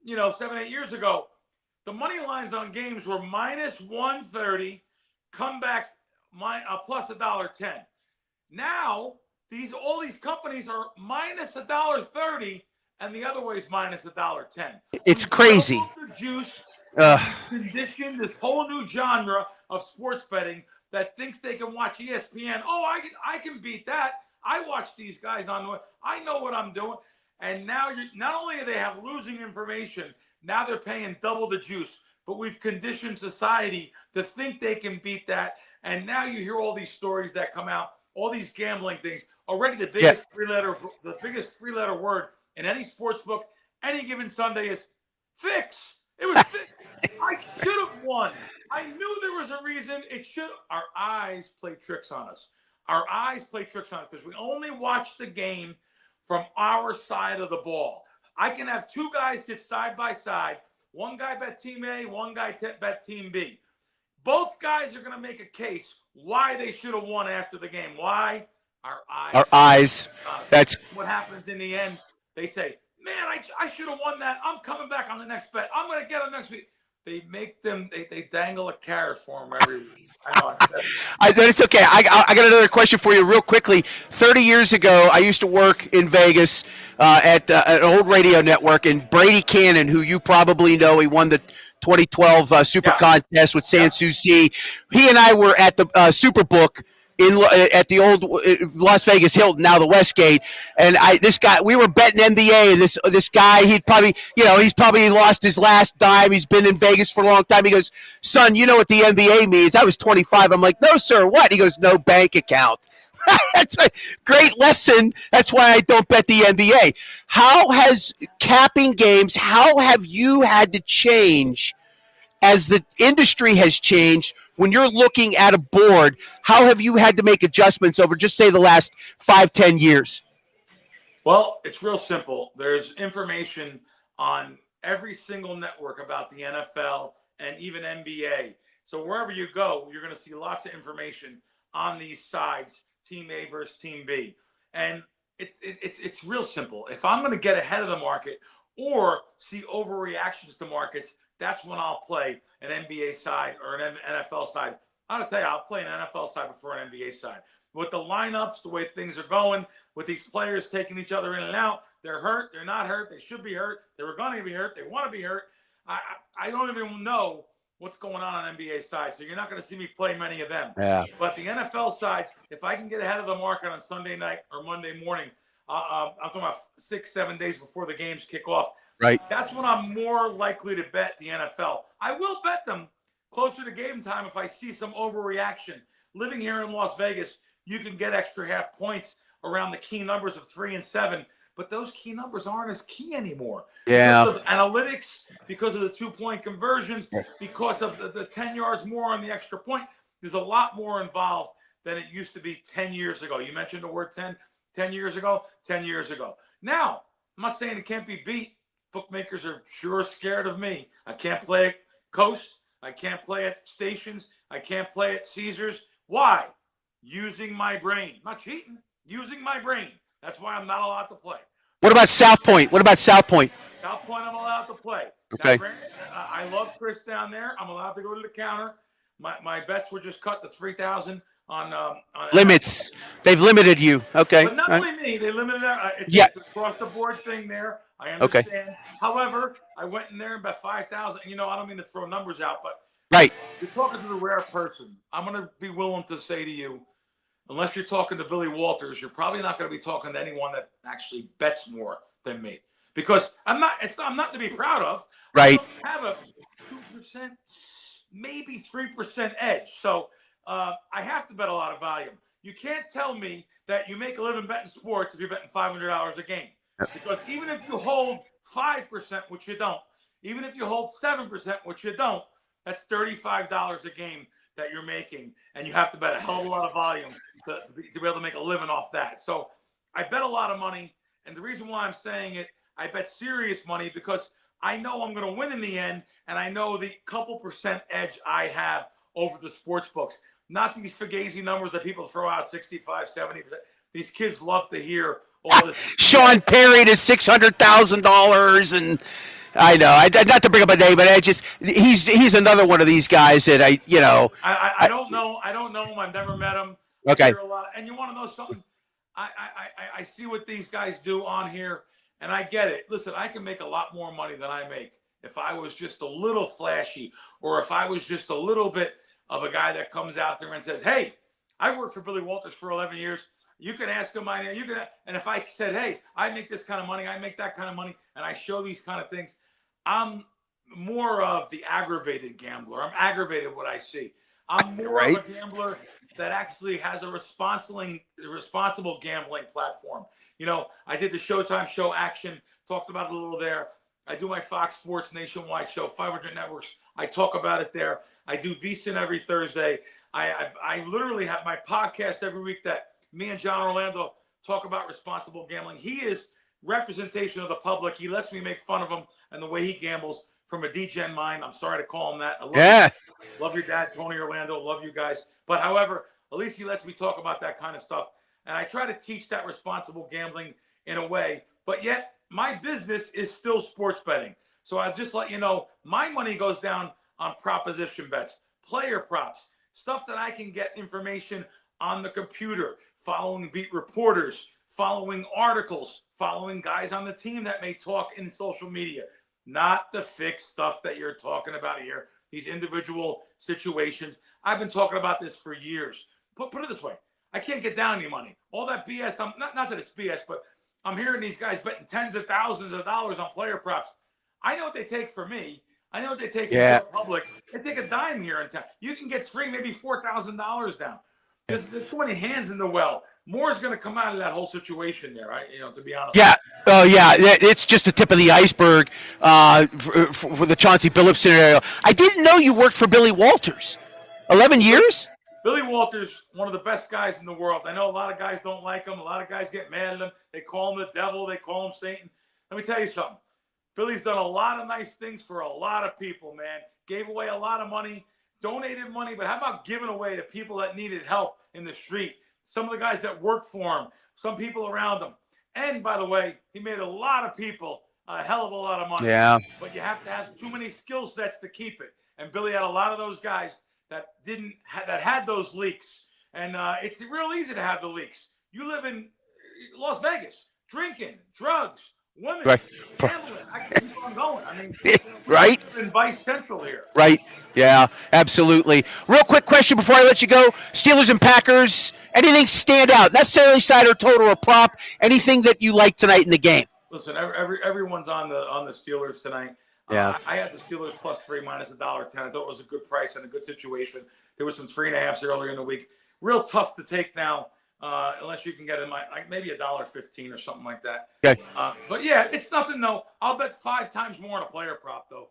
7-8 years ago, the money lines on games were minus 130, comeback plus $1.10. Now all these companies are minus $1.30, and the other way is minus $1.10. It's crazy. The juice conditioned this whole new genre of sports betting that thinks they can watch ESPN. Oh, I can beat that. I watch these guys on the way. I know what I'm doing. And now not only do they have losing information, now they're paying double the juice. But we've conditioned society to think they can beat that. And now you hear all these stories that come out, all these gambling things. Already the biggest three-letter word in any sports book, any given Sunday is fix. It was fix. I should have won. I knew there was a reason. Our eyes play tricks on us. Our eyes play tricks on us because we only watch the game from our side of the ball. I can have two guys sit side by side. One guy bet team A, one guy bet team B. Both guys are going to make a case why they should have won after the game. Why? Our eyes. That's what happens in the end. They say, man, I should have won that. I'm coming back on the next bet. I'm going to get on next week. They make them, they dangle a carrot for them every week. I know. It's okay. I got another question for you real quickly. 30 years ago, I used to work in Vegas at an old radio network, and Brady Cannon, who you probably know, he won the 2012 Super Contest with Sans Souci. He and I were at the Superbook at the old Las Vegas Hilton, now the Westgate, and we were betting NBA, and this guy, he's probably lost his last dime. He's been in Vegas for a long time. He goes, son, you know what the NBA means? I was 25. I'm like, no, sir, what? He goes, no bank account. That's a great lesson. That's why I don't bet the NBA. How has capping games, how have you had to change as the industry has changed? When you're looking at a board, how have you had to make adjustments over just say the last 5-10 years? Well, it's real simple. There's information on every single network about the NFL and even NBA. So wherever you go, you're going to see lots of information on these sides, Team A versus Team B. And it's real simple. If I'm going to get ahead of the market or see overreactions to markets, that's when I'll play an NBA side or an NFL side. I'm going to tell you, I'll play an NFL side before an NBA side. With the lineups, the way things are going, with these players taking each other in and out, they're hurt, they're not hurt, they should be hurt, they were going to be hurt, they want to be hurt. I don't even know what's going on NBA side, so you're not going to see me play many of them. Yeah. But the NFL sides, if I can get ahead of the market on Sunday night or Monday morning, I'm talking about 6-7 days before the games kick off. Right. That's when I'm more likely to bet the NFL. I will bet them closer to game time if I see some overreaction. Living here in Las Vegas, you can get extra half points around the key numbers of 3 and 7, but those key numbers aren't as key anymore. Yeah. Because of analytics, because of the 2-point conversions, because of the 10 yards more on the extra point. There's a lot more involved than it used to be 10 years ago. You mentioned the word 10 years ago, 10 years ago. Now, I'm not saying it can't be beat. Bookmakers are sure scared of me. I can't play at Coast. I can't play at Stations. I can't play at Caesars. Why? Using my brain. Not cheating. Using my brain. That's why I'm not allowed to play. What about South Point? South Point, I'm allowed to play. Okay. Now, granted, I love Chris down there. I'm allowed to go to the counter. My bets were just cut to 3,000 on Limits. They've limited you. Okay. But not All right. only me, they limited it. Yeah. It's an across the board thing there. I understand. However, I went in there and bet 5,000. You know, I don't mean to throw numbers out, but Right. you're talking to the rare person. I'm going to be willing to say to you, unless you're talking to Billy Walters, you're probably not going to be talking to anyone that actually bets more than me. Because I'm not to be proud of. Right. I have a 2%, maybe 3% edge. So I have to bet a lot of volume. You can't tell me that you make a living betting sports if you're betting $500 a game. Because even if you hold 5%, which you don't, even if you hold 7%, which you don't, that's $35 a game that you're making. And you have to bet a hell of a lot of volume to be able to make a living off that. So I bet a lot of money. And the reason why I'm saying it, I bet serious money because I know I'm going to win in the end. And I know the couple percent edge I have over the sports books. Not these fugazi numbers that people throw out, 65, 70%. These kids love to hear all this. Sean Perry to $600,000, and I know, not to bring up a name, but he's another one of these guys that I don't know. I don't know him. I've never met him. Okay. I hear a lot. And you want to know something? I see what these guys do on here, and I get it. Listen, I can make a lot more money than I make if I was just a little flashy, or if I was just a little bit of a guy that comes out there and says, "Hey, I worked for Billy Walters for 11 years. You can ask him my name. You can." And if I said, "Hey, I make this kind of money. I make that kind of money," and I show these kind of things, I'm more of the aggravated gambler. I'm aggravated what I see. I'm more of a gambler that actually has a responsible gambling platform. You know, I did the Showtime show Action, talked about it a little there. I do my Fox Sports Nationwide show, 500 networks. I talk about it there. I do VSiN every Thursday. I literally have my podcast every week that me and John Orlando talk about responsible gambling. He is representation of the public. He lets me make fun of him and the way he gambles from a DGen mind. I'm sorry to call him that. I love you. Love your dad, Tony Orlando. Love you guys. But however, at least he lets me talk about that kind of stuff. And I try to teach that responsible gambling in a way. But yet, my business is still sports betting. So I'll just let you know, my money goes down on proposition bets, player props, stuff that I can get information on the computer, following beat reporters, following articles, following guys on the team that may talk in social media, not the fixed stuff that you're talking about here, these individual situations. I've been talking about this for years. Put it this way, I can't get down any money. All that BS, not that it's BS, but I'm hearing these guys betting tens of thousands of dollars on player props. I know what they take for me. I know what they take in the public. They take a dime here in town. You can get maybe $4,000 down. There's too many hands in the well. More is going to come out of that whole situation there, right? You know, to be honest. Yeah. Oh, yeah. It's just the tip of the iceberg for the Chauncey Billups scenario. I didn't know you worked for Billy Walters. 11 years? Billy Walters, one of the best guys in the world. I know a lot of guys don't like him. A lot of guys get mad at him. They call him the devil. They call him Satan. Let me tell you something. Billy's done a lot of nice things for a lot of people, man. Gave away a lot of money, donated money, but how about giving away to people that needed help in the street? Some of the guys that worked for him, some people around him. And by the way, he made a lot of people a hell of a lot of money. Yeah. But you have to have too many skill sets to keep it. And Billy had a lot of those guys that had those leaks. And it's real easy to have the leaks. You live in Las Vegas, drinking, drugs, women, gambling. I can keep on going. I mean, right? In Vice Central here. Right. Yeah, absolutely. Real quick question before I let you go. Steelers and Packers, anything stand out? Not necessarily side or total or prop. Anything that you like tonight in the game? Listen, everyone's on the Steelers tonight. Yeah. I had the Steelers +3 minus $1.10. I thought it was a good price and a good situation. There was some 3.5s earlier in the week. Real tough to take now, unless you can get in maybe $1.15 or something like that. Okay. But yeah, it's nothing though. I'll bet 5 times more on a player prop though.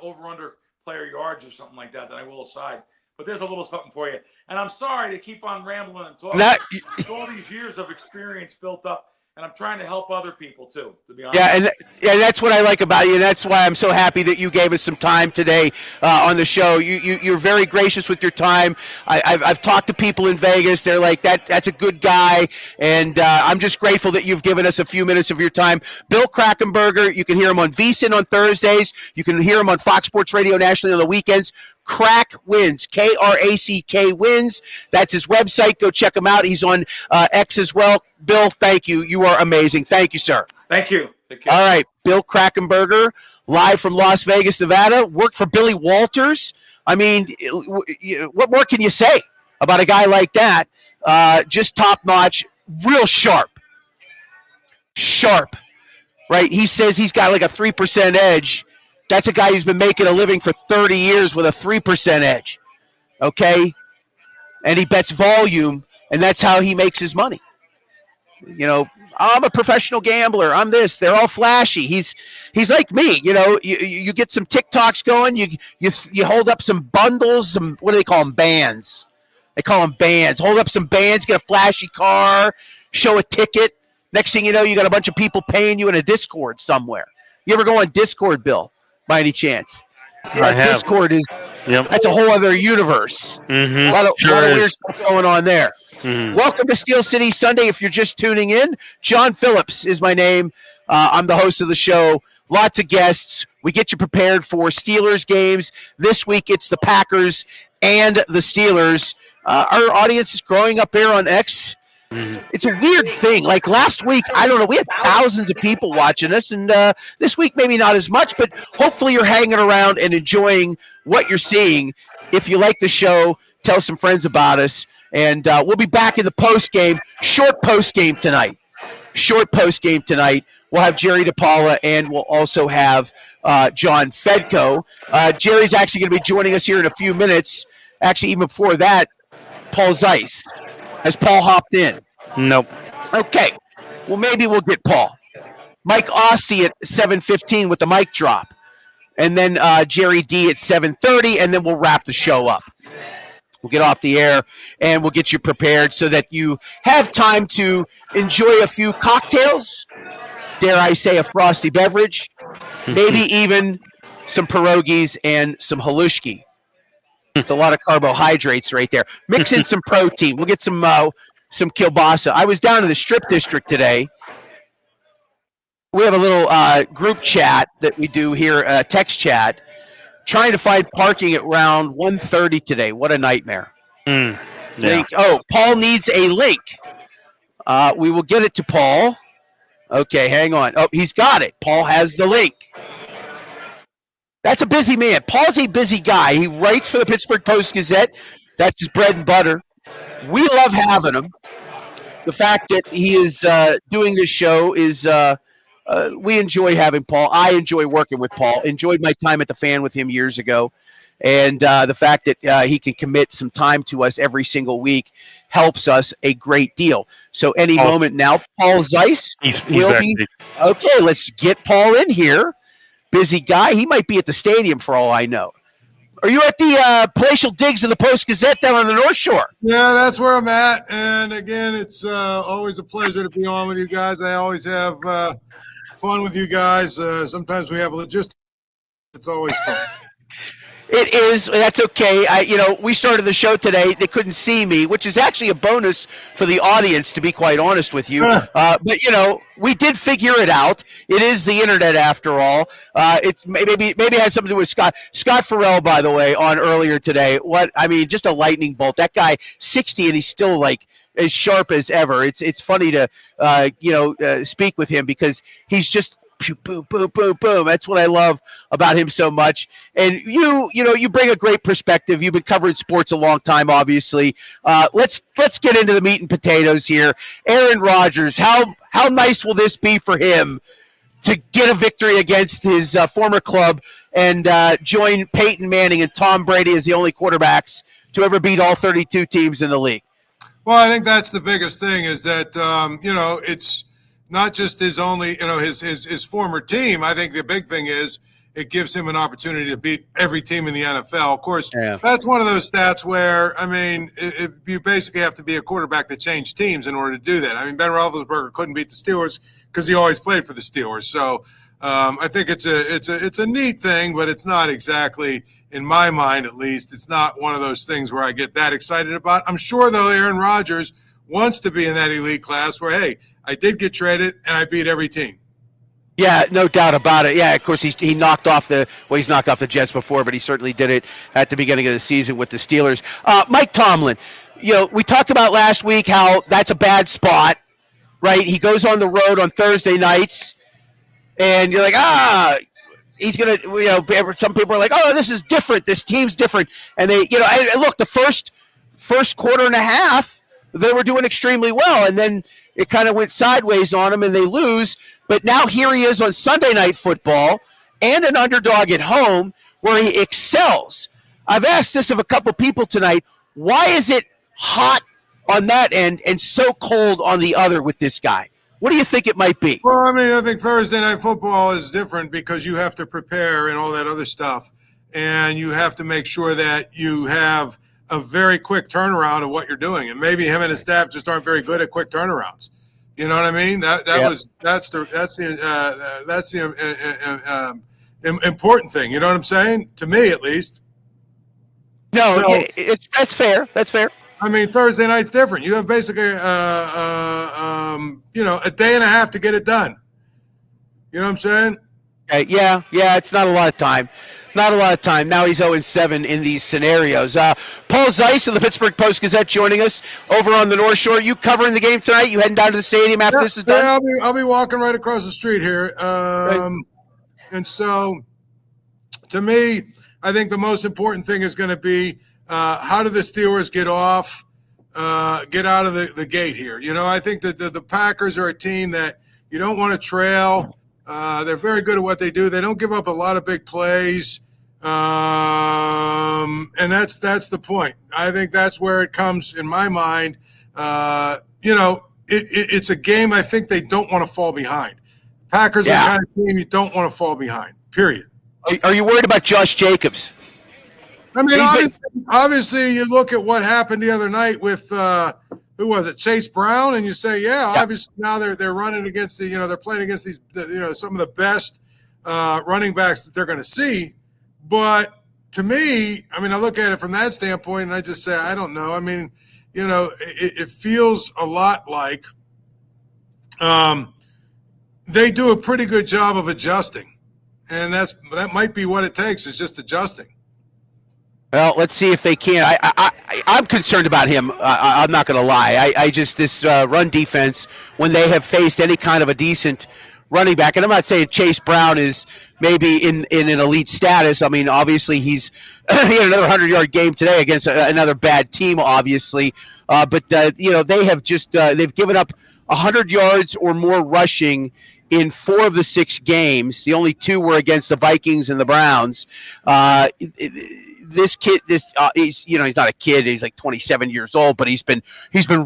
Over under player yards or something like that than I will a side. But there's a little something for you. And I'm sorry to keep on rambling and talking. With all these years of experience built up. and I'm trying to help other people too, to be honest. Yeah, and that's what I like about you. And that's why I'm so happy that you gave us some time today on the show. You're very gracious with your time. I've talked to people in Vegas. They're like, that's a good guy. And I'm just grateful that you've given us a few minutes of your time. Bill Krackomberger, you can hear him on VSiN on Thursdays. You can hear him on Fox Sports Radio nationally on the weekends. Crack Wins, Krack Wins. That's his website. Go check him out. He's on X as well. Bill, thank you. You are amazing. Thank you, sir. Thank you. All right, Bill Krackomberger, live from Las Vegas, Nevada. Worked for Billy Walters. I mean, what more can you say about a guy like that? Just top notch, real sharp. Sharp, right? He says he's got like a 3% edge. That's a guy who's been making a living for 30 years with a 3% edge, and he bets volume, and that's how he makes his money. I'm a professional gambler. I'm this. They're all flashy. He's like me. You get some TikToks going. You hold up some bundles. What do they call them? Bands. They call them bands. Hold up some bands. Get a flashy car. Show a ticket. Next thing you know, you got a bunch of people paying you in a Discord somewhere. You ever go on Discord, Bill? By any chance? Discord is that's a whole other universe. Mm-hmm. A lot of weird stuff going on there. Mm-hmm. Welcome to Steel City Sunday. If you're just tuning in, John Phillips is my name. I'm the host of the show. Lots of guests. We get you prepared for Steelers games. This week it's the Packers and the Steelers. Our audience is growing up here on X. It's a weird thing. Like last week, I don't know, we had thousands of people watching us, and this week maybe not as much, but hopefully you're hanging around and enjoying what you're seeing. If you like the show, tell some friends about us, and we'll be back in the post-game, short post-game tonight. We'll have Jerry DePaula, and we'll also have John Fedko. Jerry's actually going to be joining us here in a few minutes. Actually, even before that, Paul Zeiss. Has Paul hopped in? Nope. Okay. Well, maybe we'll get Paul. Mike Ostie at 7:15 with the mic drop. And then Jerry D at 7:30, and then we'll wrap the show up. We'll get off the air, and we'll get you prepared so that you have time to enjoy a few cocktails, dare I say a frosty beverage, maybe even some pierogies and some halushki. It's a lot of carbohydrates right there. Mix in some protein. We'll get some kielbasa. I was down in the Strip District today. We have a little group chat that we do here, text chat, trying to find parking at around 1:30 today. What a nightmare. Yeah. Link. Oh, Paul needs a link. We will get it to Paul. Okay, hang on. Oh, he's got it. Paul has the link. That's a busy man. Paul's a busy guy. He writes for the Pittsburgh Post-Gazette. That's his bread and butter. We love having him. The fact that he is doing this show is we enjoy having Paul. I enjoy working with Paul. Enjoyed my time at the Fan with him years ago. And the fact that he can commit some time to us every single week helps us a great deal. So any moment now, Paul Zeiss will be – okay, let's get Paul in here. Busy guy. He might be at the stadium for all I know. Are you at the palatial digs of the Post-Gazette down on the North Shore? Yeah, that's where I'm at. And, again, it's always a pleasure to be on with you guys. I always have fun with you guys. Sometimes we have logistics. It's always fun. It is. That's okay. We started the show today. They couldn't see me, which is actually a bonus for the audience, to be quite honest with you. But, we did figure it out. It is the internet after all. It's maybe it has something to do with Scott. Scott Farrell, by the way, on earlier today. Just a lightning bolt. That guy, 60, and he's still like as sharp as ever. It's funny to speak with him because he's just boom, boom, boom, boom. That's what I love about him so much. And you bring a great perspective. You've been covering sports a long time, obviously. Let's get into the meat and potatoes here. Aaron Rodgers, how nice will this be for him to get a victory against his former club and join Peyton Manning and Tom Brady as the only quarterbacks to ever beat all 32 teams in the league? Well, I think that's the biggest thing is that, it's not just his only, his former team. I think the big thing is it gives him an opportunity to beat every team in the NFL. Of course, Yeah. that's one of those stats where, you basically have to be a quarterback that changed teams in order to do that. I mean, Ben Roethlisberger couldn't beat the Steelers because he always played for the Steelers. So I think it's a neat thing, but it's not exactly, in my mind at least, it's not one of those things where I get that excited about. I'm sure, though, Aaron Rodgers wants to be in that elite class where, hey, I did get traded and I beat every team. Yeah, no doubt about it. Yeah, of course, he's knocked off he's knocked off the Jets before, but he certainly did it at the beginning of the season with the Steelers. Mike Tomlin, we talked about last week how that's a bad spot, right? He goes on the road on Thursday nights, and you're like, he's going to, some people are like, oh, this is different. This team's different. And they, and look, the first quarter and a half, they were doing extremely well, and then it kind of went sideways on them, and they lose. But now here he is on Sunday Night Football and an underdog at home where he excels. I've asked this of a couple people tonight. Why is it hot on that end and so cold on the other with this guy? What do you think it might be? Well, I think Thursday Night Football is different because you have to prepare and all that other stuff. And you have to make sure that you have a very quick turnaround of what you're doing. And maybe him and his staff just aren't very good at quick turnarounds. You know what I mean? That's the important thing. You know what I'm saying? To me, at least. No, so, that's fair. That's fair. I mean, Thursday night's different. You have basically, a day and a half to get it done. You know what I'm saying? Yeah. It's not a lot of time. Not a lot of time. Now he's 0-7 in these scenarios. Paul Zeiss of the Pittsburgh Post-Gazette joining us over on the North Shore. You covering the game tonight? You heading down to the stadium after this is done? Yeah, I'll be walking right across the street here. And so, to me, I think the most important thing is going to be how do the Steelers get out of the gate here? I think that the Packers are a team that you don't want to trail. They're very good at what they do. They don't give up a lot of big plays. And that's the point. I think that's where it comes in my mind. It's a game I think they don't want to fall behind. Packers are the kind of team you don't want to fall behind, period. Are you worried about Josh Jacobs? I mean, obviously you look at what happened the other night with who was it, Chase Brown, and you say, obviously now they're running against they're playing against these some of the best running backs that they're going to see. But to me, I mean, I look at it from that standpoint, and I just say, I don't know. I mean, it feels a lot like they do a pretty good job of adjusting, and that might be what it takes, is just adjusting. Well, let's see if they can. I'm concerned about him. I'm not going to lie. This run defense, when they have faced any kind of a decent running back, and I'm not saying Chase Brown is maybe in an elite status. I mean, obviously he had another 100-yard game today against another bad team, obviously. But they have just they've given up 100 yards or more rushing in 4 of the 6 games. The only 2 were against the Vikings and the Browns. This kid, he's not a kid. He's like 27 years old, but he's been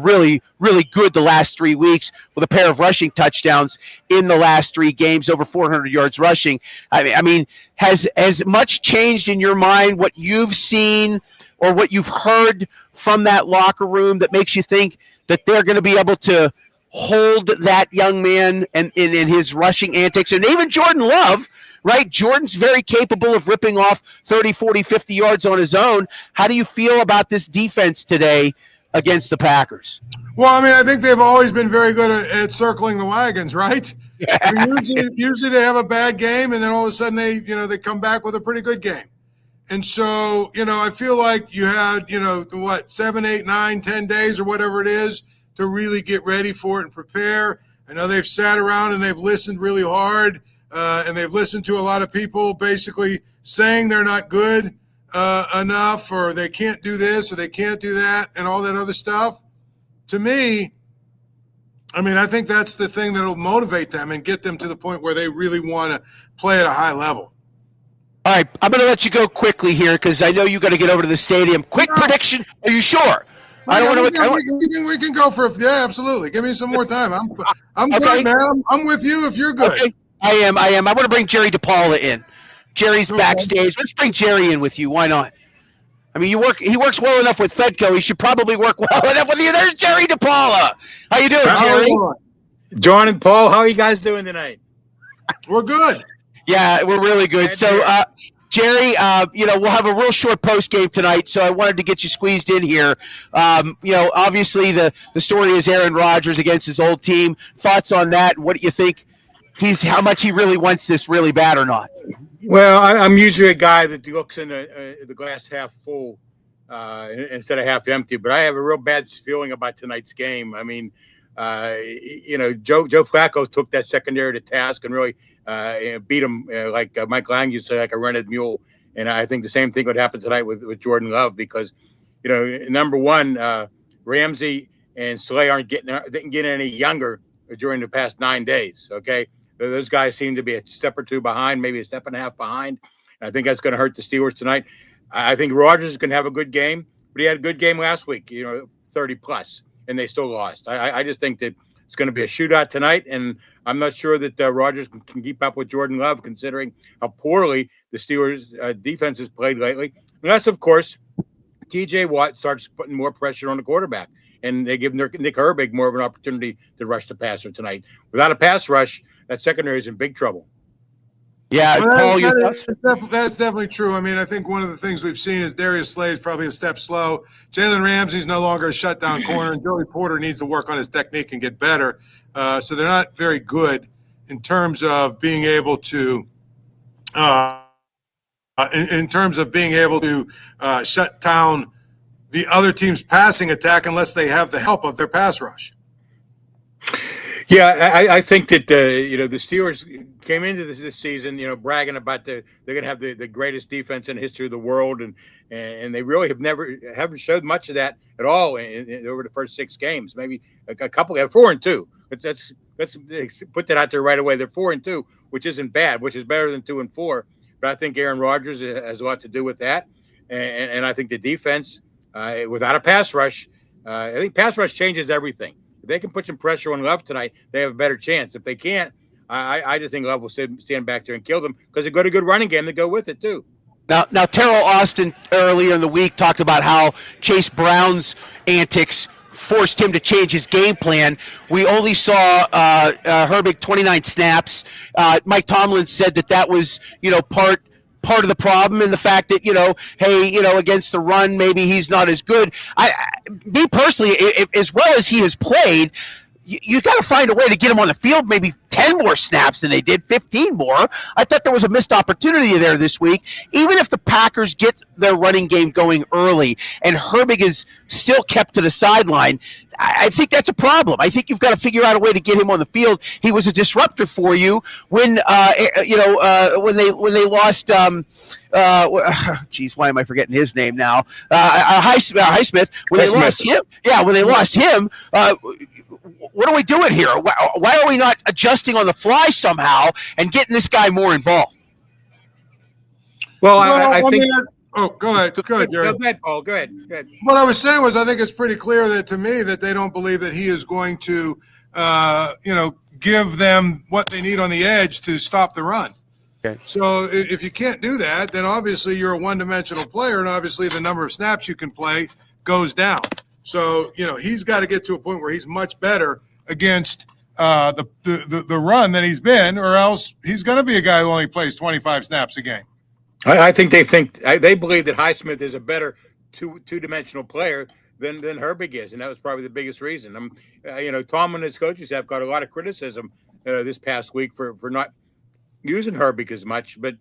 really, really good the last 3 weeks with a pair of rushing touchdowns in the last 3 games, over 400 yards rushing. I mean, has much changed in your mind what you've seen or what you've heard from that locker room that makes you think that they're going to be able to hold that young man and in his rushing antics, and even Jordan Love? Right? Jordan's very capable of ripping off 30, 40, 50 yards on his own. How do you feel about this defense today against the Packers? Well, I mean, I think they've always been very good at circling the wagons, right? Yeah. I mean, usually they have a bad game, and then all of a sudden they come back with a pretty good game. And so, I feel like you had, 7, 8, 9, 10 days or whatever it is to really get ready for it and prepare. I know they've sat around and they've listened really hard. And they've listened to a lot of people basically saying they're not good enough, or they can't do this or they can't do that and all that other stuff. To me, I mean, I think that's the thing that will motivate them and get them to the point where they really want to play at a high level. All right, I'm going to let you go quickly here because I know you got to get over to the stadium. Quick prediction. Are you sure? We can go for absolutely. Give me some more time. I'm okay. Good, man. I'm with you if you're good. Okay. I am. I want to bring Jerry DePaula in. Jerry's Okay. backstage. Let's bring Jerry in with you. Why not? I mean, he works well enough with Fedco. He should probably work well enough with you. There's Jerry DePaula. How you doing, Jerry? John and Paul, how are you guys doing tonight? We're good. Yeah, we're really good. So, Jerry, we'll have a real short post game tonight, so I wanted to get you squeezed in here. Obviously the story is Aaron Rodgers against his old team. Thoughts on that? What do you think? How much he really wants this really bad or not? Well, I'm usually a guy that looks in the glass half full instead of half empty, but I have a real bad feeling about tonight's game. I mean, Joe Flacco took that secondary to task and really beat him like Mike Lang used to say, like a rented mule. And I think the same thing would happen tonight with Jordan Love because, number one, Ramsey and Slay didn't get any younger during the past 9 days. Okay, those guys seem to be a step or two behind, maybe a step and a half behind. And I think that's going to hurt the Steelers tonight. I think Rodgers is going to have a good game, but he had a good game last week. 30 plus. And they still lost. I just think that it's going to be a shootout tonight, and I'm not sure that Rodgers can keep up with Jordan Love, considering how poorly the Steelers' defense has played lately. Unless, of course, T.J. Watt starts putting more pressure on the quarterback, and they give Nick Herbig more of an opportunity to rush the passer tonight. Without a pass rush, that secondary is in big trouble. Yeah, Paul, that's definitely true. I mean, I think one of the things we've seen is Darius Slay is probably a step slow. Jalen Ramsey's no longer a shutdown corner, and Joey Porter needs to work on his technique and get better. So they're not very good in terms of being able to shut down the other team's passing attack unless they have the help of their pass rush. Yeah, I think that the Steelers came into this season, bragging about they're going to have the greatest defense in the history of the world, and they really haven't showed much of that at all over the first 6 games. Maybe a couple. They're 4-2. But let's put that out there right away. They're 4-2, which isn't bad, which is better than 2-4. But I think Aaron Rodgers has a lot to do with that, and I think the defense without a pass rush, I think pass rush changes everything. If they can put some pressure on Love tonight, they have a better chance. If they can't, I just think Love will stand back there and kill them because they've got a good running game to go with it, too. Now, Terrell Austin earlier in the week talked about how Chase Brown's antics forced him to change his game plan. We only saw Herbig 29 snaps. Mike Tomlin said that was, part of the problem and the fact that, against the run, maybe he's not as good. Me personally, as well as he has played, you got to find a way to get him on the field, maybe 10 more snaps than they did, 15 more. I thought there was a missed opportunity there this week. Even if the Packers get their running game going early and Herbig is still kept to the sideline, I think that's a problem. I think you've got to figure out a way to get him on the field. He was a disruptor for you when they lost. Why am I forgetting his name now? Highsmith. When they lost him, when they lost him. What are we doing here? Why are we not adjusting on the fly somehow and getting this guy more involved? Well, I think. Go ahead, Jerry. Go ahead, Paul. Go ahead. What I was saying was, I think it's pretty clear that to me that they don't believe that he is going to, give them what they need on the edge to stop the run. Okay. So if you can't do that, then obviously you're a one-dimensional player, and obviously the number of snaps you can play goes down. So he's got to get to a point where he's much better against the run than he's been, or else he's going to be a guy who only plays 25 snaps a game. I think they believe that Highsmith is a better two-dimensional player than Herbig is, and that was probably the biggest reason. Tom and his coaches have got a lot of criticism this past week for not using Herbig as much. But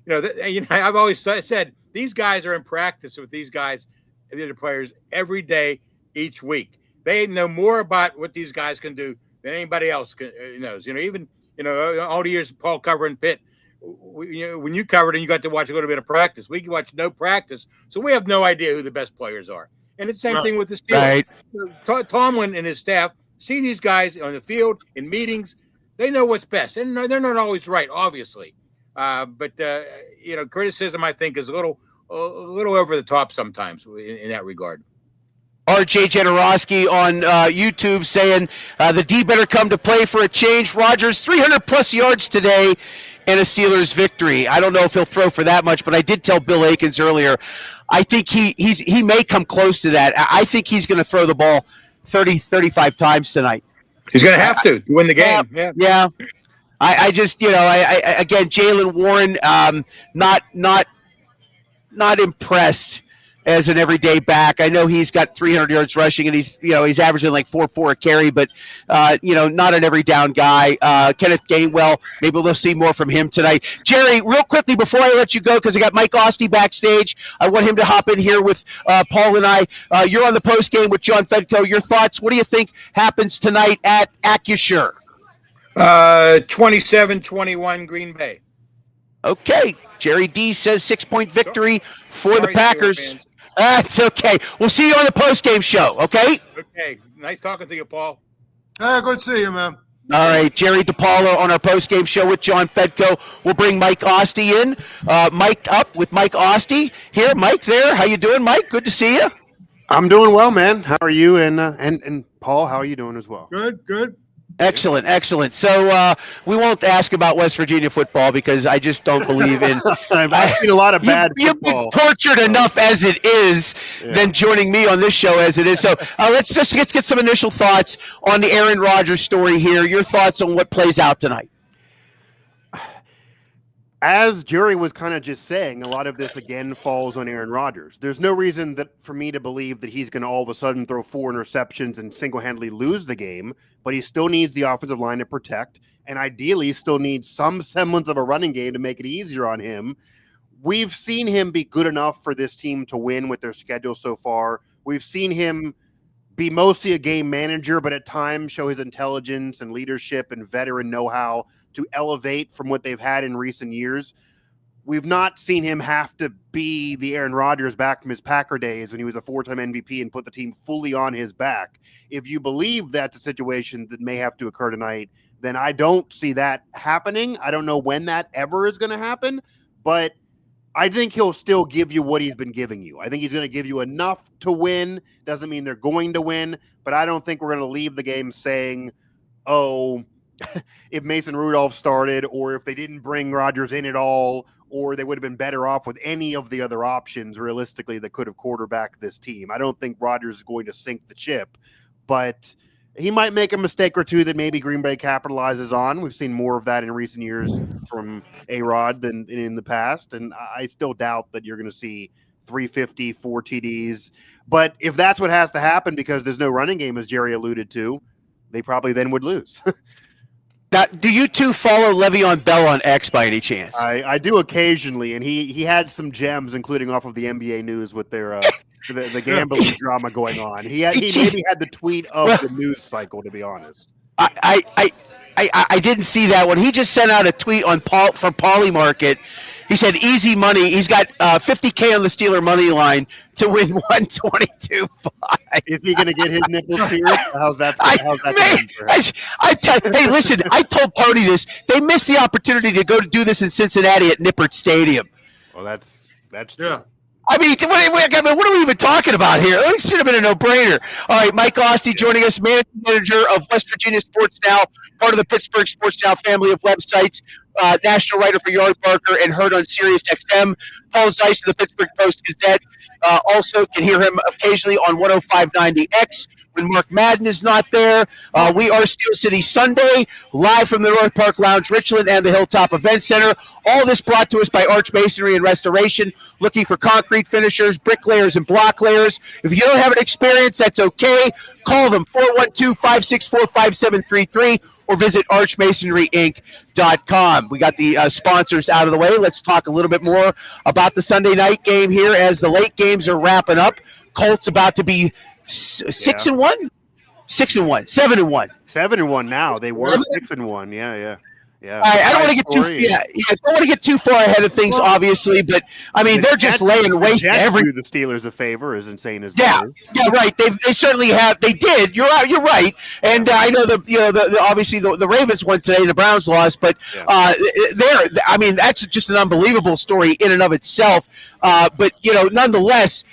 I've always said these guys are in practice with these guys, the players, every day, each week. They know more about what these guys can do than anybody else knows. Even all the years Paul covering Pitt. When you covered and you got to watch a little bit of practice, we can watch no practice, so we have no idea who the best players are. And it's the same thing with the Steelers. Right. Tomlin and his staff see these guys on the field in meetings. They know what's best, and they're not always right, obviously. But criticism I think is a little over the top sometimes in that regard. RJ Janorovsky on YouTube saying the D better come to play for a change. Rodgers 300 plus yards today. and a Steelers victory. I don't know if he'll throw for that much, but I did tell Bill Akins earlier, I think he may come close to that. I think he's going to throw the ball 30, 35 times tonight. He's going to have to win the game. Yeah. I just, again, Jaylen Warren, not impressed as an everyday back. I know he's got 300 yards rushing, and he's averaging like 4.4 a carry, but not an every down guy. Kenneth Gainwell, maybe we'll see more from him tonight. Jerry, real quickly before I let you go, because I got Mike Ostie backstage, I want him to hop in here with Paul and I. You're on the post game with John Fedko. Your thoughts? What do you think happens tonight at Acrisure? 27-21 Green Bay. Okay. Jerry D says 6-point victory for the Packers. That's okay. We'll see you on the post-game show, okay? Okay. Nice talking to you, Paul. Good to see you, man. All right. Jerry DePaulo on our post-game show with John Fedko. We'll bring Mike Ostie in. Mic'd up with Mike Ostie. Here, Mike there. How you doing, Mike? Good to see you. I'm doing well, man. How are you? And Paul, how are you doing as well? Good. Excellent. So we won't ask about West Virginia football because I just don't believe in. I've seen a lot of bad You've football. been tortured enough as it is than joining me on this show as it is. So let's get some initial thoughts on the Aaron Rodgers story here. Your thoughts on what plays out tonight. As Jerry was kind of just saying, a lot of this again falls on Aaron Rodgers. There's no reason for me to believe that he's going to all of a sudden throw 4 interceptions and single-handedly lose the game, but he still needs the offensive line to protect, and ideally still needs some semblance of a running game to make it easier on him. We've seen him be good enough for this team to win with their schedule so far. We've seen him be mostly a game manager, but at times show his intelligence and leadership and veteran know-how to elevate from what they've had in recent years. We've not seen him have to be the Aaron Rodgers back from his Packer days when he was a 4-time MVP and put the team fully on his back. If you believe that's a situation that may have to occur tonight, then I don't see that happening. I don't know when that ever is going to happen, but I think he'll still give you what he's been giving you. I think he's going to give you enough to win. Doesn't mean they're going to win, but I don't think we're going to leave the game saying, if Mason Rudolph started, or if they didn't bring Rodgers in at all, or they would have been better off with any of the other options realistically that could have quarterbacked this team. I don't think Rodgers is going to sink the ship, but he might make a mistake or two that maybe Green Bay capitalizes on. We've seen more of that in recent years from A-Rod than in the past, and I still doubt that you're going to see 350, 4 TDs. But if that's what has to happen because there's no running game, as Jerry alluded to, they probably then would lose. Now, do you two follow Le'Veon Bell on X by any chance? I do occasionally, and he had some gems, including off of the NBA news with their the gambling drama going on. He maybe had the tweet of the news cycle, to be honest. I didn't see that one. He just sent out a tweet on from Polymarket. He said easy money. He's got $50K on the Steeler money line to win 122.5. Is he going to get his nipples pierced? How's that? Hey, listen, I told Tony this. They missed the opportunity to go to do this in Cincinnati at Nippert Stadium. Well, that's true. Yeah. I mean, what are we even talking about here? It should have been a no-brainer. All right, Mike Ostie joining us, managing manager of West Virginia Sports Now, part of the Pittsburgh Sports Now family of websites, national writer for Yardbarker and heard on Sirius XM. Paul Zeiss of the Pittsburgh Post-Gazette. Also can hear him occasionally on 105.9 The X when Mark Madden is not there. We are Steel City Sunday, live from the North Park Lounge, Richland, and the Hilltop Event Center. All this brought to us by Arch Masonry and Restoration, looking for concrete finishers, bricklayers, and block layers. If you don't have an experience, that's okay. Call them, 412-564-5733, or visit archmasonryinc.com. We got the sponsors out of the way. Let's talk a little bit more about the Sunday night game here as the late games are wrapping up. Colts about to be 6-1? 6-1. 7-1. 7-1 now. They were 6-1. Yeah. I don't want to get don't want to get too far ahead of things, obviously, but I mean they're just laying waste to every. The Steelers a favor, as insane as that is. Yeah, right. They certainly have. They did. You're right. And I know obviously the Ravens won today, the Browns lost, but I mean that's just an unbelievable story in and of itself. But nonetheless,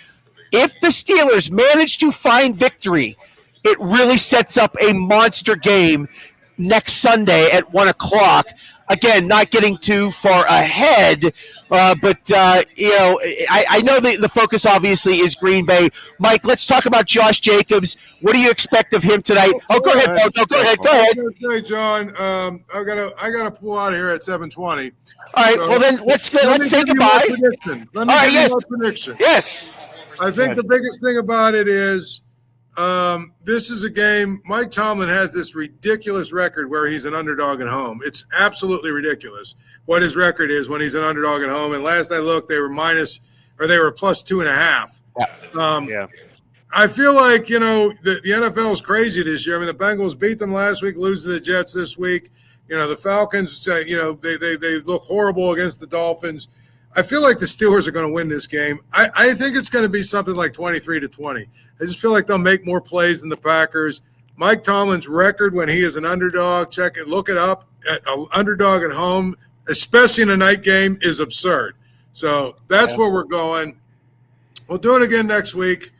if the Steelers manage to find victory, it really sets up a monster game next Sunday at 1:00 again, not getting too far ahead. But I know the focus obviously is Green Bay. Mike, let's talk about Josh Jacobs. What do you expect of him tonight? Oh, go ahead, Paul. No, go ahead. Go ahead. I was gonna say, John, I gotta pull out here at 7:20. All right. So, well, then let's say goodbye. Let me give you my prediction. Yes. I think the biggest thing about it is this is a game. Mike Tomlin has this ridiculous record where he's an underdog at home. It's absolutely ridiculous what his record is when he's an underdog at home. And last I looked, they were plus 2.5. I feel like, the NFL is crazy this year. I mean, the Bengals beat them last week, lose to the Jets this week. The Falcons, they look horrible against the Dolphins. I feel like the Steelers are going to win this game. I think it's going to be something like 23-20. I just feel like they'll make more plays than the Packers. Mike Tomlin's record when he is an underdog, look it up, an underdog at home, especially in a night game, is absurd. So that's where we're going. We'll do it again next week.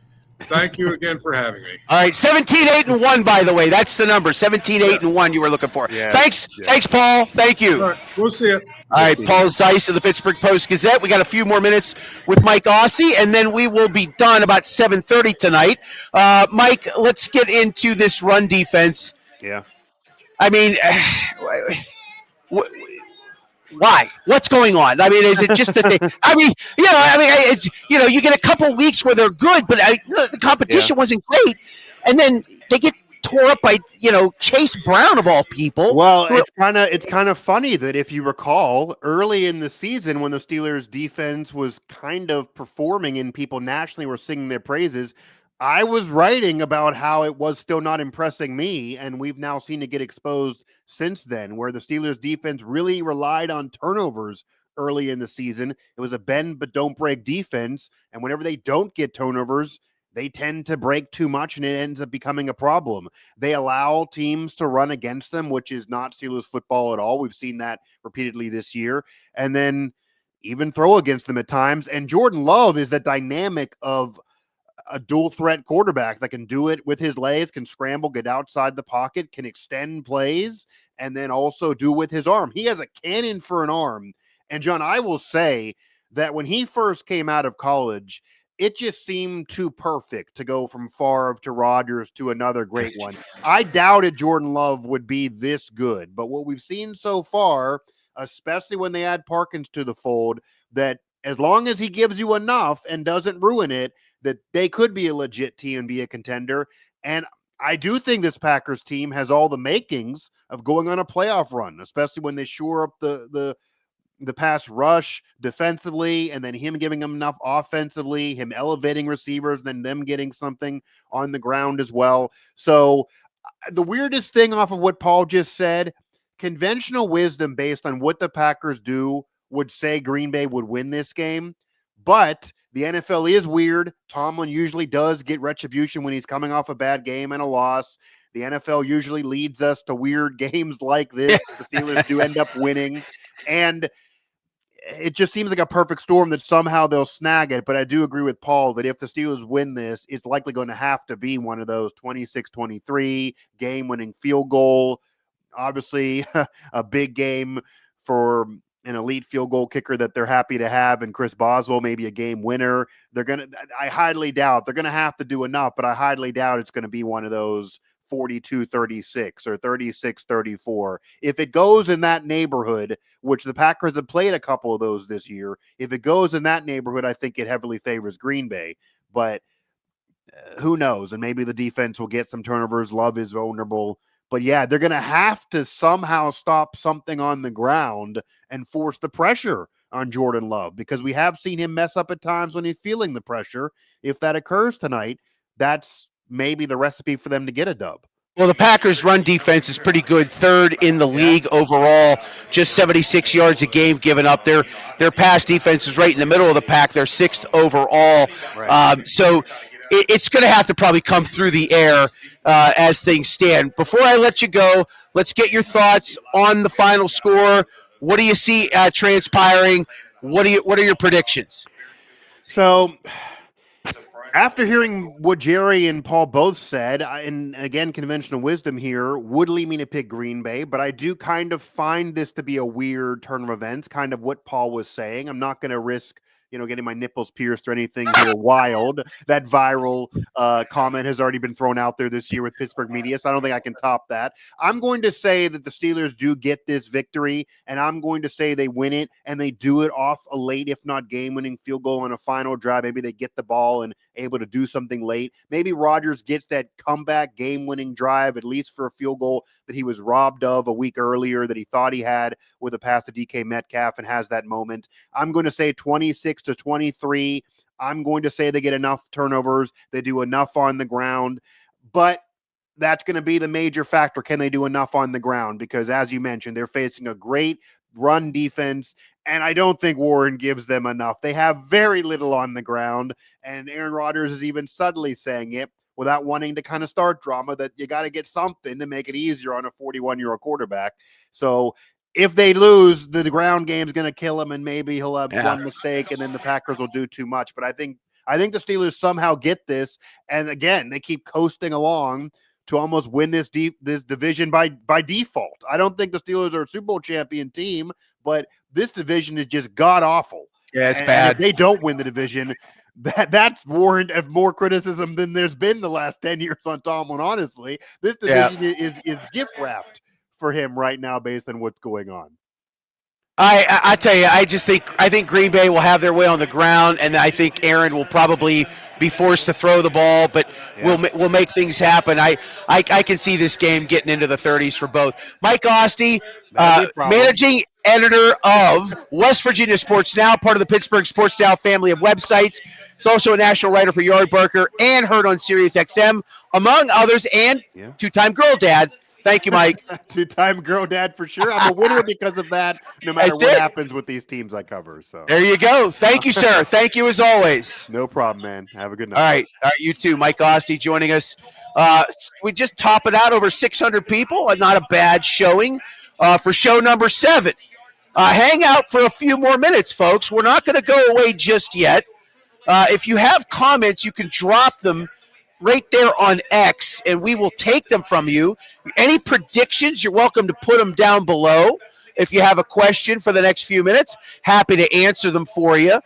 Thank you again for having me. All right, 17-8-1, by the way. That's the number, 17-8-1 you were looking for. Yeah. Thanks, Paul. Thank you. All right, we'll see you. All right, Paul Zeiss of the Pittsburgh Post-Gazette. We got a few more minutes with Mike Ossie, and then we will be done about 7:30 tonight. Mike, let's get into this run defense. Yeah. I mean, why? What's going on? I mean, is it just that they? It's you get a couple weeks where they're good, but the competition wasn't great, and then they get tore up by Chase Brown of all people. Well, it's kind of funny that if you recall early in the season when the Steelers defense was kind of performing and people nationally were singing their praises, I was writing about how it was still not impressing me, and we've now seen it get exposed since then, where the Steelers defense really relied on turnovers early in the season. It was a bend but don't break defense, and whenever they don't get turnovers, they tend to break too much, and it ends up becoming a problem. They allow teams to run against them, which is not Steelers football at all. We've seen that repeatedly this year. And then even throw against them at times. And Jordan Love is that dynamic of a dual threat quarterback that can do it with his legs, can scramble, get outside the pocket, can extend plays, and then also do with his arm. He has a cannon for an arm. And John, I will say that when he first came out of college, it just seemed too perfect to go from Favre to Rodgers to another great one. I doubted Jordan Love would be this good, but what we've seen so far, especially when they add Parkins to the fold, that as long as he gives you enough and doesn't ruin it, that they could be a legit team and be a contender. And I do think this Packers team has all the makings of going on a playoff run, especially when they shore up the pass rush defensively, and then him giving them enough offensively, him elevating receivers, then them getting something on the ground as well. So the weirdest thing off of what Paul just said, conventional wisdom based on what the Packers do would say Green Bay would win this game, but the NFL is weird. Tomlin usually does get retribution when he's coming off a bad game and a loss. The NFL usually leads us to weird games like this. The Steelers do end up winning, and it just seems like a perfect storm that somehow they'll snag it. But I do agree with Paul that if the Steelers win this, it's likely going to have to be one of those 26-23 game-winning field goal. Obviously, a big game for an elite field goal kicker that they're happy to have, and Chris Boswell, maybe a game winner. I highly doubt they're going to have to do enough, but I highly doubt it's going to be one of those 42-36 or 36-34. If it goes in that neighborhood, which the Packers have played a couple of those this year, if it goes in that neighborhood, I think it heavily favors Green Bay. But who knows? And maybe the defense will get some turnovers. Love is vulnerable. But yeah, they're going to have to somehow stop something on the ground and force the pressure on Jordan Love, because we have seen him mess up at times when he's feeling the pressure. If that occurs tonight, that's maybe the recipe for them to get a dub. Well, the Packers' run defense is pretty good, third in the league overall, just 76 yards a game given up. Their pass defense is right in the middle of the pack. They're sixth overall. Right. So it's going to have to probably come through the air as things stand. Before I let you go, let's get your thoughts on the final score. What do you see transpiring? What are your predictions? So After hearing what Jerry and Paul both said, and again, conventional wisdom here would lead me to pick Green Bay, but I do kind of find this to be a weird turn of events, kind of what Paul was saying. I'm not going to risk, getting my nipples pierced or anything here wild. That viral comment has already been thrown out there this year with Pittsburgh media, so I don't think I can top that. I'm going to say that the Steelers do get this victory, and I'm going to say they win it, and they do it off a late, if not game-winning field goal on a final drive. Maybe they get the ball and able to do something late. Maybe Rodgers gets that comeback game-winning drive, at least for a field goal that he was robbed of a week earlier that he thought he had with a pass to DK Metcalf, and has that moment. I'm going to say 26-23. I'm going to say they get enough turnovers. They do enough on the ground, but that's going to be the major factor. Can they do enough on the ground? Because as you mentioned, they're facing a great run defense, and I don't think Warren gives them enough. They have very little on the ground, and Aaron Rodgers is even subtly saying it without wanting to kind of start drama, that you got to get something to make it easier on a 41-year-old quarterback. So if they lose, the ground game is going to kill him, and maybe he'll have one mistake, and then the Packers will do too much. But I think the Steelers somehow get this, and again, they keep coasting along to almost win this division by default. I don't think the Steelers are a Super Bowl champion team, but this division is just god-awful. Yeah, it's and bad. if they don't win the division, that's warrant of more criticism than there's been the last 10 years on Tomlin, honestly. This division is gift-wrapped for him right now based on what's going on. I tell you, I think Green Bay will have their way on the ground, and I think Aaron will probably be forced to throw the ball, but we'll make things happen. I can see this game getting into the 30s for both. Mike Ostie, managing editor of West Virginia Sports Now, part of the Pittsburgh Sports Now family of websites. He's also a national writer for Yardbarker and heard on Sirius XM, among others, and two-time girl dad. Thank you, Mike. Two-time girl dad for sure. I'm a winner because of that, no matter what happens with these teams I cover. So there you go. Thank you, sir. Thank you as always. No problem, man. Have a good night. All right, you too. Mike Ostie joining us. We just top it out over 600 people. Not a bad showing for show number 7. Hang out for a few more minutes, folks. We're not going to go away just yet. If you have comments, you can drop them right there on X, and we will take them from you. Any predictions, you're welcome to put them down below. If you have a question for the next few minutes, happy to answer them for you.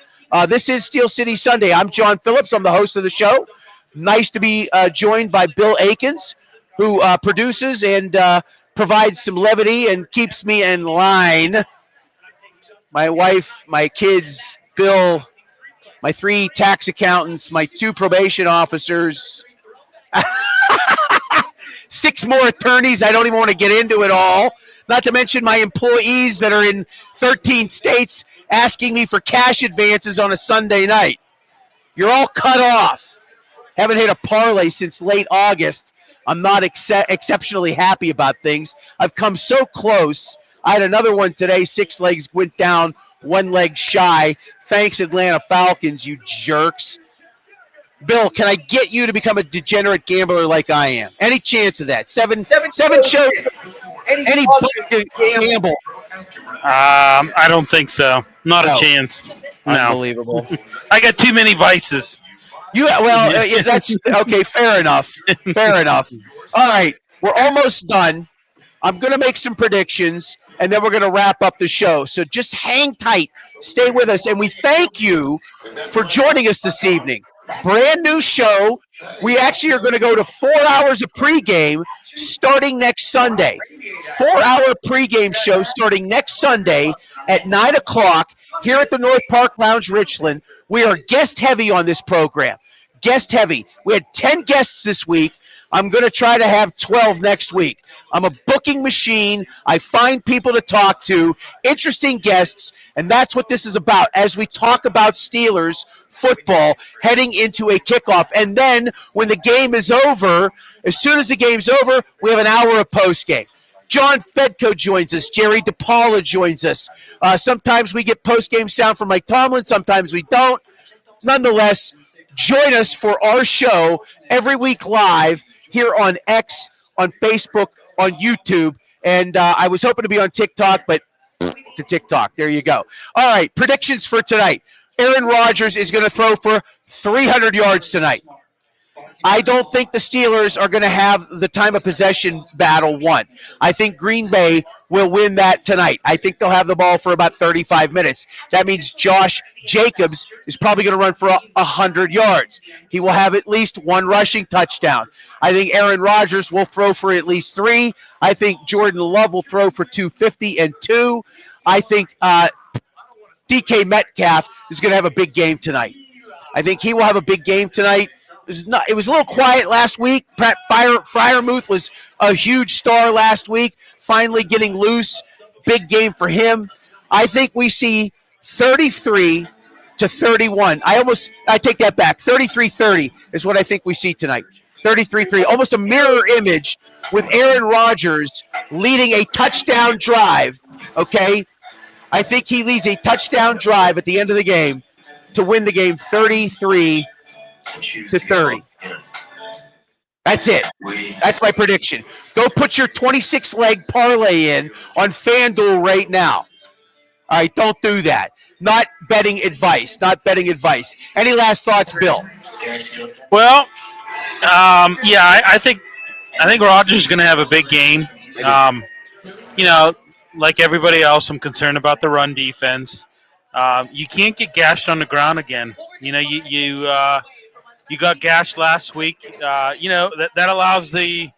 This is Steel City Sunday. I'm John Phillips. I'm the host of the show. Nice to be joined by Bill Akins, who produces and provides some levity and keeps me in line. My wife, my kids, Bill, my 3 tax accountants, my 2 probation officers, 6 more attorneys. I don't even want to get into it all. Not to mention my employees that are in 13 states asking me for cash advances on a Sunday night. You're all cut off. Haven't hit a parlay since late August. I'm not exceptionally happy about things. I've come so close. I had another one today. 6 legs went down, 1 leg shy. Thanks, Atlanta Falcons, you jerks. Bill, can I get you to become a degenerate gambler like I am? Any chance of that? Seven shows. Any to gamble? I don't think so. Not a chance. No. Unbelievable. I got too many vices. That's okay. Fair enough. Fair enough. All right, we're almost done. I'm going to make some predictions, and then we're going to wrap up the show. So just hang tight. Stay with us, and we thank you for joining us this evening. Brand new show. We actually are going to go to 4 hours of pregame starting next Sunday. 4-hour pregame show starting next Sunday at 9 o'clock here at the North Park Lounge, Richland. We are guest heavy on this program. Guest heavy. We had 10 guests this week. I'm going to try to have 12 next week. I'm a booking machine. I find people to talk to, interesting guests, and that's what this is about as we talk about Steelers football heading into a kickoff. And then when the game is over, as soon as the game's over, we have an hour of postgame. John Fedko joins us. Jerry DePaula joins us. Sometimes we get postgame sound from Mike Tomlin. Sometimes we don't. Nonetheless, join us for our show every week live here on X, on Facebook, on YouTube. And I was hoping to be on TikTok, but to TikTok. There you go. All right, predictions for tonight. Aaron Rodgers is going to throw for 300 yards tonight. I don't think the Steelers are going to have the time of possession battle won. I think Green Bay will win that tonight. I think they'll have the ball for about 35 minutes. That means Josh Jacobs is probably going to run for 100 yards. He will have at least one rushing touchdown. I think Aaron Rodgers will throw for at least 3. I think Jordan Love will throw for 250 and 2. I think DK Metcalf is going to have a big game tonight. I think he will have a big game tonight. It was a little quiet last week. Freiermuth was a huge star last week, finally getting loose. Big game for him. I think we see 33-31. I take that back. 33-30 is what I think we see tonight. 33-3, almost a mirror image with Aaron Rodgers leading a touchdown drive, okay? I think he leads a touchdown drive at the end of the game to win the game 33-30. That's it. That's my prediction. Go put your 26-leg parlay in on FanDuel right now. All right, don't do that. Not betting advice. Any last thoughts, Bill? Well, I think Rodgers is going to have a big game. Like everybody else, I'm concerned about the run defense. You can't get gashed on the ground again. You got gashed last week. That allows the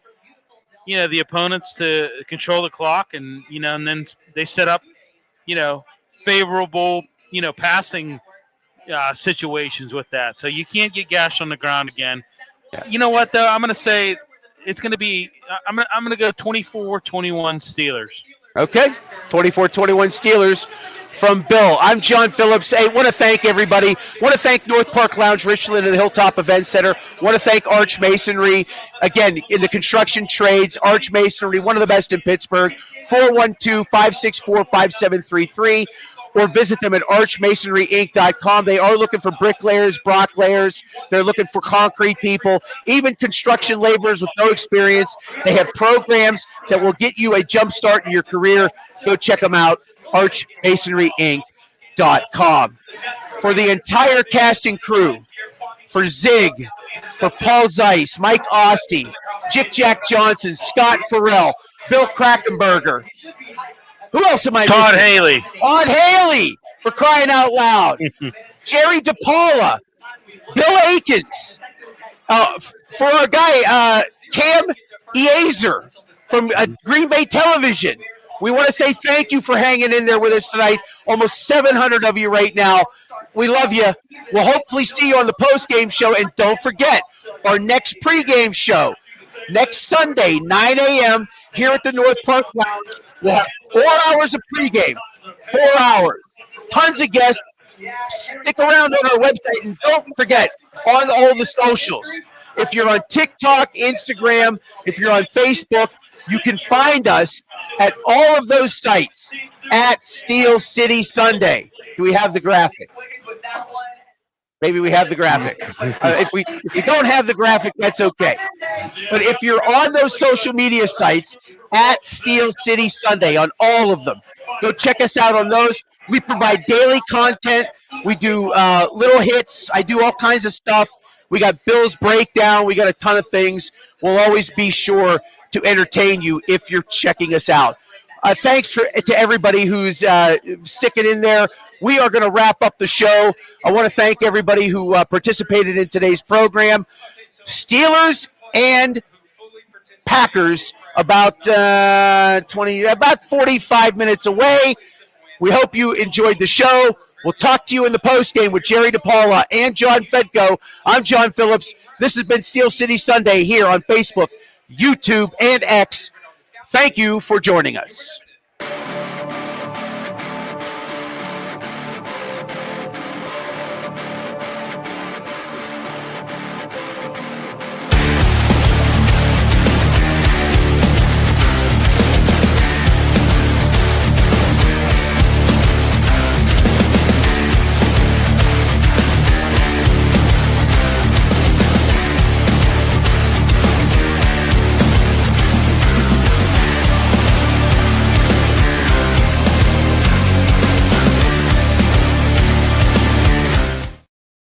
opponents to control the clock, and then they set up, favorable, passing situations with that. So you can't get gashed on the ground again. You know what though? I'm going to say it's going to be. I'm going to go 24-21 Steelers. Okay, 24-21 Steelers. From Bill, I'm John Phillips. Hey, want to thank everybody. Want to thank North Park Lounge, Richland, and the Hilltop Event Center. Want to thank Arch Masonry. Again, in the construction trades, Arch Masonry, one of the best in Pittsburgh. 412-564-5733. Or visit them at archmasonryinc.com. They are looking for bricklayers, brocklayers. They're looking for concrete people, even construction laborers with no experience. They have programs that will get you a jump start in your career. Go check them out. archmasonryinc.com. For the entire cast and crew, for Zig, for Paul Zeiss, Mike Ostie, Jick Jack Johnson, Scott Farrell, Bill Krackenberger. Who else am I missing? Todd Haley, for crying out loud. Jerry DePaula, Bill Akins, for our guy, Cam Eazer from Green Bay Television. We want to say thank you for hanging in there with us tonight. Almost 700 of you right now. We love you. We'll hopefully see you on the post-game show. And don't forget, our next pregame show, next Sunday, 9 a.m., here at the North Park Lounge. We'll have 4 hours of pregame. 4 hours. Tons of guests. Stick around on our website. And don't forget, on all the socials, if you're on TikTok, Instagram, if you're on Facebook, you can find us at all of those sites at Steel City Sunday. Do we have the graphic? Maybe we have the graphic. If we don't have the graphic, that's okay. But if you're on those social media sites at Steel City Sunday, on all of them, go check us out on those. We provide daily content. We do little hits. I do all kinds of stuff. We got Bill's Breakdown. We got a ton of things. We'll always be sure to entertain you if you're checking us out. Thanks to everybody who's sticking in there. We are going to wrap up the show. I want to thank everybody who participated in today's program. Steelers and Packers about 45 minutes away. We hope you enjoyed the show. We'll talk to you in the postgame with Jerry DePaula and John Fedko. I'm John Phillips. This has been Steel City Sunday here on Facebook, YouTube, and X. Thank you for joining us.